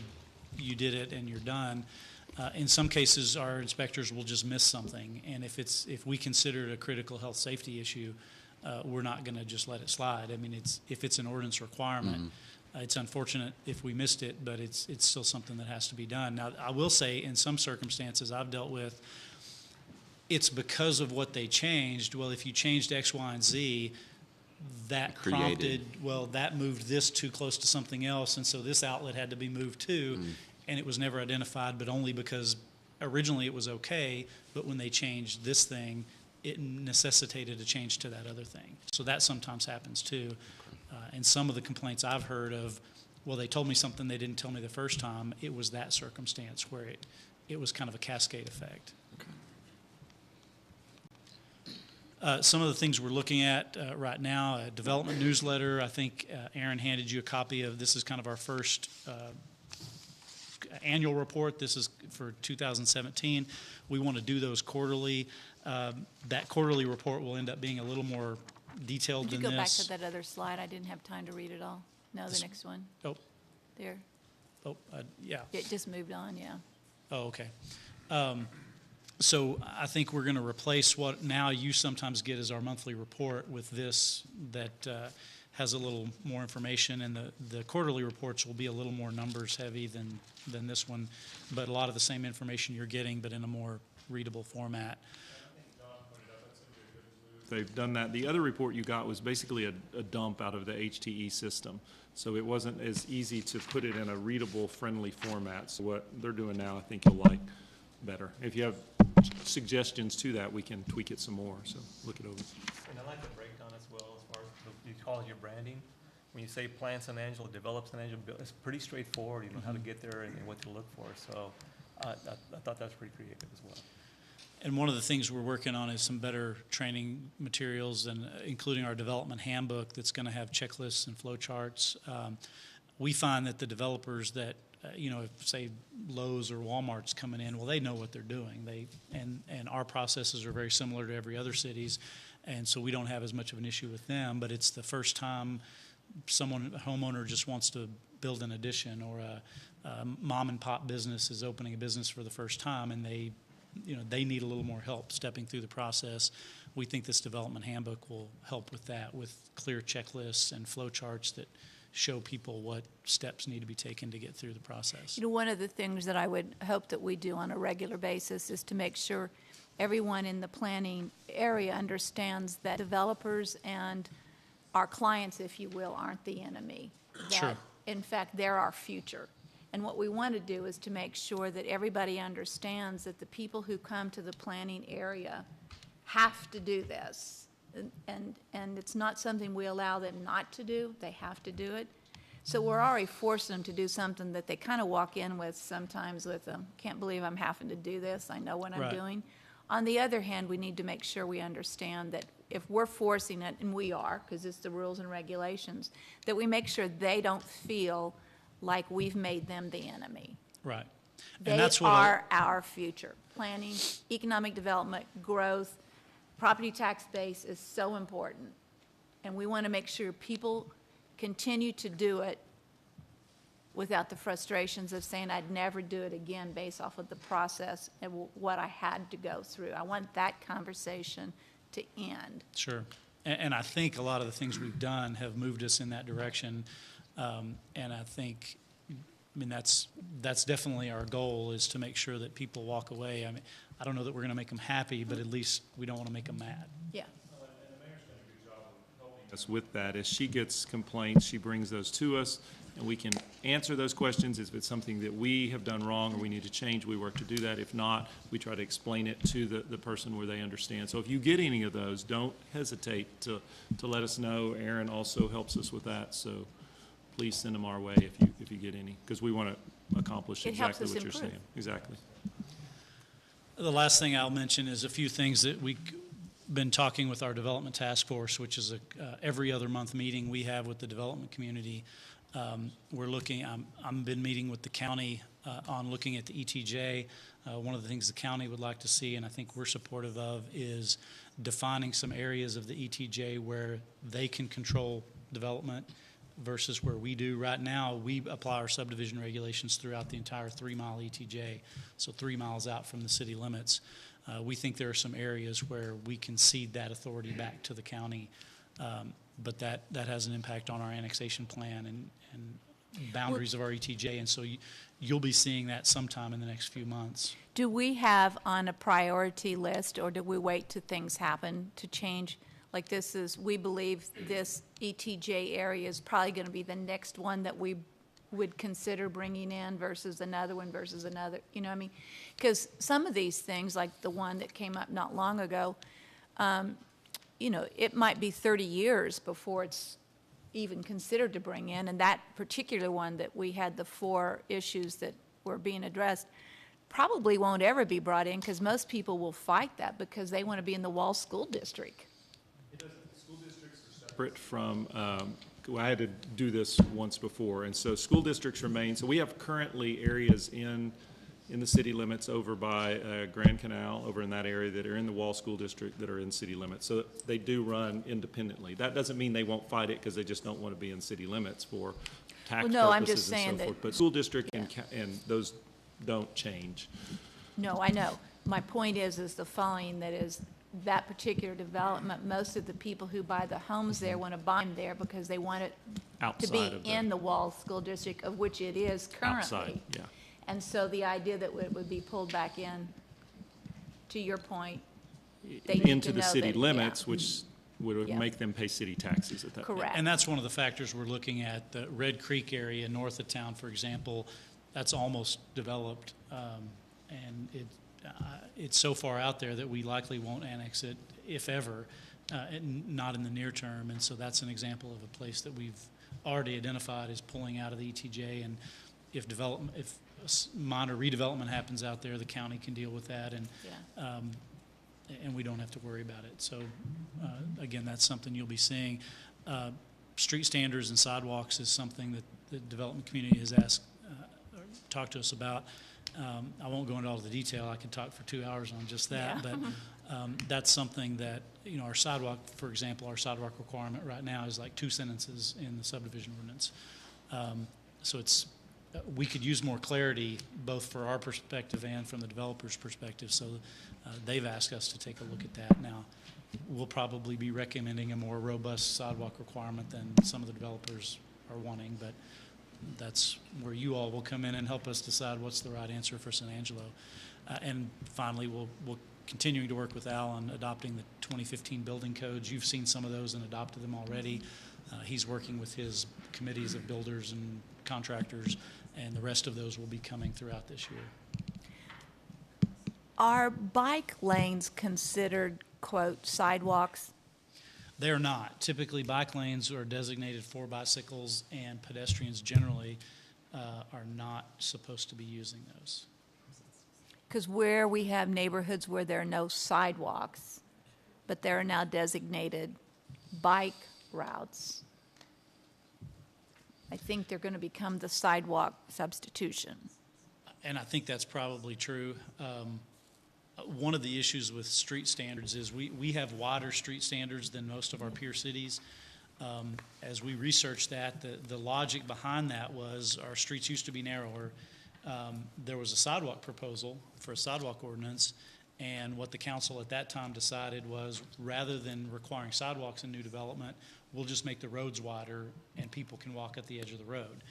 you did it, and you're done. In some cases, our inspectors will just miss something, and if we consider it a critical health safety issue, we're not going to just let it slide. I mean, if it's an ordinance requirement, it's unfortunate if we missed it, but it's still something that has to be done. Now, I will say, in some circumstances I've dealt with, it's because of what they changed. Well, if you changed X, Y, and Z, that prompted, well, that moved this too close to something else, and so this outlet had to be moved too, and it was never identified, but only because originally it was okay, but when they changed this thing, it necessitated a change to that other thing. So that sometimes happens too. And some of the complaints I've heard of, well, they told me something they didn't tell me the first time, it was that circumstance where it was kind of a cascade effect. Some of the things we're looking at right now, a development newsletter. I think Aaron handed you a copy of, this is kind of our first annual report. This is for 2017. We want to do those quarterly. That quarterly report will end up being a little more detailed than this. Could you go back to that other slide? I didn't have time to read it all. No, the next one. Oh. There. Oh, yeah. It just moved on, yeah. Oh, okay. So I think we're going to replace what now you sometimes get as our monthly report with this that has a little more information, and the quarterly reports will be a little more numbers heavy than this one, but a lot of the same information you're getting, but in a more readable format. They've done that. The other report you got was basically a dump out of the HTE system. So it wasn't as easy to put it in a readable, friendly format. So what they're doing now, I think you'll like better. If you have suggestions to that, we can tweak it some more. So look it over. And I like the breakdown as well as far as you call it your branding. When you say plan San Angelo, develop San Angelo, it's pretty straightforward. You know how to get there and what to look for. So I thought that's pretty creative as well. And one of the things we're working on is some better training materials, and including our development handbook that's going to have checklists and flow charts. We find that the developers that, if, say, Lowe's or Walmart's coming in, well, they know what they're doing. And our processes are very similar to every other city's, and so we don't have as much of an issue with them. But it's the first time a homeowner just wants to build an addition, or a mom and pop business is opening a business for the first time, and they need a little more help stepping through the process. We think this development handbook will help with that, with clear checklists and flow charts that show people what steps need to be taken to get through the process. One of the things that I would hope that we do on a regular basis is to make sure everyone in the planning area understands that developers and our clients, if you will, aren't the enemy. Sure. In fact, they're our future. And what we want to do is to make sure that everybody understands that the people who come to the planning area have to do this. And it's not something we allow them not to do. They have to do it. So we're already forcing them to do something that they kind of walk in with sometimes with, can't believe I'm having to do this. I know what I'm doing. On the other hand, we need to make sure we understand that if we're forcing it, and we are, because it's the rules and regulations, that we make sure they don't feel like we've made them the enemy. Right. They And that's what are our future. Planning, economic development, growth, property tax base is so important. And we want to make sure people continue to do it without the frustrations of saying I'd never do it again based off of the process and what I had to go through. I want that conversation to end. Sure. And I think a lot of the things we've done have moved us in that direction. And I think, that's definitely our goal, is to make sure that people walk away. I don't know that we're going to make them happy, but at least we don't want to make them mad. Yeah. And the mayor's done a good job of helping us with that. As she gets complaints, she brings those to us, and we can answer those questions. If it's something that we have done wrong or we need to change, we work to do that. If not, we try to explain it to the person where they understand. So if you get any of those, don't hesitate to let us know. Aaron also helps us with that, so please send them our way if you get any, because we want to accomplish exactly what you're saying. Exactly. The last thing I'll mention is a few things that we've been talking with our development task force, which is a every other month meeting we have with the development community. We're looking, I've been meeting with the county on looking at the ETJ. One of the things the county would like to see, and I think we're supportive of, is defining some areas of the ETJ where they can control development versus where we do. Right now, we apply our subdivision regulations throughout the entire 3-mile ETJ, so 3 miles out from the city limits. We think there are some areas where we can cede that authority back to the county, but that has an impact on our annexation plan and boundaries of our ETJ, and so you'll be seeing that sometime in the next few months. Do we have on a priority list, or do we wait till things happen to change? Like we believe this ETJ area is probably going to be the next one that we would consider bringing in versus another one versus another, you know what I mean? Because some of these things, like the one that came up not long ago, it might be 30 years before it's even considered to bring in, and that particular one that we had the 4 issues that were being addressed probably won't ever be brought in, because most people will fight that because they want to be in the Wall School District. School districts are separate from, I had to do this once before, and so school districts remain. So we have currently areas in the city limits over by Grand Canal, over in that area, that are in the Wall School District that are in city limits. So they do run independently. That doesn't mean they won't fight it because they just don't want to be in city limits for tax I'm just purposes and saying so that, forth. But school district and those don't change. No, I know. My point is the following, that is, that particular development, most of the people who buy the homes there want to buy them there because they want it to be in the Wall School District, of which it is currently. Outside, yeah. And so the idea that it would be pulled back in, to your point, they need into to the know city that, limits, which would Yeah. make them pay city taxes at that point. Correct. And that's one of the factors we're looking at. The Red Creek area north of town, for example, that's almost developed, and it's so far out there that we likely won't annex it, if ever, not in the near term. And so that's an example of a place that we've already identified as pulling out of the ETJ. And if minor redevelopment happens out there, the county can deal with that, and and we don't have to worry about it. So, again, that's something you'll be seeing. Street standards and sidewalks is something that the development community has asked, or talked to us about. I won't go into all the detail. I can talk for 2 hours on just that, but that's something that, you know, our sidewalk, for example, our sidewalk requirement right now is like 2 sentences in the subdivision ordinance. So it's, we could use more clarity both for our perspective and from the developer's perspective. So they've asked us to take a look at that. Now, we'll probably be recommending a more robust sidewalk requirement than some of the developers are wanting, but that's where you all will come in and help us decide what's the right answer for San Angelo. And finally, we'll continuing to work with Al on adopting the 2015 building codes. You've seen some of those and adopted them already. He's working with his committees of builders and contractors, and the rest of those will be coming throughout this year. Are bike lanes considered, quote, sidewalks? They're not. Typically, bike lanes are designated for bicycles, and pedestrians generally are not supposed to be using those. Because where we have neighborhoods where there are no sidewalks, but there are now designated bike routes, I think they're going to become the sidewalk substitution. And I think that's probably true. One of the issues with street standards is we have wider street standards than most of our peer cities. As we researched that, the logic behind that was our streets used to be narrower. There was a sidewalk proposal for a sidewalk ordinance, and what the council at that time decided was, rather than requiring sidewalks in new development, we'll just make the roads wider and people can walk at the edge of the road.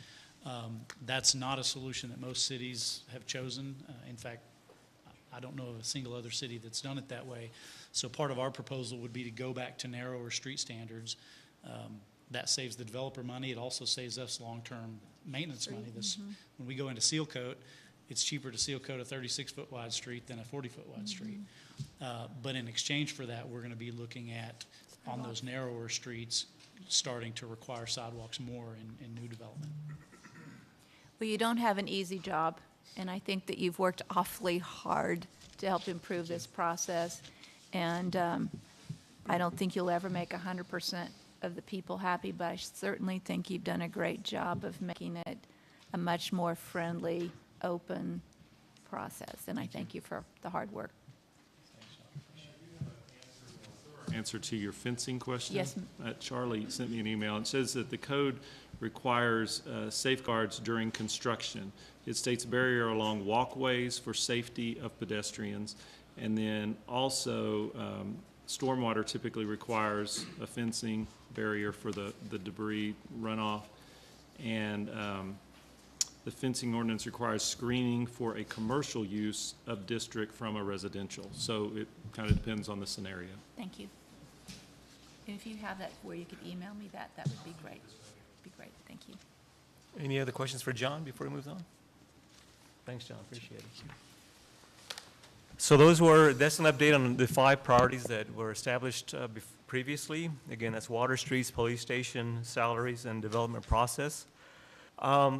That's not a solution that most cities have chosen. In fact, I don't know of a single other city that's done it that way. So part of our proposal would be to go back to narrower street standards. That saves the developer money. It also saves us long-term maintenance money. When we go into seal coat, it's cheaper to seal coat a 36-foot wide street than a 40-foot wide street. But in exchange for that, we're going to be looking at, on those narrower streets, starting to require sidewalks more in new development. Well, you don't have an easy job, and I think that you've worked awfully hard to help improve this process. And I don't think you'll ever make 100% of the people happy, but I certainly think you've done a great job of making it a much more friendly, open process. And I thank you for the hard work. Answer to your fencing question? Yes. Charlie sent me an email. It says that the code requires safeguards during construction. It states barrier along walkways for safety of pedestrians, and then also stormwater typically requires a fencing barrier for the debris runoff, and the fencing ordinance requires screening for a commercial use of district from a residential. So it kind of depends on the scenario. Thank you. And if you have that where you could email me that would be great. Be great. Thank you. Any other questions for John before he moves on? Thanks, John. Appreciate it. So that's an update on the 5 priorities that were established previously. Again, that's water, streets, police station, salaries, and development process.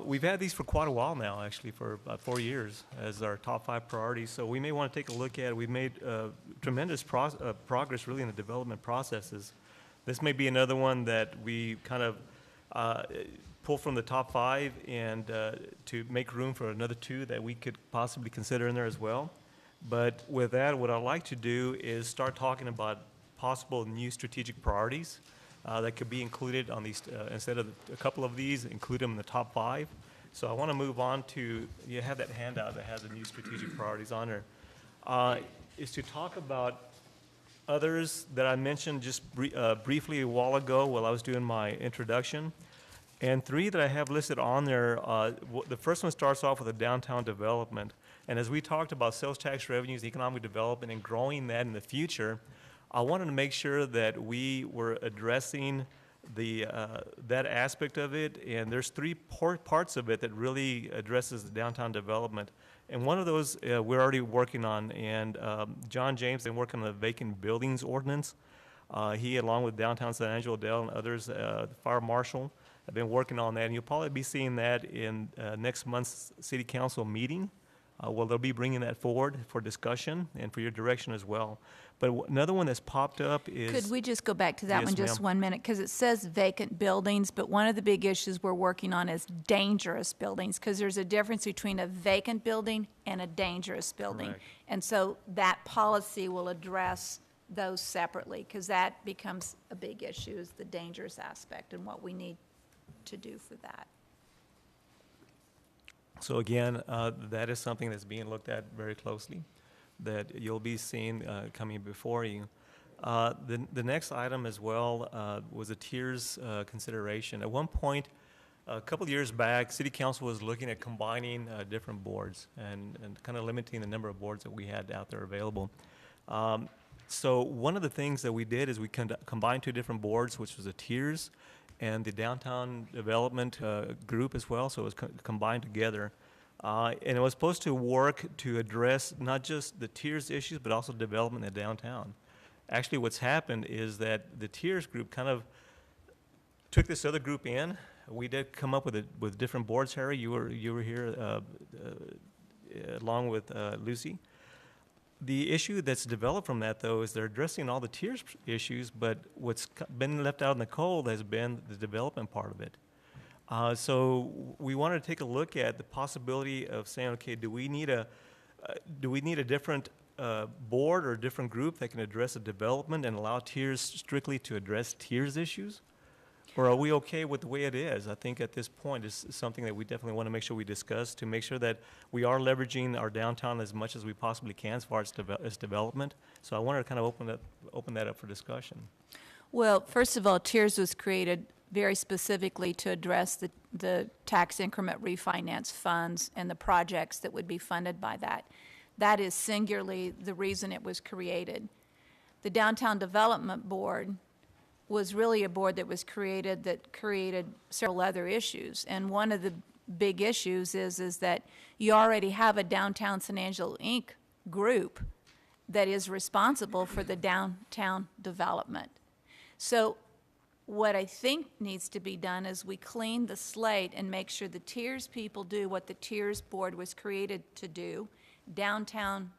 We've had these for quite a while now, actually, for about 4 years as our top 5 priorities. So we may want to take a look at it. We've made tremendous progress really in the development processes. This may be another one that we kind of pull from the top 5 and to make room for another 2 that we could possibly consider in there as well. But with that, what I'd like to do is start talking about possible new strategic priorities that could be included on these, instead of a couple of these, include them in the top 5. So I want to move on to, you have that handout that has the new strategic priorities on there, is to talk about others that I mentioned just briefly a while ago while I was doing my introduction. And 3 that I have listed on there, the first one starts off with a downtown development. And as we talked about sales tax revenues, economic development, and growing that in the future, I wanted to make sure that we were addressing that aspect of it. And there's 3 parts of it that really addresses the downtown development. And one of those we're already working on. And John James has been working on the vacant buildings ordinance. He, along with downtown San Angelo, Dale, and others, the fire marshal, I've been working on that, and you'll probably be seeing that in next month's city council meeting. Well, they'll be bringing that forward for discussion and for your direction as well. But another one that's popped up is... Could we just go back to that Yes, one just ma'am. 1 minute? Because it says vacant buildings, but one of the big issues we're working on is dangerous buildings, because there's a difference between a vacant building and a dangerous building. Correct. And so that policy will address those separately, because that becomes a big issue, is the dangerous aspect and what we need to do for that. So again, that is something that's being looked at very closely, that you'll be seeing coming before you. The next item as well was a tiers consideration. At one point, a couple of years back, City Council was looking at combining different boards and kind of limiting the number of boards that we had out there available. So one of the things that we did is we combined two different boards, which was the tiers and the downtown development group as well, so it was combined together. And it was supposed to work to address not just the tiers issues, but also development in the downtown. Actually, what's happened is that the tiers group kind of took this other group in. We did come up with different boards, Harry. You were here along with Lucy. The issue that's developed from that, though, is they're addressing all the tiers issues, but what's been left out in the cold has been the development part of it. So we wanted to take a look at the possibility of saying, okay, do we need a different board or a different group that can address the development and allow tiers strictly to address tiers issues? Or are we okay with the way it is? I think at this point is something that we definitely want to make sure we discuss to make sure that we are leveraging our downtown as much as we possibly can as far as development. So I wanted to kind of open that up for discussion. Well, first of all, tiers was created very specifically to address the tax increment refinance funds and the projects that would be funded by that. That is singularly the reason it was created. The Downtown Development Board was really a board that created several other issues. And one of the big issues is that you already have a Downtown San Angelo, Inc. group that is responsible for the downtown development. So what I think needs to be done is we clean the slate and make sure the tiers people do what the tiers board was created to do. Downtown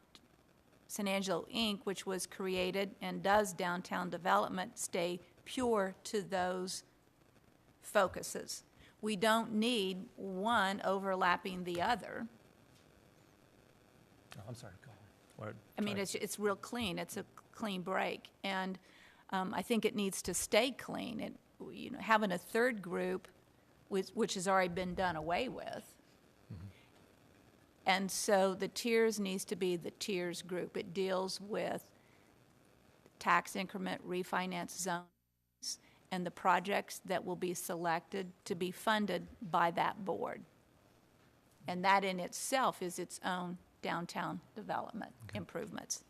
San Angelo, Inc., which was created and does downtown development, stay pure to those focuses. We don't need one overlapping the other. Oh, I'm sorry, go ahead. I mean, it's real clean. It's a clean break. And I think it needs to stay clean. Having a third group, which has already been done away with. Mm-hmm. And so the tiers needs to be the tiers group. It deals with tax increment refinance zones and the projects that will be selected to be funded by that board. And that in itself is its own downtown development improvements.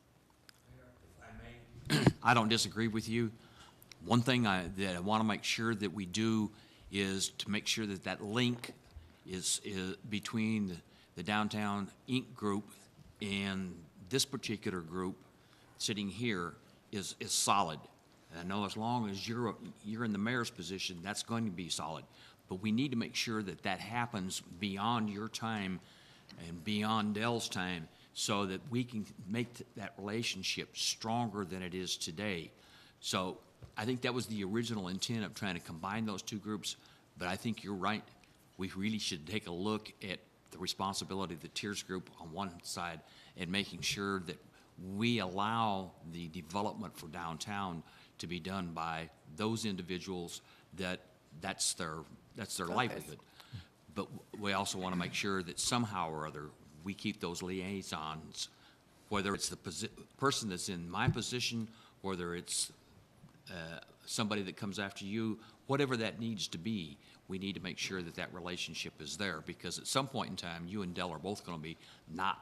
I don't disagree with you. One thing that I want to make sure that we do is to make sure that that link is between the Downtown Inc. group and this particular group sitting here is solid. And I know as long as you're in the mayor's position, that's going to be solid. But we need to make sure that that happens beyond your time and beyond Dell's time so that we can make that relationship stronger than it is today. So I think that was the original intent of trying to combine those two groups, but I think you're right. We really should take a look at the responsibility of the tiers group on one side and making sure that we allow the development for downtown to be done by those individuals that's their livelihood. But we also want to make sure that somehow or other we keep those liaisons, whether it's the person that's in my position, whether it's somebody that comes after you, whatever that needs to be, we need to make sure that that relationship is there, because at some point in time, you and Dell are both going to be not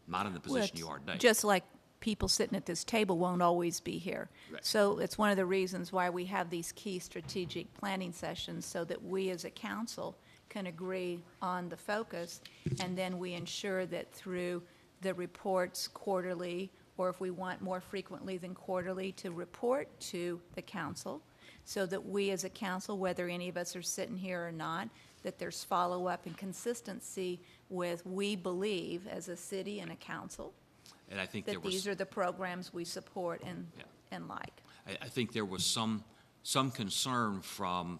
in the position you are today. Just like people sitting at this table won't always be here. Right. So it's one of the reasons why we have these key strategic planning sessions, so that we as a council can agree on the focus, and then we ensure that through the reports quarterly, or if we want more frequently than quarterly, to report to the council, so that we as a council, whether any of us are sitting here or not, that there's follow-up and consistency with, we believe, as a city and a council, And I think there that was. these are the programs we support and, Yeah. and like. I think there was some concern from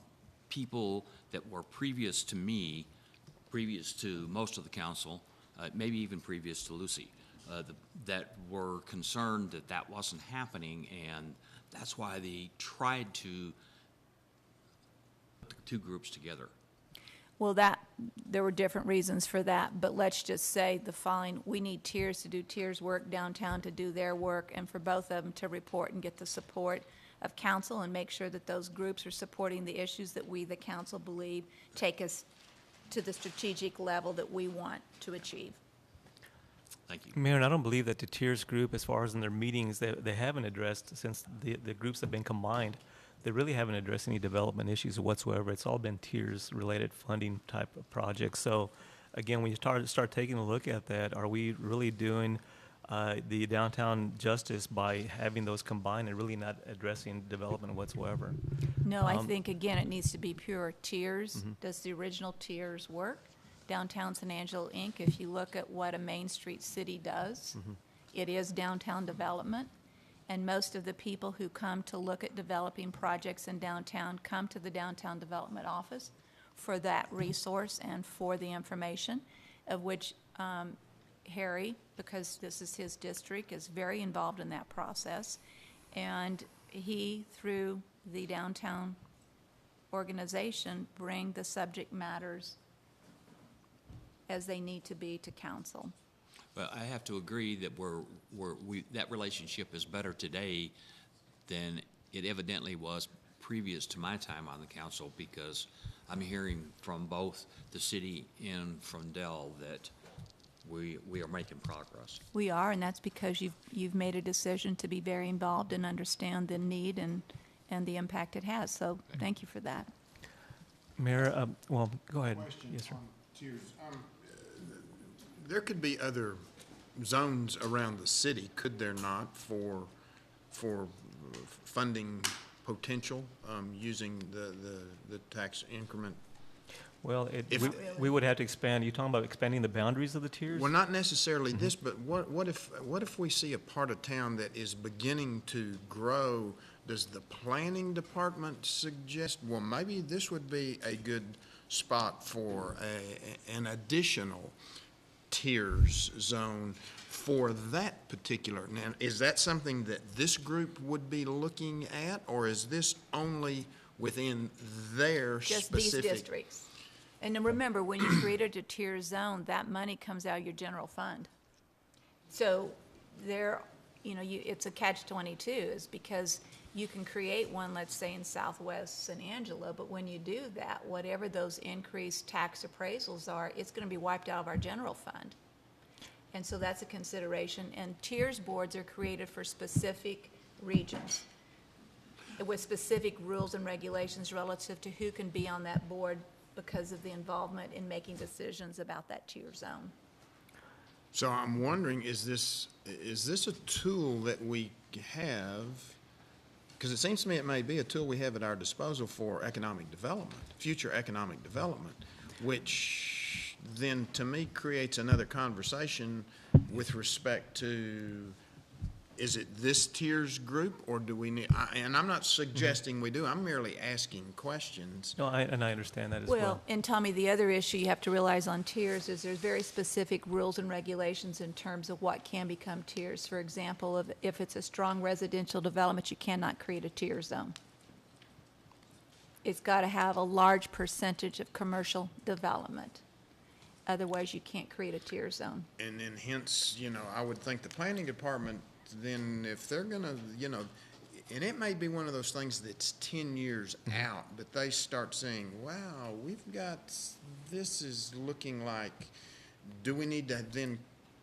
people that were previous to me, previous to most of the council, maybe even previous to Lucy, that were concerned that that wasn't happening, and that's why they tried to put the two groups together. Well, there were different reasons for that, but let's just say the following: we need tiers to do tiers work downtown, to do their work, and for both of them to report and get the support of council and make sure that those groups are supporting the issues that we, the council, believe take us to the strategic level that we want to achieve. Thank you. Mayor, and I don't believe that the tiers group, as far as in their meetings, they haven't addressed, since the groups have been combined, they really haven't addressed any development issues whatsoever. It's all been tiers-related funding type of projects. So, again, when you start taking a look at that, are we really doing the downtown justice by having those combined and really not addressing development whatsoever? No, I think, again, it needs to be pure tiers. Mm-hmm. Does the original tiers work? Downtown San Angelo, Inc., if you look at what a Main Street city does, Mm-hmm. it is downtown development. And most of the people who come to look at developing projects in downtown come to the downtown development office for that resource and for the information, of which Harry, because this is his district, is very involved in that process. And he, through the downtown organization, bring the subject matters as they need to be to council. But I have to agree that that relationship is better today than it evidently was previous to my time on the council, because I'm hearing from both the city and from Dell that we are making progress. We are, and that's because you've made a decision to be very involved and understand the need and the impact it has. So thank you for that. Mayor, well, go ahead. Question Yes, sir. on tiers. There could be other zones around the city, could there not, for funding potential, using the tax increment? Well, If- we would have to expand. You talking about expanding the boundaries of the tiers? Well, not necessarily this, but what if we see a part of town that is beginning to grow? Does the planning department suggest, well, maybe this would be a good spot for an additional tiers zone for that particular? Now, is that something that this group would be looking at, or is this only within their Just specific? these districts. And then remember, when you created a tier zone, that money comes out of your general fund. So there, it's a catch-22, is because you can create one, let's say, in southwest San Angelo, but when you do that, whatever those increased tax appraisals are, it's going to be wiped out of our general fund. And so that's a consideration. And tiers boards are created for specific regions with specific rules and regulations relative to who can be on that board because of the involvement in making decisions about that tier zone. So I'm wondering, is this a tool that we have? Because it seems to me it may be a tool we have at our disposal for economic development, future economic development, which then, to me, creates another conversation with respect to, is it this tiers group, or do we need, and I'm not suggesting we do, I'm merely asking questions. No, I understand that as well. Well, and Tommy, the other issue you have to realize on tiers is there's very specific rules and regulations in terms of what can become tiers. For example, if it's a strong residential development, you cannot create a tier zone. It's got to have a large percentage of commercial development. Otherwise, you can't create a tier zone. And then hence, I would think the planning department, then if they're gonna, and it may be one of those things that's 10 years out, but they start saying, wow, this is looking like, do we need to then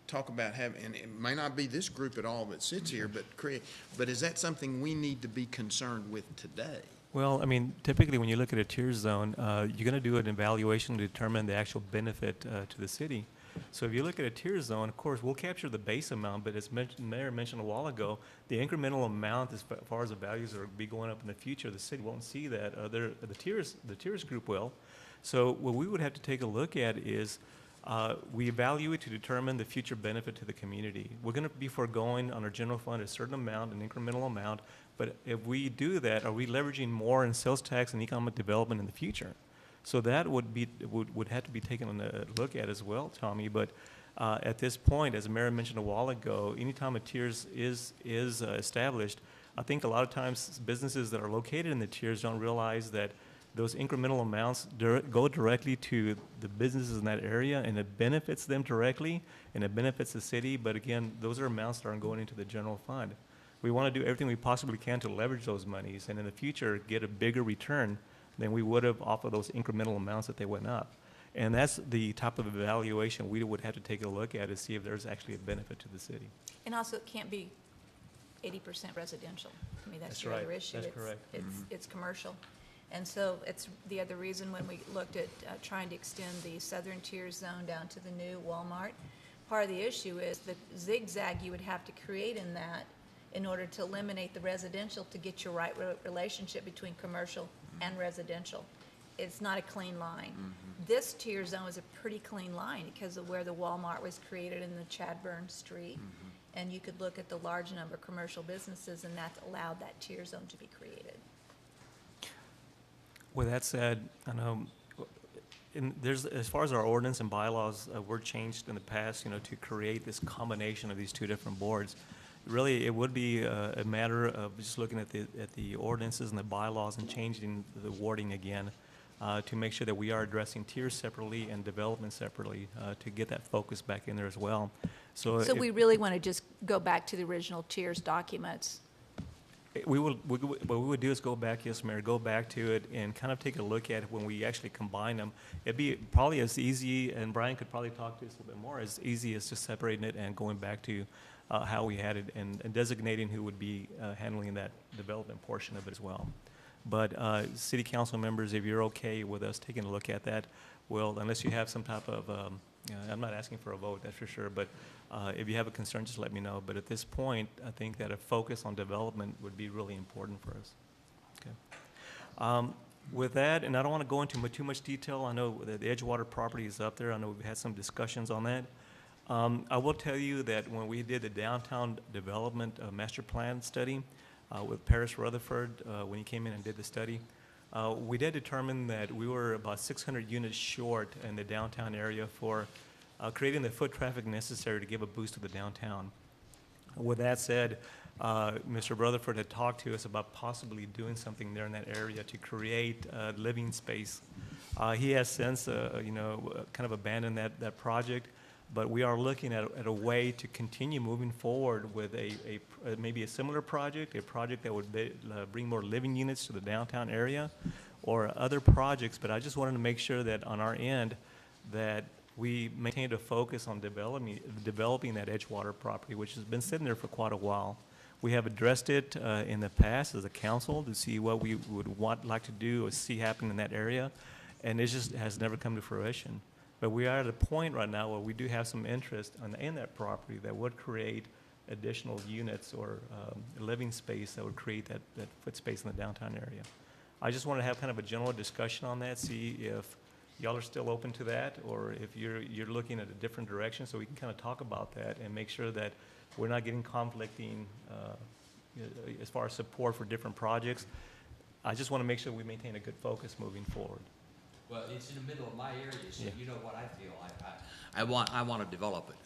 talk about having, and it may not be this group at all that sits here, but is that something we need to be concerned with today? Well, I mean, typically when you look at a tier zone, you're going to do an evaluation to determine the actual benefit to the city. So if you look at a tier zone, of course, we'll capture the base amount, but as Mayor mentioned a while ago, the incremental amount as far as the values are be going up in the future, the city won't see that. The tiers group will. So what we would have to take a look at is we evaluate to determine the future benefit to the community. We're going to be foregoing on our general fund a certain amount, an incremental amount, but if we do that, are we leveraging more in sales tax and economic development in the future? So that would have to be taken a look at as well, Tommy. But at this point, as the mayor mentioned a while ago, anytime a tiers is established, I think a lot of times businesses that are located in the tiers don't realize that those incremental amounts go directly to the businesses in that area, and it benefits them directly, and it benefits the city. But again, those are amounts that aren't going into the general fund. We want to do everything we possibly can to leverage those monies, and in the future get a bigger return than we would have off of those incremental amounts that they went up. And that's the type of evaluation we would have to take a look at to see if there's actually a benefit to the city. And also, it can't be 80% residential. I mean, that's the right. other issue. That's correct. It's commercial. And so it's the other reason when we looked at trying to extend the southern tier zone down to the new Walmart, part of the issue is the zigzag you would have to create in that in order to eliminate the residential to get your right relationship between commercial and residential. It's not a clean line. This tier zone is a pretty clean line because of where the Walmart was created in the Chadbourne Street. And you could look at the large number of commercial businesses, and that allowed that tier zone to be created. With that said, I know as far as our ordinance and bylaws were changed in the past, to create this combination of these two different boards. Really, it would be a matter of just looking at the ordinances and the bylaws and changing the wording again to make sure that we are addressing tiers separately and development separately to get that focus back in there as well. So we really want to just go back to the original tiers documents. What we would do is go back, yes, Mayor, go back to it and kind of take a look at it when we actually combine them. It'd be probably as easy, and Brian could probably talk to us a little bit more, as easy as just separating it and going back to how we had it and designating who would be handling that development portion of it as well. But city council members, if you're okay with us taking a look at that, well, unless you have some type of, I'm not asking for a vote, that's for sure, but if you have a concern, just let me know. But at this point, I think that a focus on development would be really important for us. Okay. With that, and I don't want to go into too much detail, I know that the Edgewater property is up there. I know we've had some discussions on that. I will tell you that when we did the downtown development master plan study with Paris Rutherford, when he came in and did the study, we did determine that we were about 600 units short in the downtown area for creating the foot traffic necessary to give a boost to the downtown. With that said, Mr. Rutherford had talked to us about possibly doing something there in that area to create living space. He has since, kind of abandoned that project. But we are looking at a way to continue moving forward with maybe a similar project, a project that would bring more living units to the downtown area, or other projects. But I just wanted to make sure that on our end that we maintained a focus on developing that Edgewater property, which has been sitting there for quite a while. We have addressed it in the past as a council to see what we would like to do or see happen in that area, and it just has never come to fruition. But we are at a point right now where we do have some interest in that property that would create additional units or living space that would create that foot space in the downtown area. I just want to have kind of a general discussion on that, see if y'all are still open to that, or if you're looking at a different direction, so we can kind of talk about that and make sure that we're not getting conflicting as far as support for different projects. I just want to make sure we maintain a good focus moving forward. Well, it's in the middle of my area, so Yeah. you know what I feel. I want to develop it,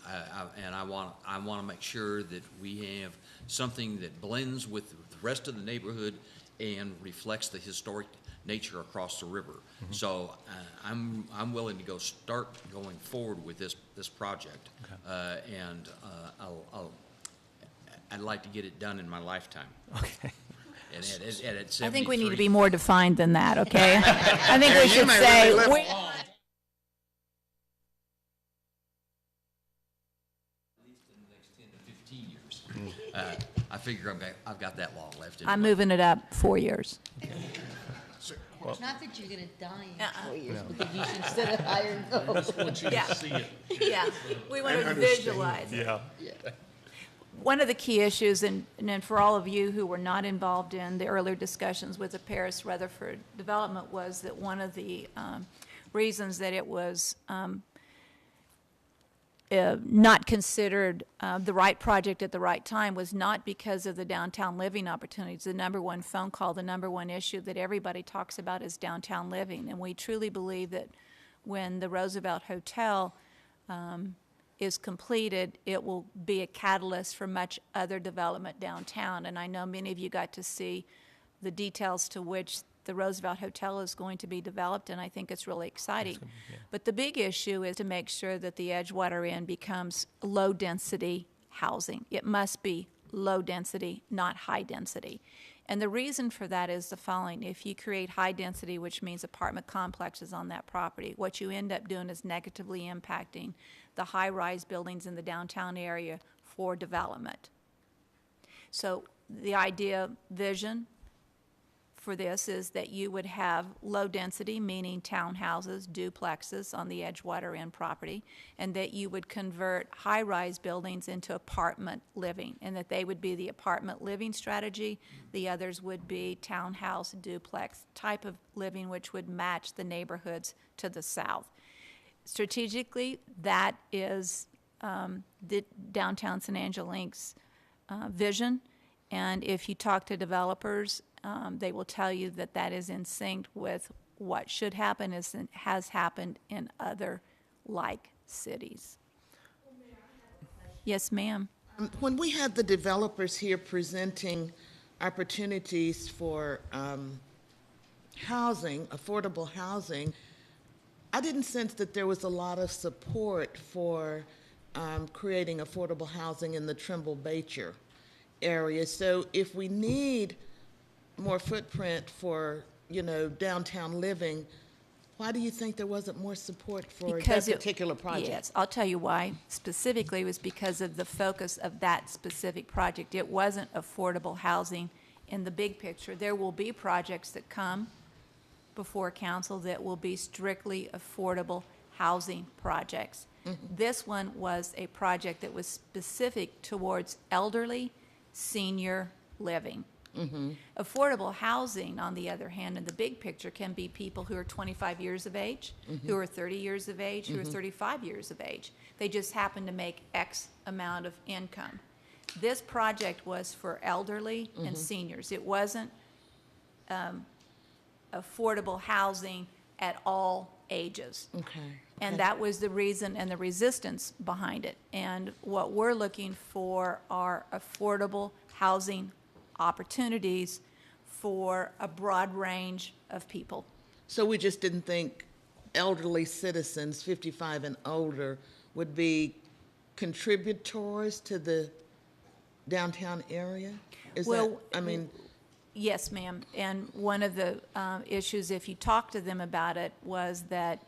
and I want to make sure that we have something that blends with the rest of the neighborhood and reflects the historic nature across the river. Mm-hmm. So I'm willing to start going forward with this project, Okay. and I'd like to get it done in my lifetime. Okay. And at I think we need to 73 be more defined than that, okay? I think we should say, at least in the next 10 to 15 years. I figure I've got that long left. I'm moving it up 4 years. Not that you're gonna die in 4 years, because you should set a higher goal. Yeah, we want to visualize it. Yeah. One of the key issues, and for all of you who were not involved in the earlier discussions with the Paris-Rutherford development, was that one of the reasons that it was not considered the right project at the right time was not because of the downtown living opportunities. The number one phone call, the number one issue that everybody talks about is downtown living. And we truly believe that when the Roosevelt Hotel is completed, it will be a catalyst for much other development downtown. And I know many of you got to see the details to which the Roosevelt Hotel is going to be developed, and I think it's really exciting. But the big issue is to make sure that the Edgewater Inn becomes low-density housing. It must be low-density, not high-density. And the reason for that is the following. If you create high-density, which means apartment complexes on that property, what you end up doing is negatively impacting the high-rise buildings in the downtown area for development. So the idea, vision, for this is that you would have low density, meaning townhouses, duplexes on the Edgewater Inn property, and that you would convert high-rise buildings into apartment living, and that they would be the apartment living strategy. The others would be townhouse, duplex type of living, which would match the neighborhoods to the south. Strategically, that is the Downtown San Angelo Inc.'s vision, and if you talk to developers, they will tell you that that is in sync with what should happen and has happened in other like cities. Yes, ma'am. When we had the developers here presenting opportunities for housing, affordable housing, I didn't sense that there was a lot of support for creating affordable housing in the Trimble-Beecher area. So if we need more footprint for, downtown living, why do you think there wasn't more support for that particular project? Yes, I'll tell you why. Specifically, it was because of the focus of that specific project. It wasn't affordable housing in the big picture. There will be projects that come before council that will be strictly affordable housing projects. Mm-hmm. This one was a project that was specific towards elderly, senior living. Mm-hmm. Affordable housing, on the other hand, in the big picture, can be people who are 25 years of age, mm-hmm. who are 30 years of age, who mm-hmm. are 35 years of age. They just happen to make X amount of income. This project was for elderly mm-hmm. and seniors. It wasn't affordable housing at all ages. Okay. And that was the reason and the resistance behind it. And what we're looking for are affordable housing opportunities for a broad range of people. So we just didn't think elderly citizens, 55 and older, would be contributors to the downtown area? Yes, ma'am. And one of the issues, if you talk to them about it, was that,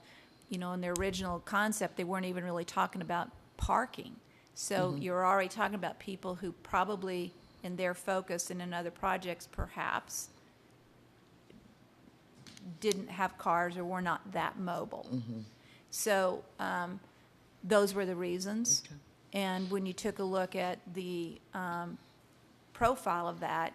in their original concept, they weren't even really talking about parking. So mm-hmm. you're already talking about people who probably, in their focus and in other projects perhaps, didn't have cars or were not that mobile. Mm-hmm. So those were the reasons. Okay. And when you took a look at the profile of that,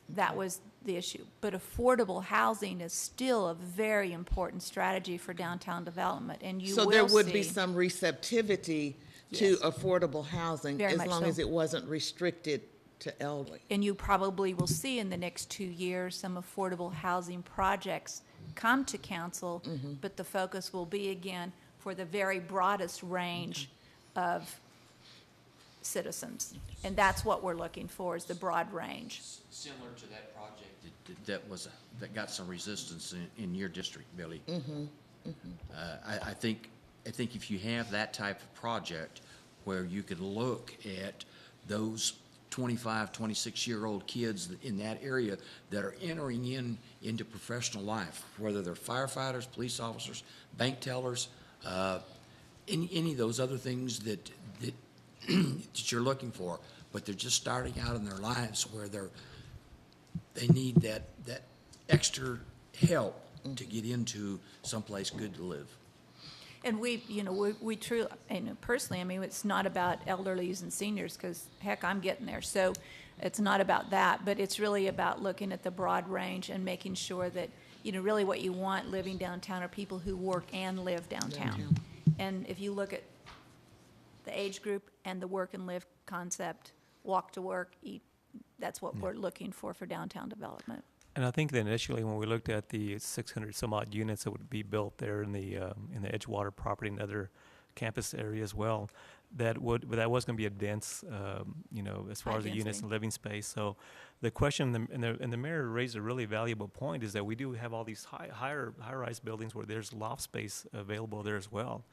that was the issue. But affordable housing is still a very important strategy for downtown development. And so there would be some receptivity to affordable housing as long as it wasn't restricted to elderly. And you probably will see in the next 2 years some affordable housing projects come to council, mm-hmm. but the focus will be again for the very broadest range of citizens. And that's what we're looking for, is the broad range. Similar to that project that got some resistance in your district, Billy. Mm-hmm. Mm-hmm. I think if you have that type of project where you can look at those 25, 26-year-old kids in that area that are entering into professional life, whether they're firefighters, police officers, bank tellers, any of those other things that you're looking for, but they're just starting out in their lives where they need that extra help to get into someplace good to live. And we truly, and personally, I mean, it's not about elderlies and seniors, because heck, I'm getting there. So it's not about that, but it's really about looking at the broad range and making sure that, really what you want living downtown are people who work and live downtown. And if you look at the age group and the work and live concept, walk to work, eat, that's what we're looking for downtown development. And I think that initially, when we looked at the 600 some odd units that would be built there in the Edgewater property and other campus area as well, that was going to be a dense, as far as the units and living space. So the question, and the mayor raised a really valuable point, is that we do have all these high-rise buildings where there's loft space available there as well.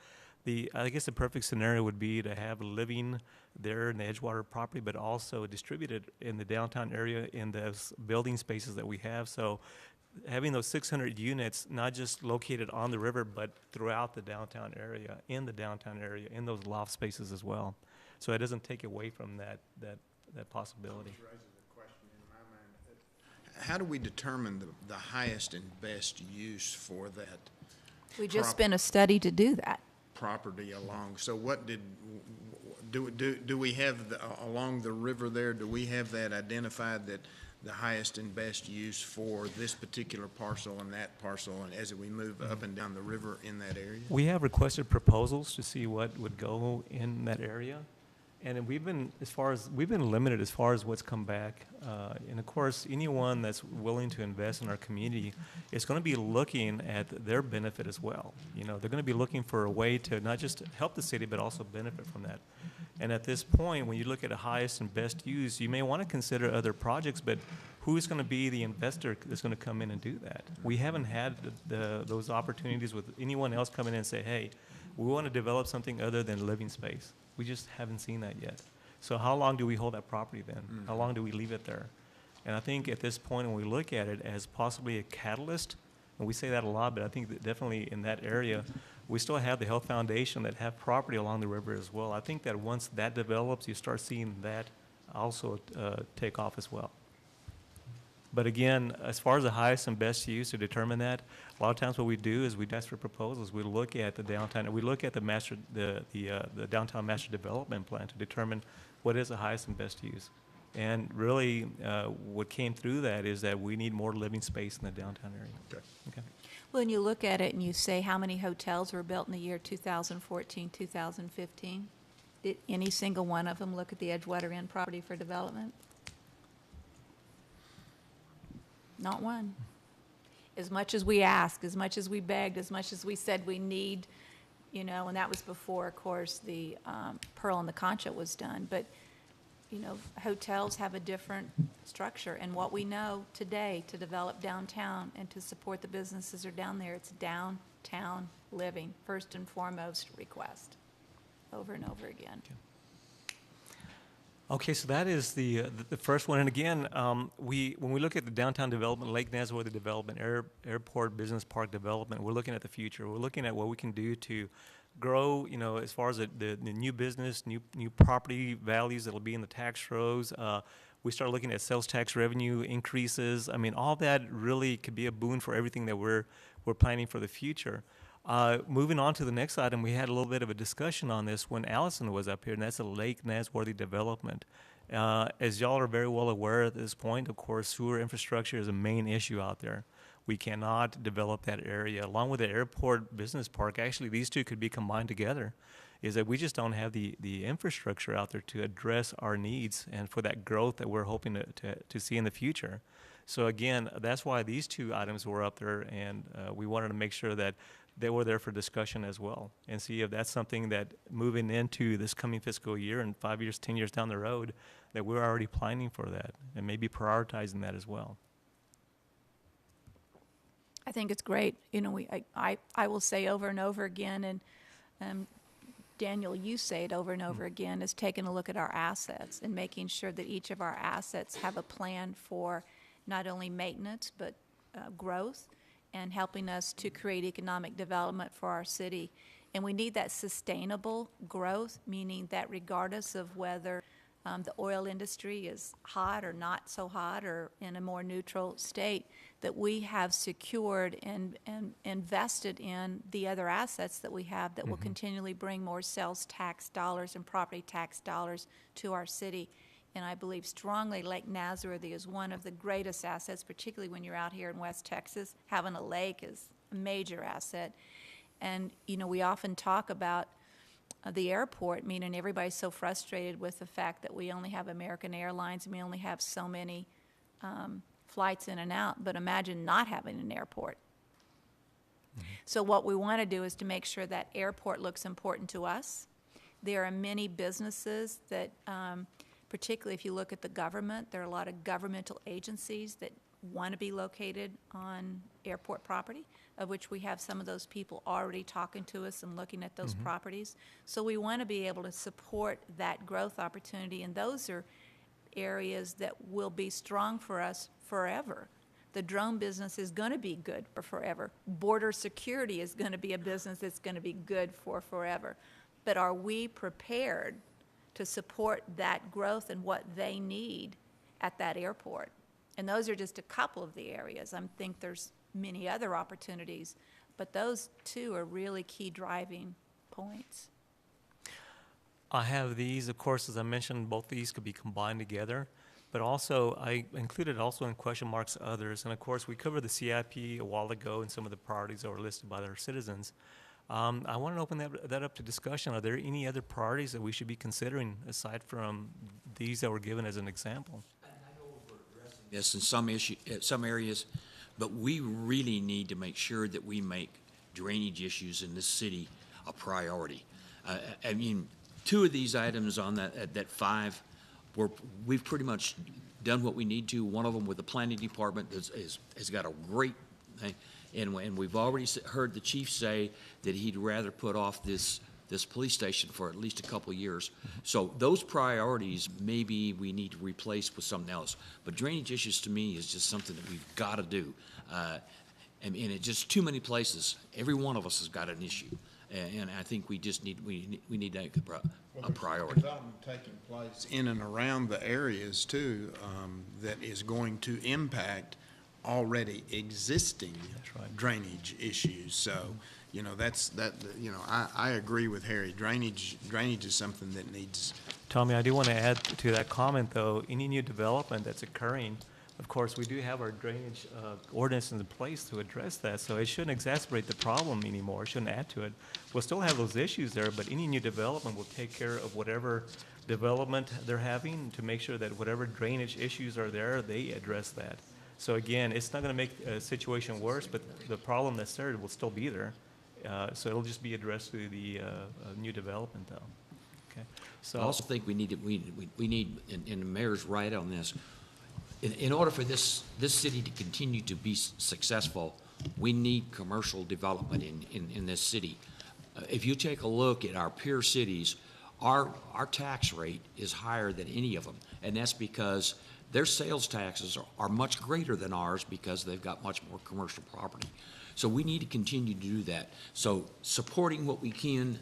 I guess the perfect scenario would be to have living there in the Edgewater property, but also distributed in the downtown area in those building spaces that we have. So having those 600 units, not just located on the river, but throughout the downtown area, in those loft spaces as well. So it doesn't take away from that possibility. How do we determine the highest and best use for that? We just spent a study to do that. Property along. So what do we have along the river there? Do we have that identified, that the highest and best use for this particular parcel and that parcel, and as we move up and down the river in that area? We have requested proposals to see what would go in that area. And we've been limited as far as what's come back. And of course, anyone that's willing to invest in our community is going to be looking at their benefit as well. They're going to be looking for a way to not just help the city, but also benefit from that. And at this point, when you look at the highest and best use, you may want to consider other projects, but who's going to be the investor that's going to come in and do that? We haven't had those opportunities with anyone else coming in and say, hey, we want to develop something other than living space. We just haven't seen that yet. So how long do we hold that property then? How long do we leave it there? And I think at this point, when we look at it as possibly a catalyst, and we say that a lot, but I think that definitely in that area, we still have the Health Foundation that have property along the river as well. I think that once that develops, you start seeing that also take off as well. But again, as far as the highest and best use to determine that, a lot of times what we do is we ask for proposals. We look at the downtown, and we look at the downtown master development plan to determine what is the highest and best use. And really, what came through that is that we need more living space in the downtown area. Okay. Well, and you look at it and you say, how many hotels were built in the year 2014, 2015? Did any single one of them look at the Edgewater Inn property for development? Not one. As much as we asked, as much as we begged, as much as we said we need, and that was before, of course, the Pearl and the Concha was done. But, hotels have a different structure. And what we know today to develop downtown and to support the businesses that are down there, it's downtown living, first and foremost request, over and over again. Okay, so that is the first one. And again, when we look at the downtown development, Lake Nazareth development, airport business park development, we're looking at the future. We're looking at what we can do to grow, as far as the new business, new property values that will be in the tax rolls. We start looking at sales tax revenue increases. I mean, all that really could be a boon for everything that we're planning for the future. Moving on to the next item, we had a little bit of a discussion on this when Allison was up here, and that's the Lake Nazworthy development. As y'all are very well aware at this point, of course, sewer infrastructure is a main issue out there. We cannot develop that area. Along with the airport business park, actually, these two could be combined together, is that we just don't have the infrastructure out there to address our needs and for that growth that we're hoping to see in the future. So again, that's why these two items were up there, and we wanted to make sure that they were there for discussion as well, and see if that's something that moving into this coming fiscal year and 5 years, 10 years down the road, that we're already planning for that and maybe prioritizing that as well. I think it's great. I will say over and over again, and Daniel, you say it over and over again, is taking a look at our assets and making sure that each of our assets have a plan for not only maintenance, but growth, and helping us to create economic development for our city. And we need that sustainable growth, meaning that regardless of whether the oil industry is hot or not so hot or in a more neutral state, that we have secured and invested in the other assets that we have that will continually bring more sales tax dollars and property tax dollars to our city. And I believe strongly Lake Nazareth is one of the greatest assets, particularly when you're out here in West Texas. Having a lake is a major asset. And, you know, we often talk about the airport, meaning everybody's so frustrated with the fact that we only have American Airlines and we only have so many flights in and out, but imagine not having an airport. So what we want to do is to make sure that airport looks important to us. There are many businesses that, particularly if you look at the government, there are a lot of governmental agencies that want to be located on airport property, of which we have some of those people already talking to us and looking at those properties. So we want to be able to support that growth opportunity, and those are areas that will be strong for us forever. The drone business is going to be good for forever. Border security is going to be a business that's going to be good for forever. But are we prepared to support that growth and what they need at that airport? And those are just a couple of the areas. I think there's many other opportunities, but those two are really key driving points. I have these, of course, as I mentioned, both these could be combined together, but also I included also in question marks others. And of course, we covered the CIP a while ago and some of the priorities that were listed by our citizens. I want to open that up to discussion. Are there any other priorities that we should be considering aside from these that were given as an example? Yes, in some areas, but we really need to make sure that we make drainage issues in this city a priority. I mean, two of these items on that five, we've pretty much done what we need to. One of them with the planning department has got a great thing, and we've already heard the chief say that he'd rather put off this police station for at least a couple of years. So those priorities, maybe we need to replace with something else. But drainage issues to me is just something that we've got to do. And it's just too many places. Every one of us has got an issue. And I think we just need, we need to make a priority. Development taking place in and around the areas too, that is going to impact already existing drainage issues. So, you know, I agree with Harry. Drainage is something that needs. Tommy, I do want to add to that comment, though. Any new development that's occurring, of course, we do have our drainage ordinance in place to address that, so it shouldn't exacerbate the problem anymore. It shouldn't add to it. We'll still have those issues there, but any new development will take care of whatever development they're having to make sure that whatever drainage issues are there, they address that. So again, it's not going to make a situation worse, but the problem that's there will still be there. So it'll just be addressed through the new development, though. Okay. So I also think we need, and the mayor's right on this, in order for this city to continue to be successful, we need commercial development in this city. If you take a look at our peer cities, our tax rate is higher than any of them, and that's because their sales taxes are much greater than ours because they've got much more commercial property. So we need to continue to do that. So supporting what we can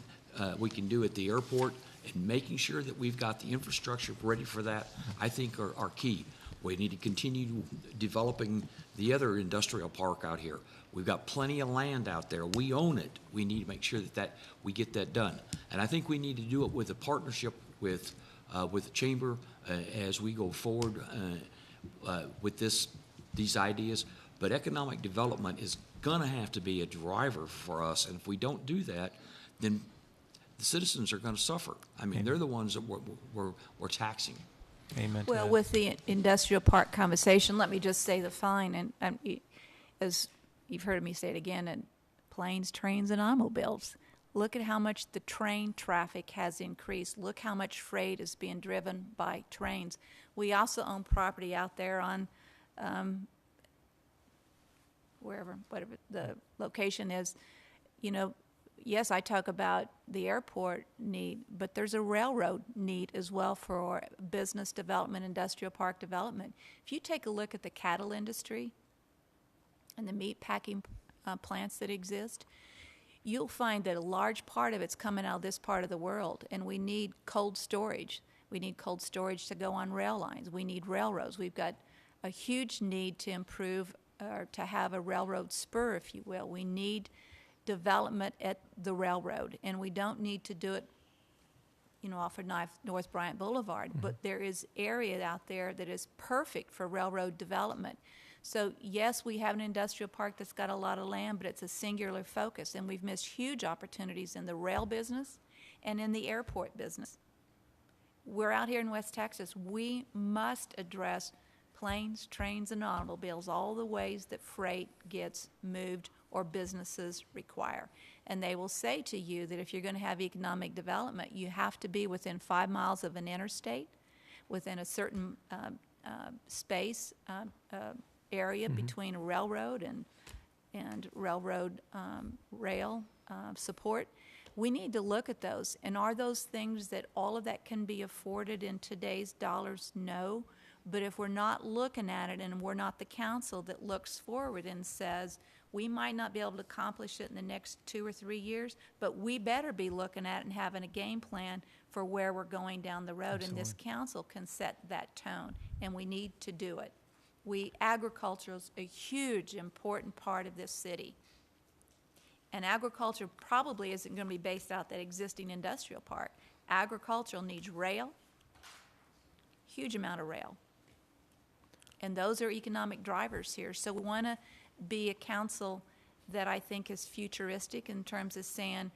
do at the airport and making sure that we've got the infrastructure ready for that, I think are key. We need to continue developing the other industrial park out here. We've got plenty of land out there. We own it. We need to make sure that we get that done. And I think we need to do it with a partnership with the chamber as we go forward with these ideas. But economic development is going to have to be a driver for us. And if we don't do that, then the citizens are going to suffer. I mean, they're the ones that we're taxing. Amen. Well, with the industrial park conversation, let me just say the following, and as you've heard me say it again, and planes, trains, and automobiles. Look at how much the train traffic has increased. Look how much freight is being driven by trains. We also own property out there on whatever the location is. You know, yes, I talk about the airport need, but there's a railroad need as well for business development, industrial park development. If you take a look at the cattle industry and the meat packing plants that exist, you'll find that a large part of it's coming out of this part of the world, and we need cold storage. We need cold storage to go on rail lines. We need railroads. We've got a huge need to improve or to have a railroad spur, if you will. We need development at the railroad, and we don't need to do it, off of North Bryant Boulevard, but there is area out there that is perfect for railroad development. So yes, we have an industrial park that's got a lot of land, but it's a singular focus, and we've missed huge opportunities in the rail business and in the airport business. We're out here in West Texas. We must address planes, trains, and automobiles, all the ways that freight gets moved or businesses require. And they will say to you that if you're going to have economic development, you have to be within 5 miles of an interstate, within a certain space, area between a railroad and railroad rail support. We need to look at those. And are those things that all of that can be afforded in today's dollars? No. But if we're not looking at it, and we're not the council that looks forward and says, we might not be able to accomplish it in the next 2 or 3 years, but we better be looking at it and having a game plan for where we're going down the road. Absolutely. And this council can set that tone, and we need to do it. Agriculture is a huge, important part of this city. And agriculture probably isn't going to be based out that existing industrial park. Agricultural needs rail, huge amount of rail. And those are economic drivers here. So we want to be a council that I think is futuristic in terms of saying,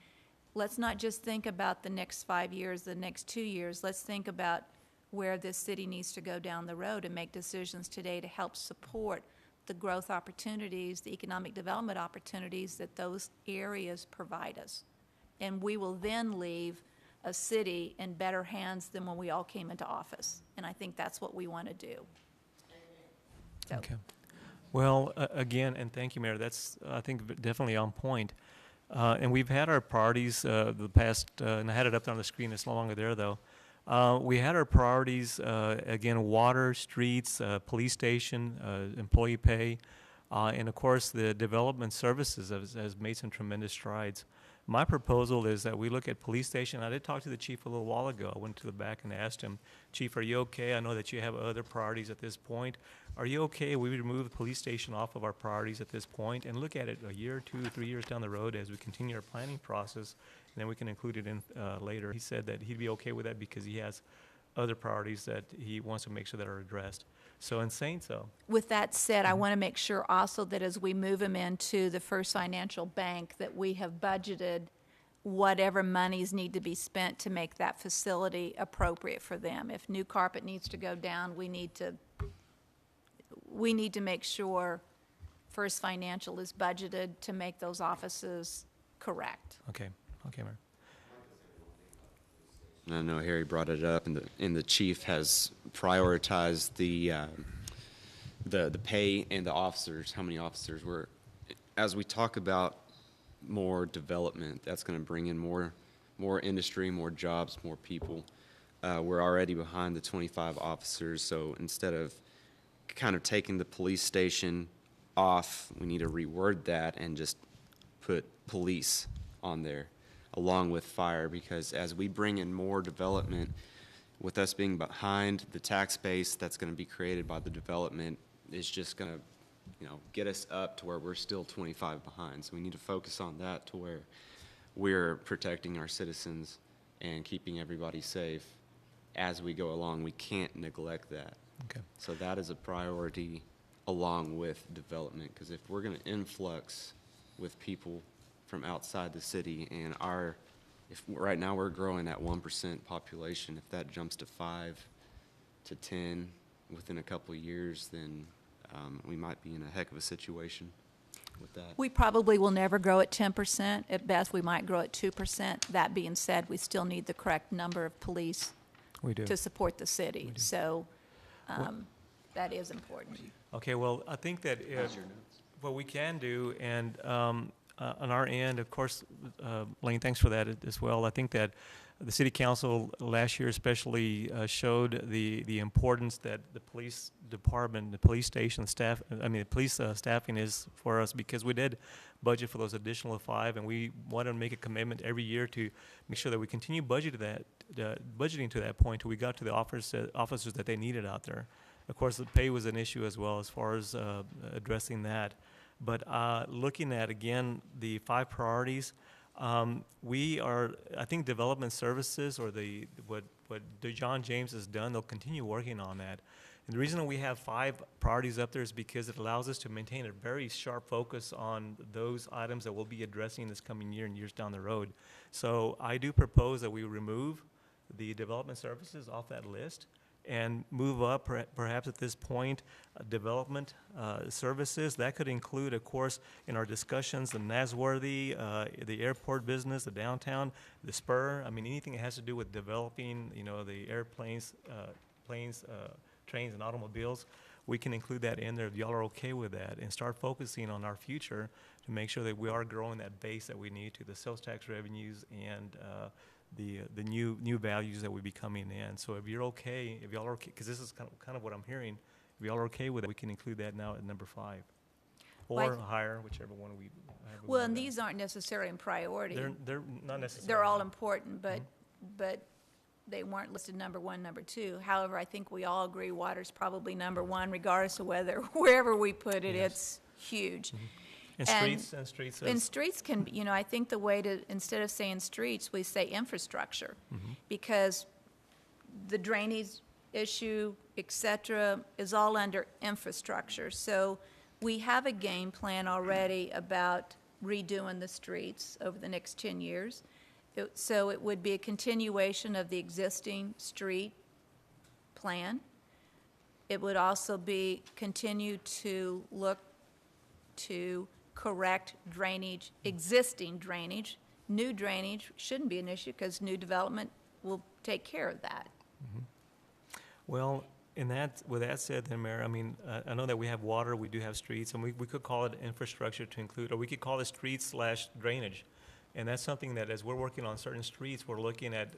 let's not just think about the next 5 years, the next 2 years. Let's think about where this city needs to go down the road and make decisions today to help support the growth opportunities, the economic development opportunities that those areas provide us. And we will then leave a city in better hands than when we all came into office. And I think that's what we want to do. So. Okay. Well, again, and thank you, Mayor. That's, I think, definitely on point. And we've had our priorities the past, and I had it up on the screen. It's no longer there, though. We had our priorities, again, water, streets, police station, employee pay, and of course the development services has made some tremendous strides. My proposal is that we look at police station. I did talk to the chief a little while ago. I went to the back and asked him, Chief, are you okay? I know that you have other priorities at this point. Are you okay? We would remove the police station off of our priorities at this point and look at it a year, 2, 3 years down the road as we continue our planning process, and then we can include it in later. He said that he'd be okay with that because he has other priorities that he wants to make sure that are addressed. So in saying so. With that said, I want to make sure also that as we move them into the First Financial Bank, that we have budgeted whatever monies need to be spent to make that facility appropriate for them. If new carpet needs to go down, we need to make sure First Financial is budgeted to make those offices correct. Okay. Okay, Mayor. And I know Harry brought it up, and the chief has prioritized the pay and the officers, how many officers were. As we talk about more development, that's going to bring in more industry, more jobs, more people. We're already behind the 25 officers, so instead of kind of taking the police station off, we need to reword that and just put police on there, along with fire, because as we bring in more development, with us being behind, the tax base that's going to be created by the development is just going to, get us up to where we're still 25 behind. So we need to focus on that to where we're protecting our citizens and keeping everybody safe as we go along. We can't neglect that. Okay. So that is a priority along with development, because if we're going to influx with people from outside the city, and if right now we're growing at 1% population, if that jumps to 5 to 10 within a couple of years, then we might be in a heck of a situation with that. We probably will never grow at 10%. At best, we might grow at 2%. That being said, we still need the correct number of police to support the city. So that is important. Okay, well, I think that what we can do, and On our end, of course, Lane, thanks for that as well. I think that the city council last year especially showed the importance that the police department, the police station staff, the police staffing is for us, because we did budget for those additional 5, and we want to make a commitment every year to make sure that we continue budgeting to that point till we got to the officers that they needed out there. Of course, the pay was an issue as well as far as addressing that. But looking at, again, the 5 priorities, we are, I think, development services, or what John James has done, they'll continue working on that. And the reason we have 5 priorities up there is because it allows us to maintain a very sharp focus on those items that we'll be addressing this coming year and years down the road. So I do propose that we remove the development services off that list and move up, perhaps at this point, development services. That could include, of course, in our discussions, the Nasworthy, the airport business, the downtown, the spur. I mean, anything that has to do with developing, the airplanes, trains, and automobiles. We can include that in there if y'all are okay with that, and start focusing on our future to make sure that we are growing that base that we need to the sales tax revenues and the new values that would be coming in. So if you're okay, if y'all are okay, because this is kind of what I'm hearing, if y'all are okay with it, we can include that now at number 5, or higher, whichever one we. Well, and these aren't necessarily in priority. They're not necessarily. They're all important, but they weren't listed number 1, number 2. However, I think we all agree water's probably number 1, regardless of wherever we put it. Yes. It's huge. Mm-hmm. And streets. And streets can, I think the way to, instead of saying streets, we say infrastructure, because the drainage issue, et cetera, is all under infrastructure. So we have a game plan already about redoing the streets over the next 10 years. So it would be a continuation of the existing street plan. It would also be continue to look to correct drainage, existing drainage. New drainage shouldn't be an issue because new development will take care of that. Well, with that said, then, Mayor, I know that we have water, we do have streets, and we could call it infrastructure to include, or we could call it streets/drainage. And that's something that, as we're working on certain streets, we're looking at,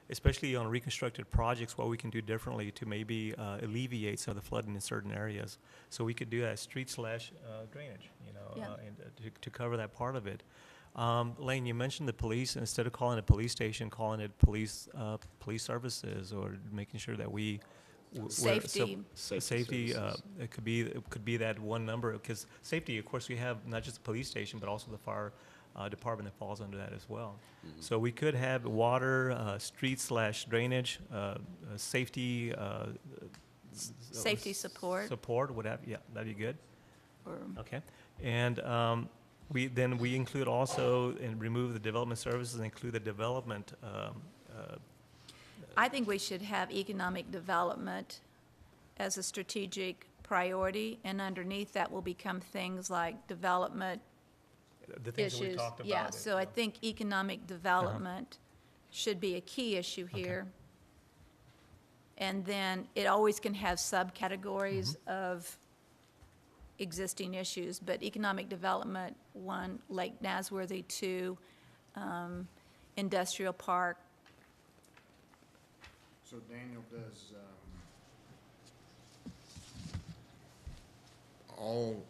especially on reconstructed projects, what we can do differently to maybe alleviate some of the flooding in certain areas. So we could do that street/drainage, and to cover that part of it. Lane, you mentioned the police. Instead of calling it police station, calling it police services, or making sure that safety. It could be that one number, because safety, of course, we have not just the police station, but also the fire department that falls under that as well. So we could have water, street/drainage, safety. Safety support. Support, whatever. Yeah, that'd be good. Okay, and we include also and remove the development services and include the development. I think we should have economic development as a strategic priority, and underneath that will become things like development. The things that we talked about. Yeah, so I think economic development should be a key issue here. And then it always can have subcategories of existing issues, but economic development, 1, Lake Nasworthy, 2, industrial park. So Daniel, does all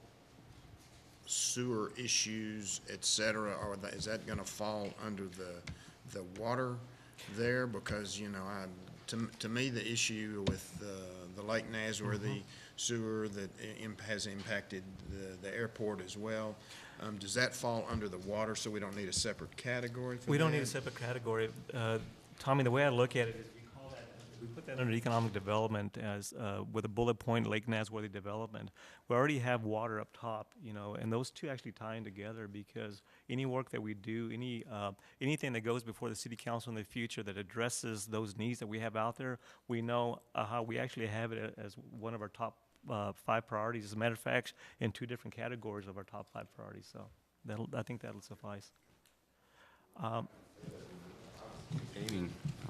sewer issues, et cetera, is that going to fall under the water there? Because, to me, the issue with the Lake Nasworthy sewer that has impacted the airport as well, does that fall under the water, so we don't need a separate category for that? We don't need a separate category. Tommy, the way I look at it is we put that under economic development as with a bullet point, Lake Nasworthy development. We already have water up top, and those two actually tie in together, because any work that we do, anything that goes before the city council in the future that addresses those needs that we have out there, we know how we actually have it as one of our top 5 priorities. As a matter of fact, in 2 different categories of our top 5 priorities. So I think that'll suffice. I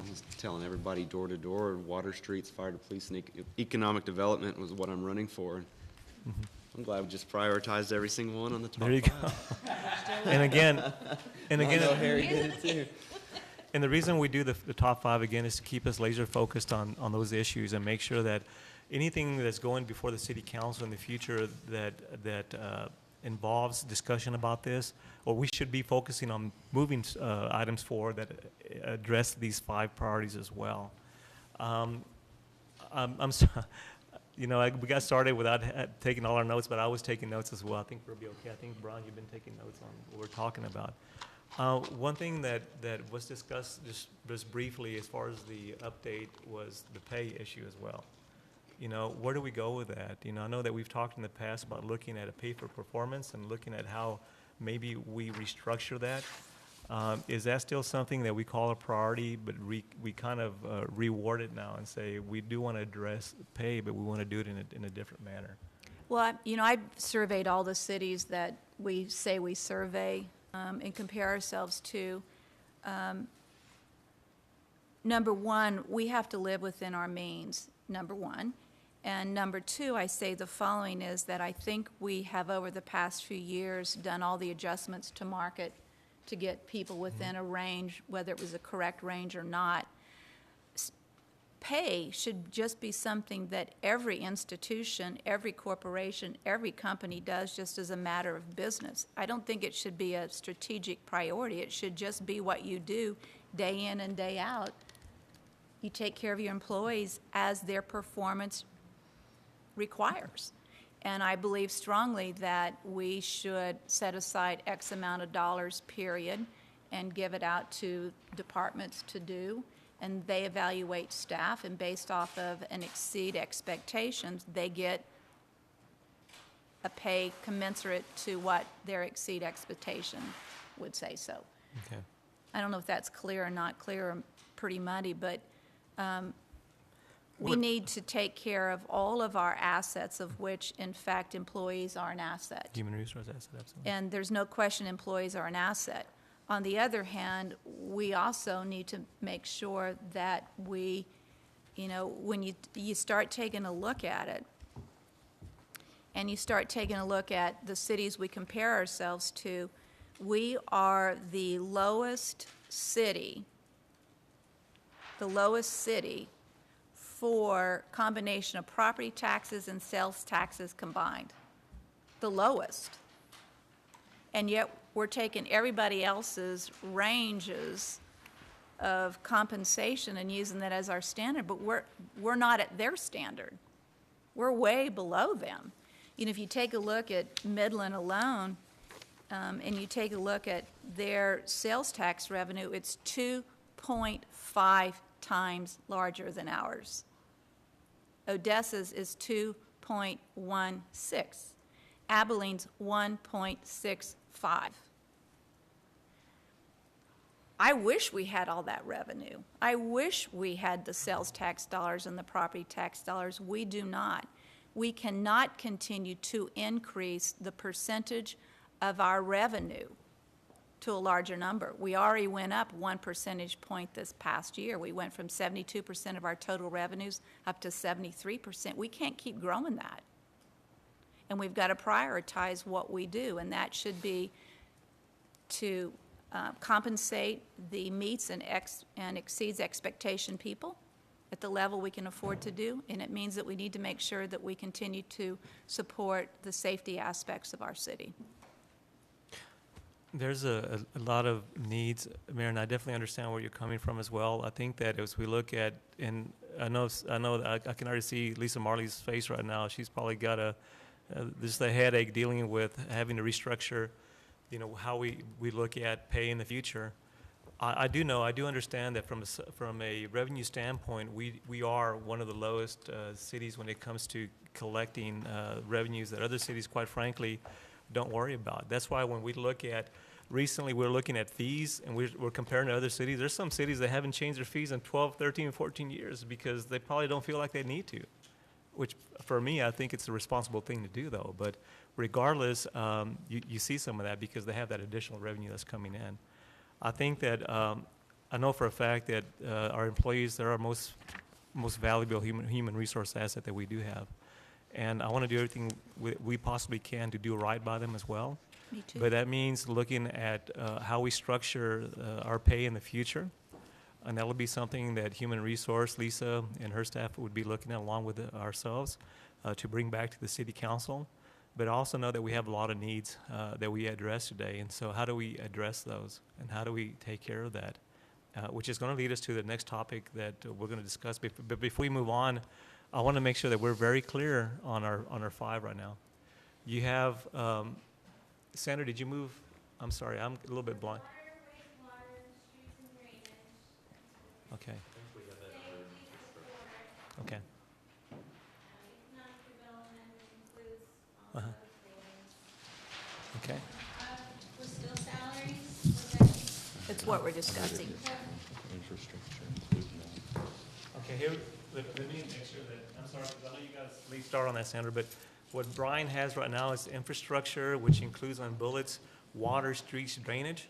was telling everybody door to door, water, streets, fire to police, and economic development was what I'm running for. I'm glad we just prioritized every single one on the top There you five. go. And again, I know Harry again, did it too. and the reason we do the top five again is to keep us laser focused on those issues and make sure that anything that's going before the city council in the future that involves discussion about this, or we should be focusing on moving items forward that address these five priorities as well. I'm sorry. We got started without taking all our notes, but I was taking notes as well. I think we'll be okay. I think, Brian, you've been taking notes on what we're talking about. One thing that was discussed just briefly as far as the update was the pay issue as well. Where do we go with that? I know that we've talked in the past about looking at a pay for performance and looking at how maybe we restructure that. Is that still something that we call a priority, but we kind of reward it now and say we do want to address pay, but we want to do it in a different manner? Well, I've surveyed all the cities that we say we survey and compare ourselves to. Number one, we have to live within our means, number one. And number two, I say the following is that I think we have over the past few years done all the adjustments to market to get people within a range, whether it was a correct range or not. Pay should just be something that every institution, every corporation, every company does just as a matter of business. I don't think it should be a strategic priority. It should just be what you do day in and day out. You take care of your employees as their performance requires. And I believe strongly that we should set aside X amount of dollars, period, and give it out to departments to do. And they evaluate staff, and based off of and exceed expectations, they get a pay commensurate to what their exceed expectation would say so. Okay. I don't know if that's clear or not clear or pretty muddy, but we need to take care of all of our assets, of which, in fact, employees are an asset. Human resource asset, absolutely. And there's no question employees are an asset. On the other hand, we also need to make sure that we, when you start taking a look at it, and you start taking a look at the cities we compare ourselves to, we are the lowest city for combination of property taxes and sales taxes combined. The lowest. And yet we're taking everybody else's ranges of compensation and using that as our standard, but we're not at their standard. We're way below them. If you take a look at Midland alone, and you take a look at their sales tax revenue, it's 2.5 times larger than ours. Odessa's is 2.16. Abilene's 1.65. I wish we had all that revenue. I wish we had the sales tax dollars and the property tax dollars. We do not. We cannot continue to increase the percentage of our revenue to a larger number. We already went up 1 percentage point this past year. We went from 72% of our total revenues up to 73%. We can't keep growing that. And we've got to prioritize what we do, and that should be to compensate the meets and exceeds expectation people at the level we can afford to do, and it means that we need to make sure that we continue to support the safety aspects of our city. There's a lot of needs, Mayor, and I definitely understand where you're coming from as well. I think that as we look at, and I know I can already see Lisa Marley's face right now. She's probably got just a headache dealing with having to restructure, how we look at pay in the future. I do understand that from a revenue standpoint, we are one of the lowest cities when it comes to collecting revenues that other cities, quite frankly, don't worry about. That's why when we look at, recently we're looking at fees and we're comparing to other cities. There's some cities that haven't changed their fees in 12, 13, 14 years because they probably don't feel like they need to, which for me, I think it's a responsible thing to do though. But regardless, you see some of that because they have that additional revenue that's coming in. I think that, I know for a fact that our employees, they're our most valuable human resource asset that we do have. And I want to do everything we possibly can to do right by them as well. Me too. But that means looking at how we structure our pay in the future. And that'll be something that Human Resource, Lisa and her staff would be looking at along with ourselves to bring back to the City Council. But I also know that we have a lot of needs that we address today. And so how do we address those? And how do we take care of that? Which is going to lead us to the next topic that we're going to discuss. But before we move on, I want to make sure that we're very clear on our 5 right now. You have, Sandra, did you move? I'm sorry, I'm a little bit blind. Okay. Okay. Uh-huh. Okay. We're still salaries? It's what we're discussing. Okay, here, let me make sure that, I'm sorry, because I know you guys lead start on that, Sandra, but what Brian has right now is infrastructure, which includes on bullets, water, streets, drainage.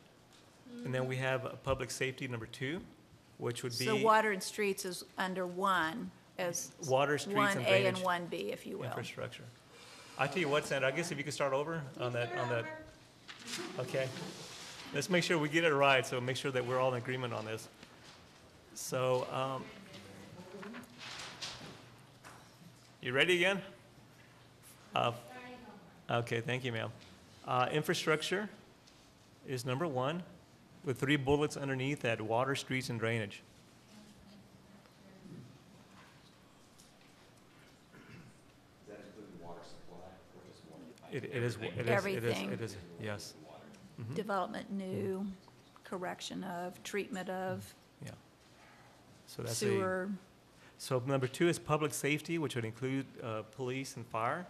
And then we have public safety, number 2, which would be. So water and streets is under 1 as Water, streets, and 1A drainage. and 1B, if you will. Infrastructure. I tell you what, Sandra, I guess if you could start over on that. Okay. Let's make sure we get it right, so make sure that we're all in agreement on this. So, you ready again? Okay, thank you, ma'am. Infrastructure is number 1, with 3 bullets underneath that: water, streets, and drainage. It is, yes. Mhm. Development new, correction of, treatment of, Yeah. So that's sewer. So number 2 is public safety, which would include police and fire.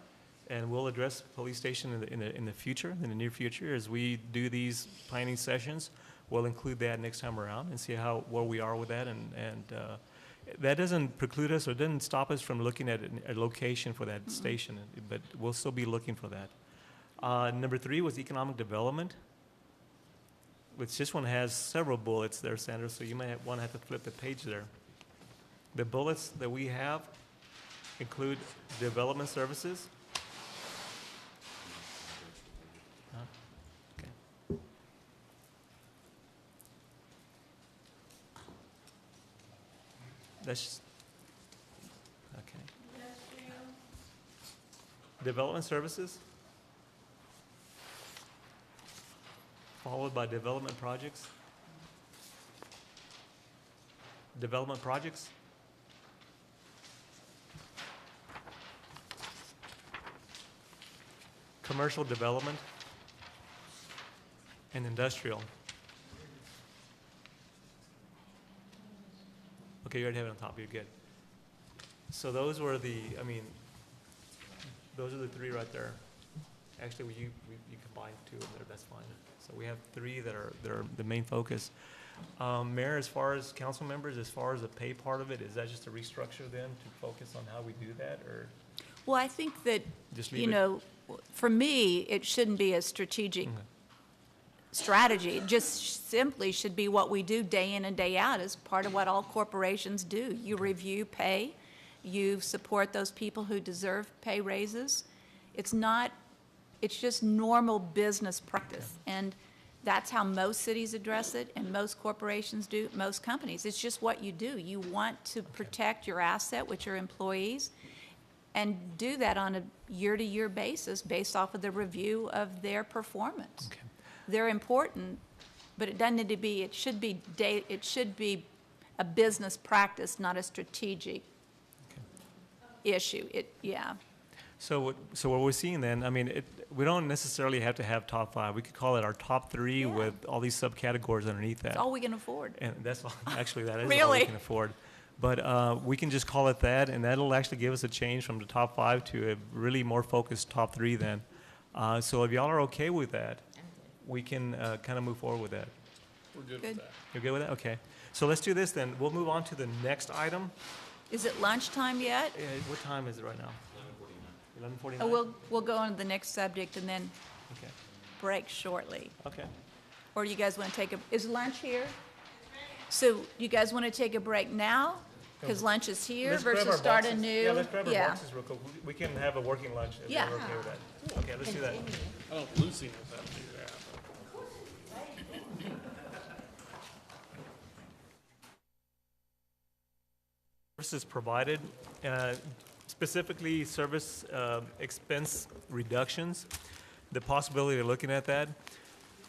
And we'll address police station in the future, in the near future, as we do these planning sessions. We'll include that next time around and see where we are with that. And that doesn't preclude us or doesn't stop us from looking at a location for that station, but we'll still be looking for that. Number 3 was economic development, which this one has several bullets there, Sandra, so you may want to have to flip the page there. The bullets that we have include development services. Okay. That's okay. Development services, followed by development projects. Development projects. Commercial development. And industrial. Okay, you already have it on top, you're good. So those were those are the 3 right there. Actually, you combined 2 of them there, that's fine. So we have 3 that are the main focus. Mayor, as far as council members, as far as the pay part of it, is that just a restructure then to focus on how we do that, or? Well, I think that, Just leave it? For me, it shouldn't be a strategic strategy. It just simply should be what we do day in and day out as part of what all corporations do. You review pay, you support those people who deserve pay raises. It's just normal business practice. And that's how most cities address it, and most corporations do, most companies. It's just what you do. You want to protect your asset, which are employees, and do that on a year-to-year basis based off of the review of their performance. Okay. They're important, but it doesn't need to be, it should be a business practice, not a strategic issue. So what we're seeing then, we don't necessarily have to have top 5. We could call it our top 3 with all these subcategories underneath that. It's all we can afford. And that's all, actually, that is all Really? we can afford. But we can just call it that, and that'll actually give us a change from the top 5 to a really more focused top 3 then. So if y'all are okay with that, we can kind of move forward with that. We're good Good. with that. You're good with that? Okay. So let's do this then. We'll move on to the next item. Is it lunchtime yet? What time is it right now? 11:49. Oh, we'll go on to the next subject and then Okay. break shortly. Okay. Or you guys want to is lunch here? So you guys want to take a break now Because lunch is here Let's grab our versus start a boxes. new. Yeah, let's grab our Yeah. boxes real quick. We can have a working lunch if Yeah. you're okay with that. Okay, let's do that. Oh, Lucy knows how to do that. Services provided, specifically service expense reductions, the possibility of looking at that.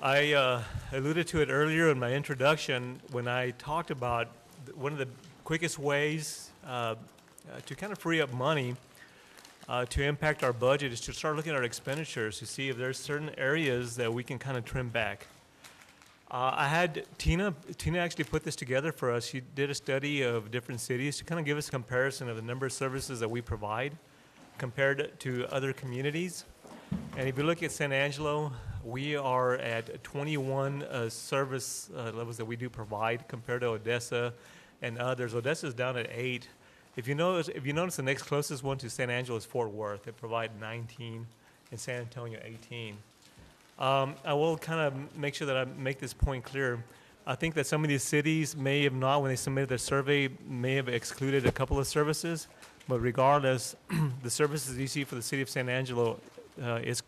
I alluded to it earlier in my introduction when I talked about one of the quickest ways to kind of free up money to impact our budget is to start looking at our expenditures to see if there's certain areas that we can kind of trim back. I had Tina actually put this together for us. She did a study of different cities to kind of give us a comparison of the number of services that we provide compared to other communities. And if you look at San Angelo, we are at 21 service levels that we do provide compared to Odessa and others. Odessa's down at 8. If you notice, the next closest one to San Angelo is Fort Worth. They provide 19, and San Antonio 18. I will kind of make sure that I make this point clear. I think that some of these cities may have not, when they submitted their survey, may have excluded a couple of services, but regardless, the services you see for the city of San Angelo is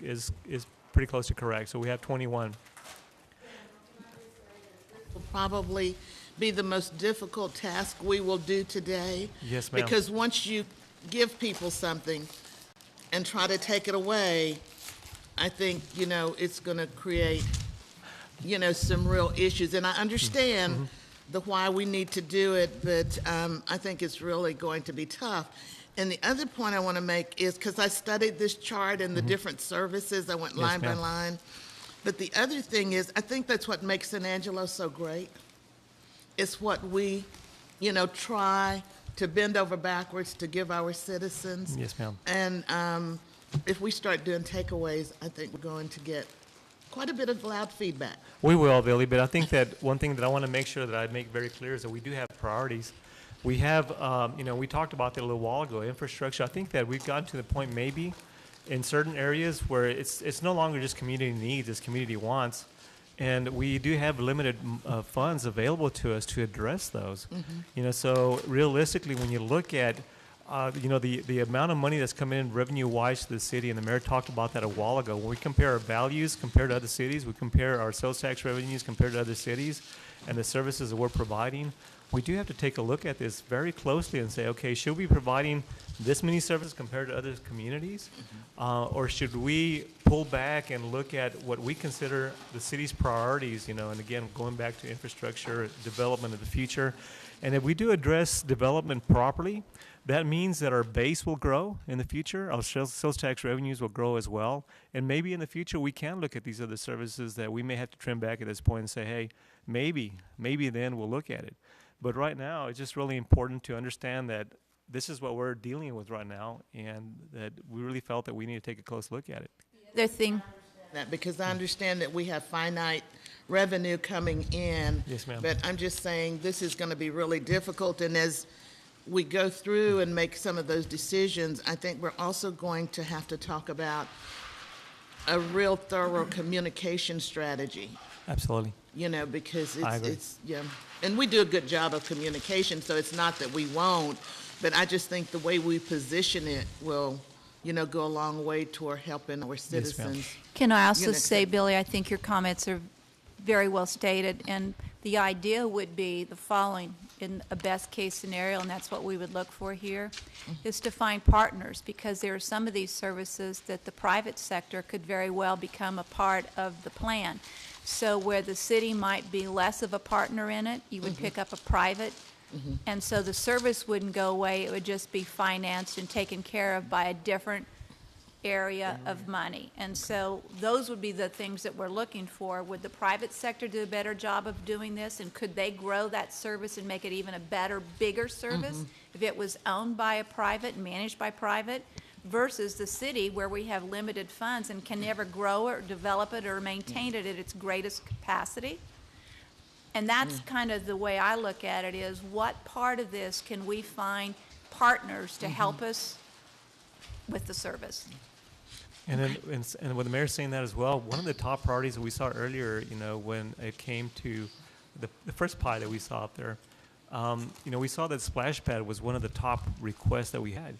pretty close to correct. So we have 21. Will probably be the most difficult task we will do today. Yes, ma'am. Because once you give people something and try to take it away, I think, it's going to create, some real issues. And I understand the why we need to do it, but I think it's really going to be tough. And the other point I want to make is, because I studied this chart and the different services, I went line by line. But the other thing is, I think that's what makes San Angelo so great. It's what we, try to bend over backwards to give our citizens. Yes, ma'am. And if we start doing takeaways, I think we're going to get quite a bit of loud feedback. We will, Billy, but I think that one thing that I want to make sure that I make very clear is that we do have priorities. We have, we talked about that a little while ago, infrastructure. I think that we've gotten to the point maybe in certain areas where it's no longer just community needs, it's community wants. And we do have limited funds available to us to address those. So realistically, when you look at the amount of money that's coming in revenue-wise to the city, and the mayor talked about that a while ago, when we compare our values compared to other cities, we compare our sales tax revenues compared to other cities, and the services that we're providing, we do have to take a look at this very closely and say, okay, should we be providing this many services compared to other communities? Or should we pull back and look at what we consider the city's priorities, and again, going back to infrastructure, development of the future. And if we do address development properly, that means that our base will grow in the future, our sales tax revenues will grow as well, and maybe in the future we can look at these other services that we may have to trim back at this point and say, hey, maybe then we'll look at it. But right now, it's just really important to understand that this is what we're dealing with right now, and that we really felt that we need to take a close look at it. The thing. Because I understand that we have finite revenue coming in. Yes, ma'am. But I'm just saying this is going to be really difficult, and as we go through and make some of those decisions, I think we're also going to have to talk about a real thorough communication strategy. Absolutely. Because I agree. and we do a good job of communication, so it's not that we won't, but I just think the way we position it will, go a long way toward helping our citizens. Can I also say, Billy, I think your comments are very well stated, and the idea would be the following, in a best-case scenario, and that's what we would look for here, is to find partners, because there are some of these services that the private sector could very well become a part of the plan. So where the city might be less of a partner in it, you would pick up a private, and so the service wouldn't go away, it would just be financed and taken care of by a different area of money. And so those would be the things that we're looking for. Would the private sector do a better job of doing this, and could they grow that service and make it even a better, bigger service if it was owned by a private and managed by private, versus the city where we have limited funds and can never grow or develop it or maintain it at its greatest capacity? And that's kind of the way I look at it, is what part of this can we find partners to help us with the service? And then, and with the mayor saying that as well, one of the top priorities that we saw earlier, when it came to the first pie that we saw up there, You know, we saw that splash pad was one of the top requests that we had.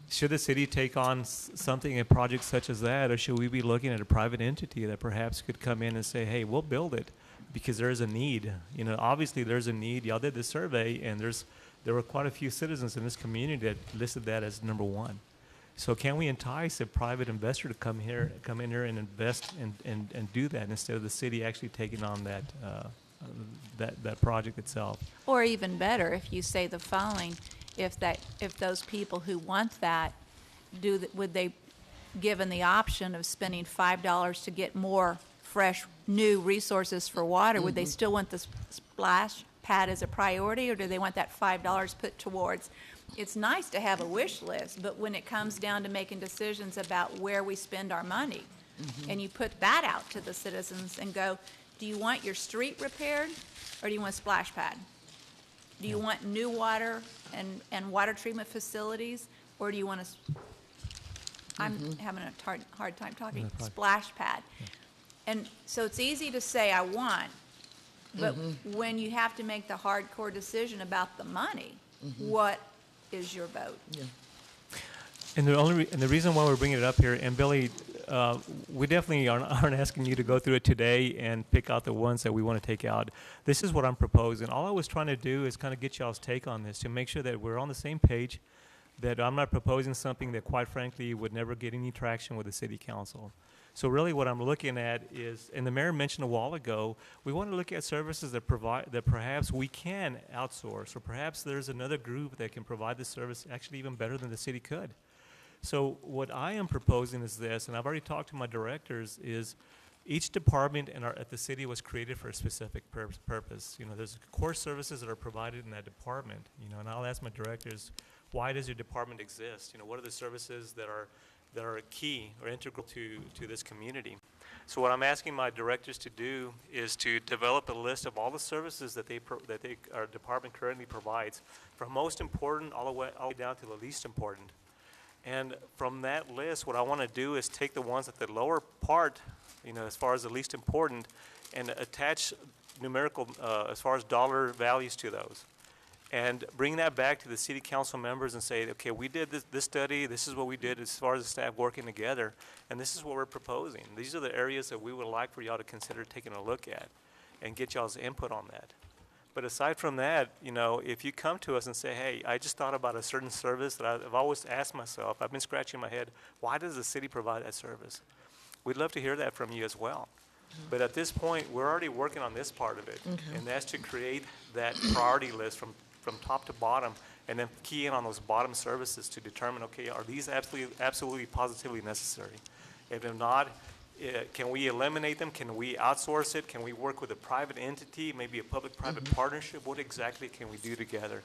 Should the city take on something, a project such as that, or should we be looking at a private entity that perhaps could come in and say, hey, we'll build it because there's a need? You know, obviously there's a need. Y'all did the survey, and there were quite a few citizens in this community that listed that as number one. So can we entice a private investor to come in here and invest and do that instead of the city actually taking on that project itself? Or even better, if you say the following, if those people who want that, would they, given the option of spending $5 to get more fresh, new resources for water, would they still want the splash pad as a priority, or do they want that $5 put towards? It's nice to have a wish list, but when it comes down to making decisions about where we spend our money, and you put that out to the citizens and go, do you want your street repaired, or do you want a splash pad? Do you want new water and water treatment facilities, or do you want I'm having a hard time talking, splash pad. And so it's easy to say I want, but when you have to make the hardcore decision about the money, what is your vote? And the reason why we're bringing it up here, and Billy, we definitely aren't asking you to go through it today and pick out the ones that we want to take out. This is what I'm proposing. All I was trying to do is kind of get y'all's take on this to make sure that we're on the same page, that I'm not proposing something that, quite frankly, would never get any traction with the city council. So really what I'm looking at is, and the mayor mentioned a while ago, we want to look at services that perhaps we can outsource, or perhaps there's another group that can provide the service actually even better than the city could. So what I am proposing is this, and I've already talked to my directors, is each department at the city was created for a specific purpose. You know, there's core services that are provided in that department, you know, and I'll ask my directors, why does your department exist? You know, what are the services that are key or integral to this community? So what I'm asking my directors to do is to develop a list of all the services that our department currently provides, from most important all the way down to the least important. And from that list, what I want to do is take the ones at the lower part, you know, as far as the least important, and attach numerical, as far as dollar values to those. And bring that back to the city council members and say, okay, we did this study, this is what we did as far as the staff working together, and this is what we're proposing. These are the areas that we would like for y'all to consider taking a look at and get y'all's input on that. But aside from that, you know, if you come to us and say, hey, I just thought about a certain service that I've always asked myself, I've been scratching my head, why does the city provide that service? We'd love to hear that from you as well. But at this point, we're already working on this part of it, and that's to create that priority list from top to bottom, and then key in on those bottom services to determine, okay, are these absolutely positively necessary? If they're not, can we eliminate them? Can we outsource it? Can we work with a private entity, maybe a public-private partnership? What exactly can we do together?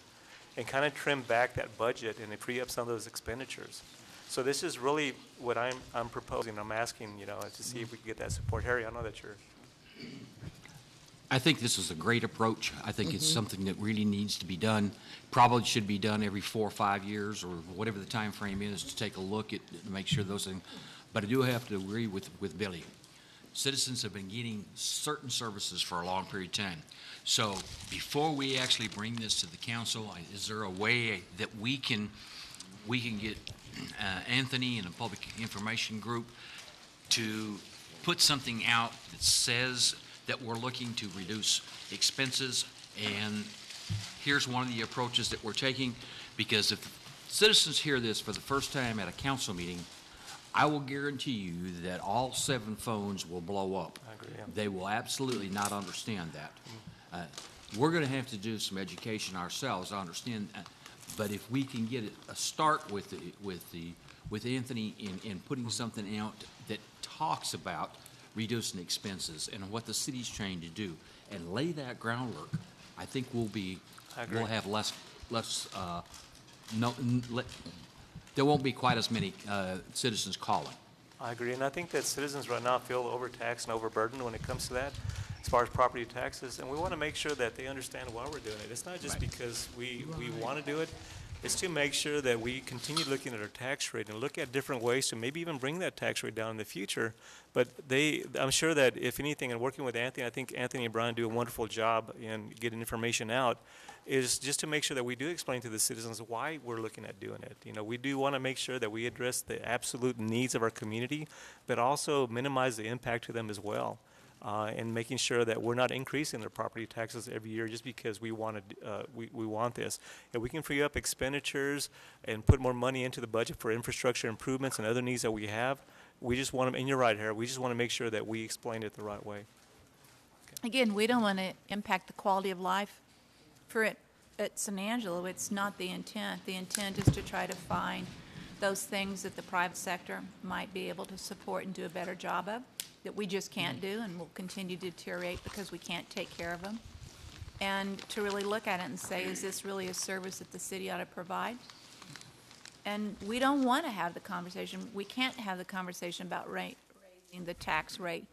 And kind of trim back that budget and free up some of those expenditures. So this is really what I'm proposing. I'm asking, you know, to see if we can get that support. Harry, I know that you're... I think this is a great approach. I think it's something that really needs to be done. Probably should be done every 4 or 5 years, or whatever the time frame is, to take a look at, to make sure those things. But I do have to agree with Billy. Citizens have been getting certain services for a long period of time. So before we actually bring this to the council, is there a way that we can get Anthony and the Public Information Group to put something out that says that we're looking to reduce expenses, and here's one of the approaches that we're taking? Because if citizens hear this for the first time at a council meeting, I will guarantee you that all 7 phones will blow up. I agree, yeah. They will absolutely not understand that. We're going to have to do some education ourselves, I understand, but if we can get a start with Anthony in putting something out that talks about reducing expenses and what the city's trying to do, and lay that groundwork, I think we'll have there won't be quite as many citizens calling. I agree, and I think that citizens right now feel overtaxed and overburdened when it comes to that, as far as property taxes, and we want to make sure that they understand why we're doing it. It's not just because we want to do it, is to make sure that we continue looking at our tax rate and look at different ways to maybe even bring that tax rate down in the future. But I'm sure that if anything, in working with Anthony, I think Anthony and Brian do a wonderful job in getting information out, is just to make sure that we do explain to the citizens why we're looking at doing it. You know, we do want to make sure that we address the absolute needs of our community, but also minimize the impact to them as well. And making sure that we're not increasing their property taxes every year just because we want this. If we can free up expenditures and put more money into the budget for infrastructure improvements and other needs that we have, we just want to, and you're right, Harry, we just want to make sure that we explain it the right way. Again, we don't want to impact the quality of life for it at San Angelo. It's not the intent. The intent is to try to find those things that the private sector might be able to support and do a better job of, that we just can't do and will continue to deteriorate because we can't take care of them. And to really look at it and say, is this really a service that the city ought to provide? And we don't want to have the conversation. We can't have the conversation about raising the tax rate.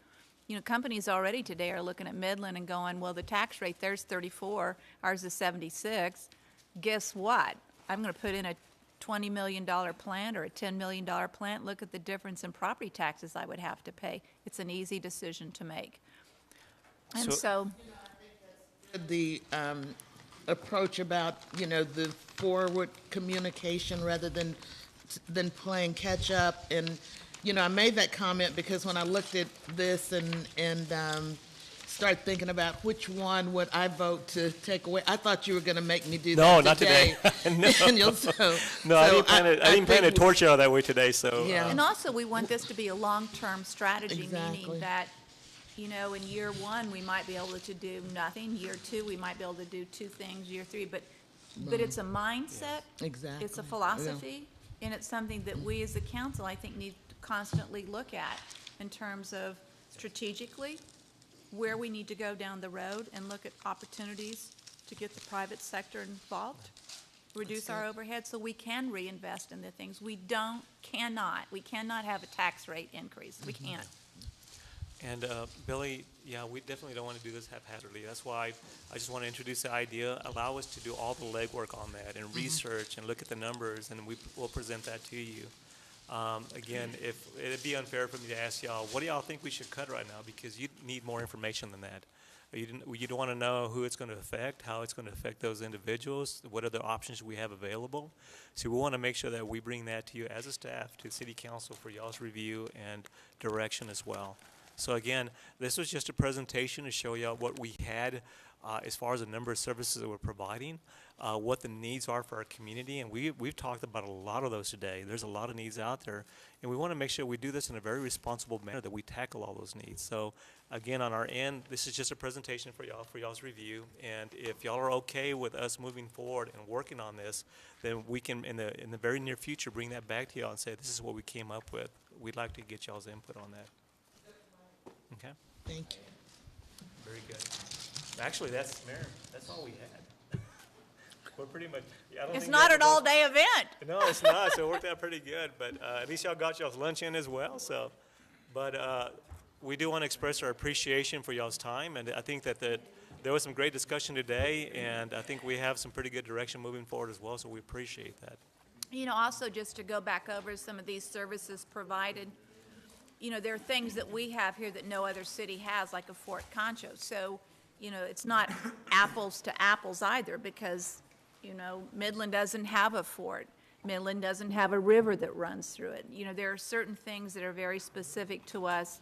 You know, companies already today are looking at Midland and going, well, the tax rate there's 34, ours is 76. Guess what? I'm going to put in a $20 million plant or a $10 million plant. Look at the difference in property taxes I would have to pay. It's an easy decision to make. And so the approach about, you know, the forward communication rather than playing catch up. And, you know, I made that comment because when I looked at this and start thinking about which one would I vote to take away. I thought you were going to make me do that today. No, not today. Daniel, I didn't plan to torture you that way today. So, yeah. And also, we want this to be a long-term strategy, meaning that, you know, in year one, we might be able to do nothing. Year two, we might be able to do two things. Year three, but it's a mindset. Exactly. It's a philosophy, and it's something that we as a council, I think, need to constantly look at in terms of strategically where we need to go down the road and look at opportunities to get the private sector involved, reduce our overhead so we can reinvest in the things. We cannot have a tax rate increase. We can't. And Billy, yeah, we definitely don't want to do this haphazardly. That's why I just want to introduce the idea, allow us to do all the legwork on that and research and look at the numbers, and we'll present that to you. Again, if it'd be unfair for me to ask y'all, what do y'all think we should cut right now? Because you need more information than that. You don't want to know who it's going to affect, how it's going to affect those individuals, what other options we have available. So we want to make sure that we bring that to you as a staff, to City Council for y'all's review and direction as well. So again, this was just a presentation to show y'all what we had as far as the number of services that we're providing, what the needs are for our community, and we've talked about a lot of those today. There's a lot of needs out there, and we want to make sure we do this in a very responsible manner, that we tackle all those needs. So again, on our end, this is just a presentation for y'all's review, and if y'all are okay with us moving forward and working on this, then we can, in the very near future, bring that back to y'all and say, this is what we came up with. We'd like to get y'all's input on that. Okay? Thank you. Very good. Actually, that's all we had. We're pretty much. It's not an all-day event. No, it's not. So it worked out pretty good. But at least y'all got y'all's lunch in as well. So, but we do want to express our appreciation for y'all's time, and I think that there was some great discussion today, and I think we have some pretty good direction moving forward as well. So we appreciate that. You know, also just to go back over some of these services provided. You know, there are things that we have here that no other city has, like a Fort Concho. So, you know, it's not apples to apples either, because, you know, Midland doesn't have a fort. Midland doesn't have a river that runs through it. You know, there are certain things that are very specific to us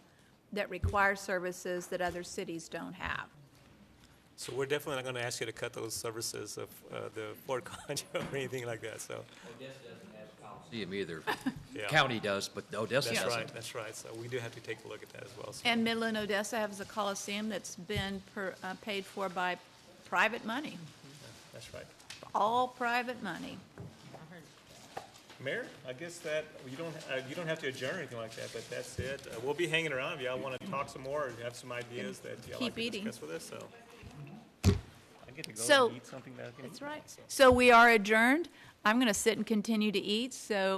that require services that other cities don't have. So we're definitely not going to ask you to cut those services of the Fort Concho or anything like that. So. See them either. Yeah. County does, but Odessa doesn't. That's right. So we do have to take a look at that as well. So. And Midland, Odessa has a coliseum that's been paid for by private money. Yeah, that's right. All private money. Mayor, I guess that you don't have to adjourn or anything like that, but that's it. We'll be hanging around if y'all want to talk some more or have some ideas that y'all like to discuss with us. So I get to go and eat something that I can eat. That's right. So we are adjourned. I'm going to sit and continue to eat. So.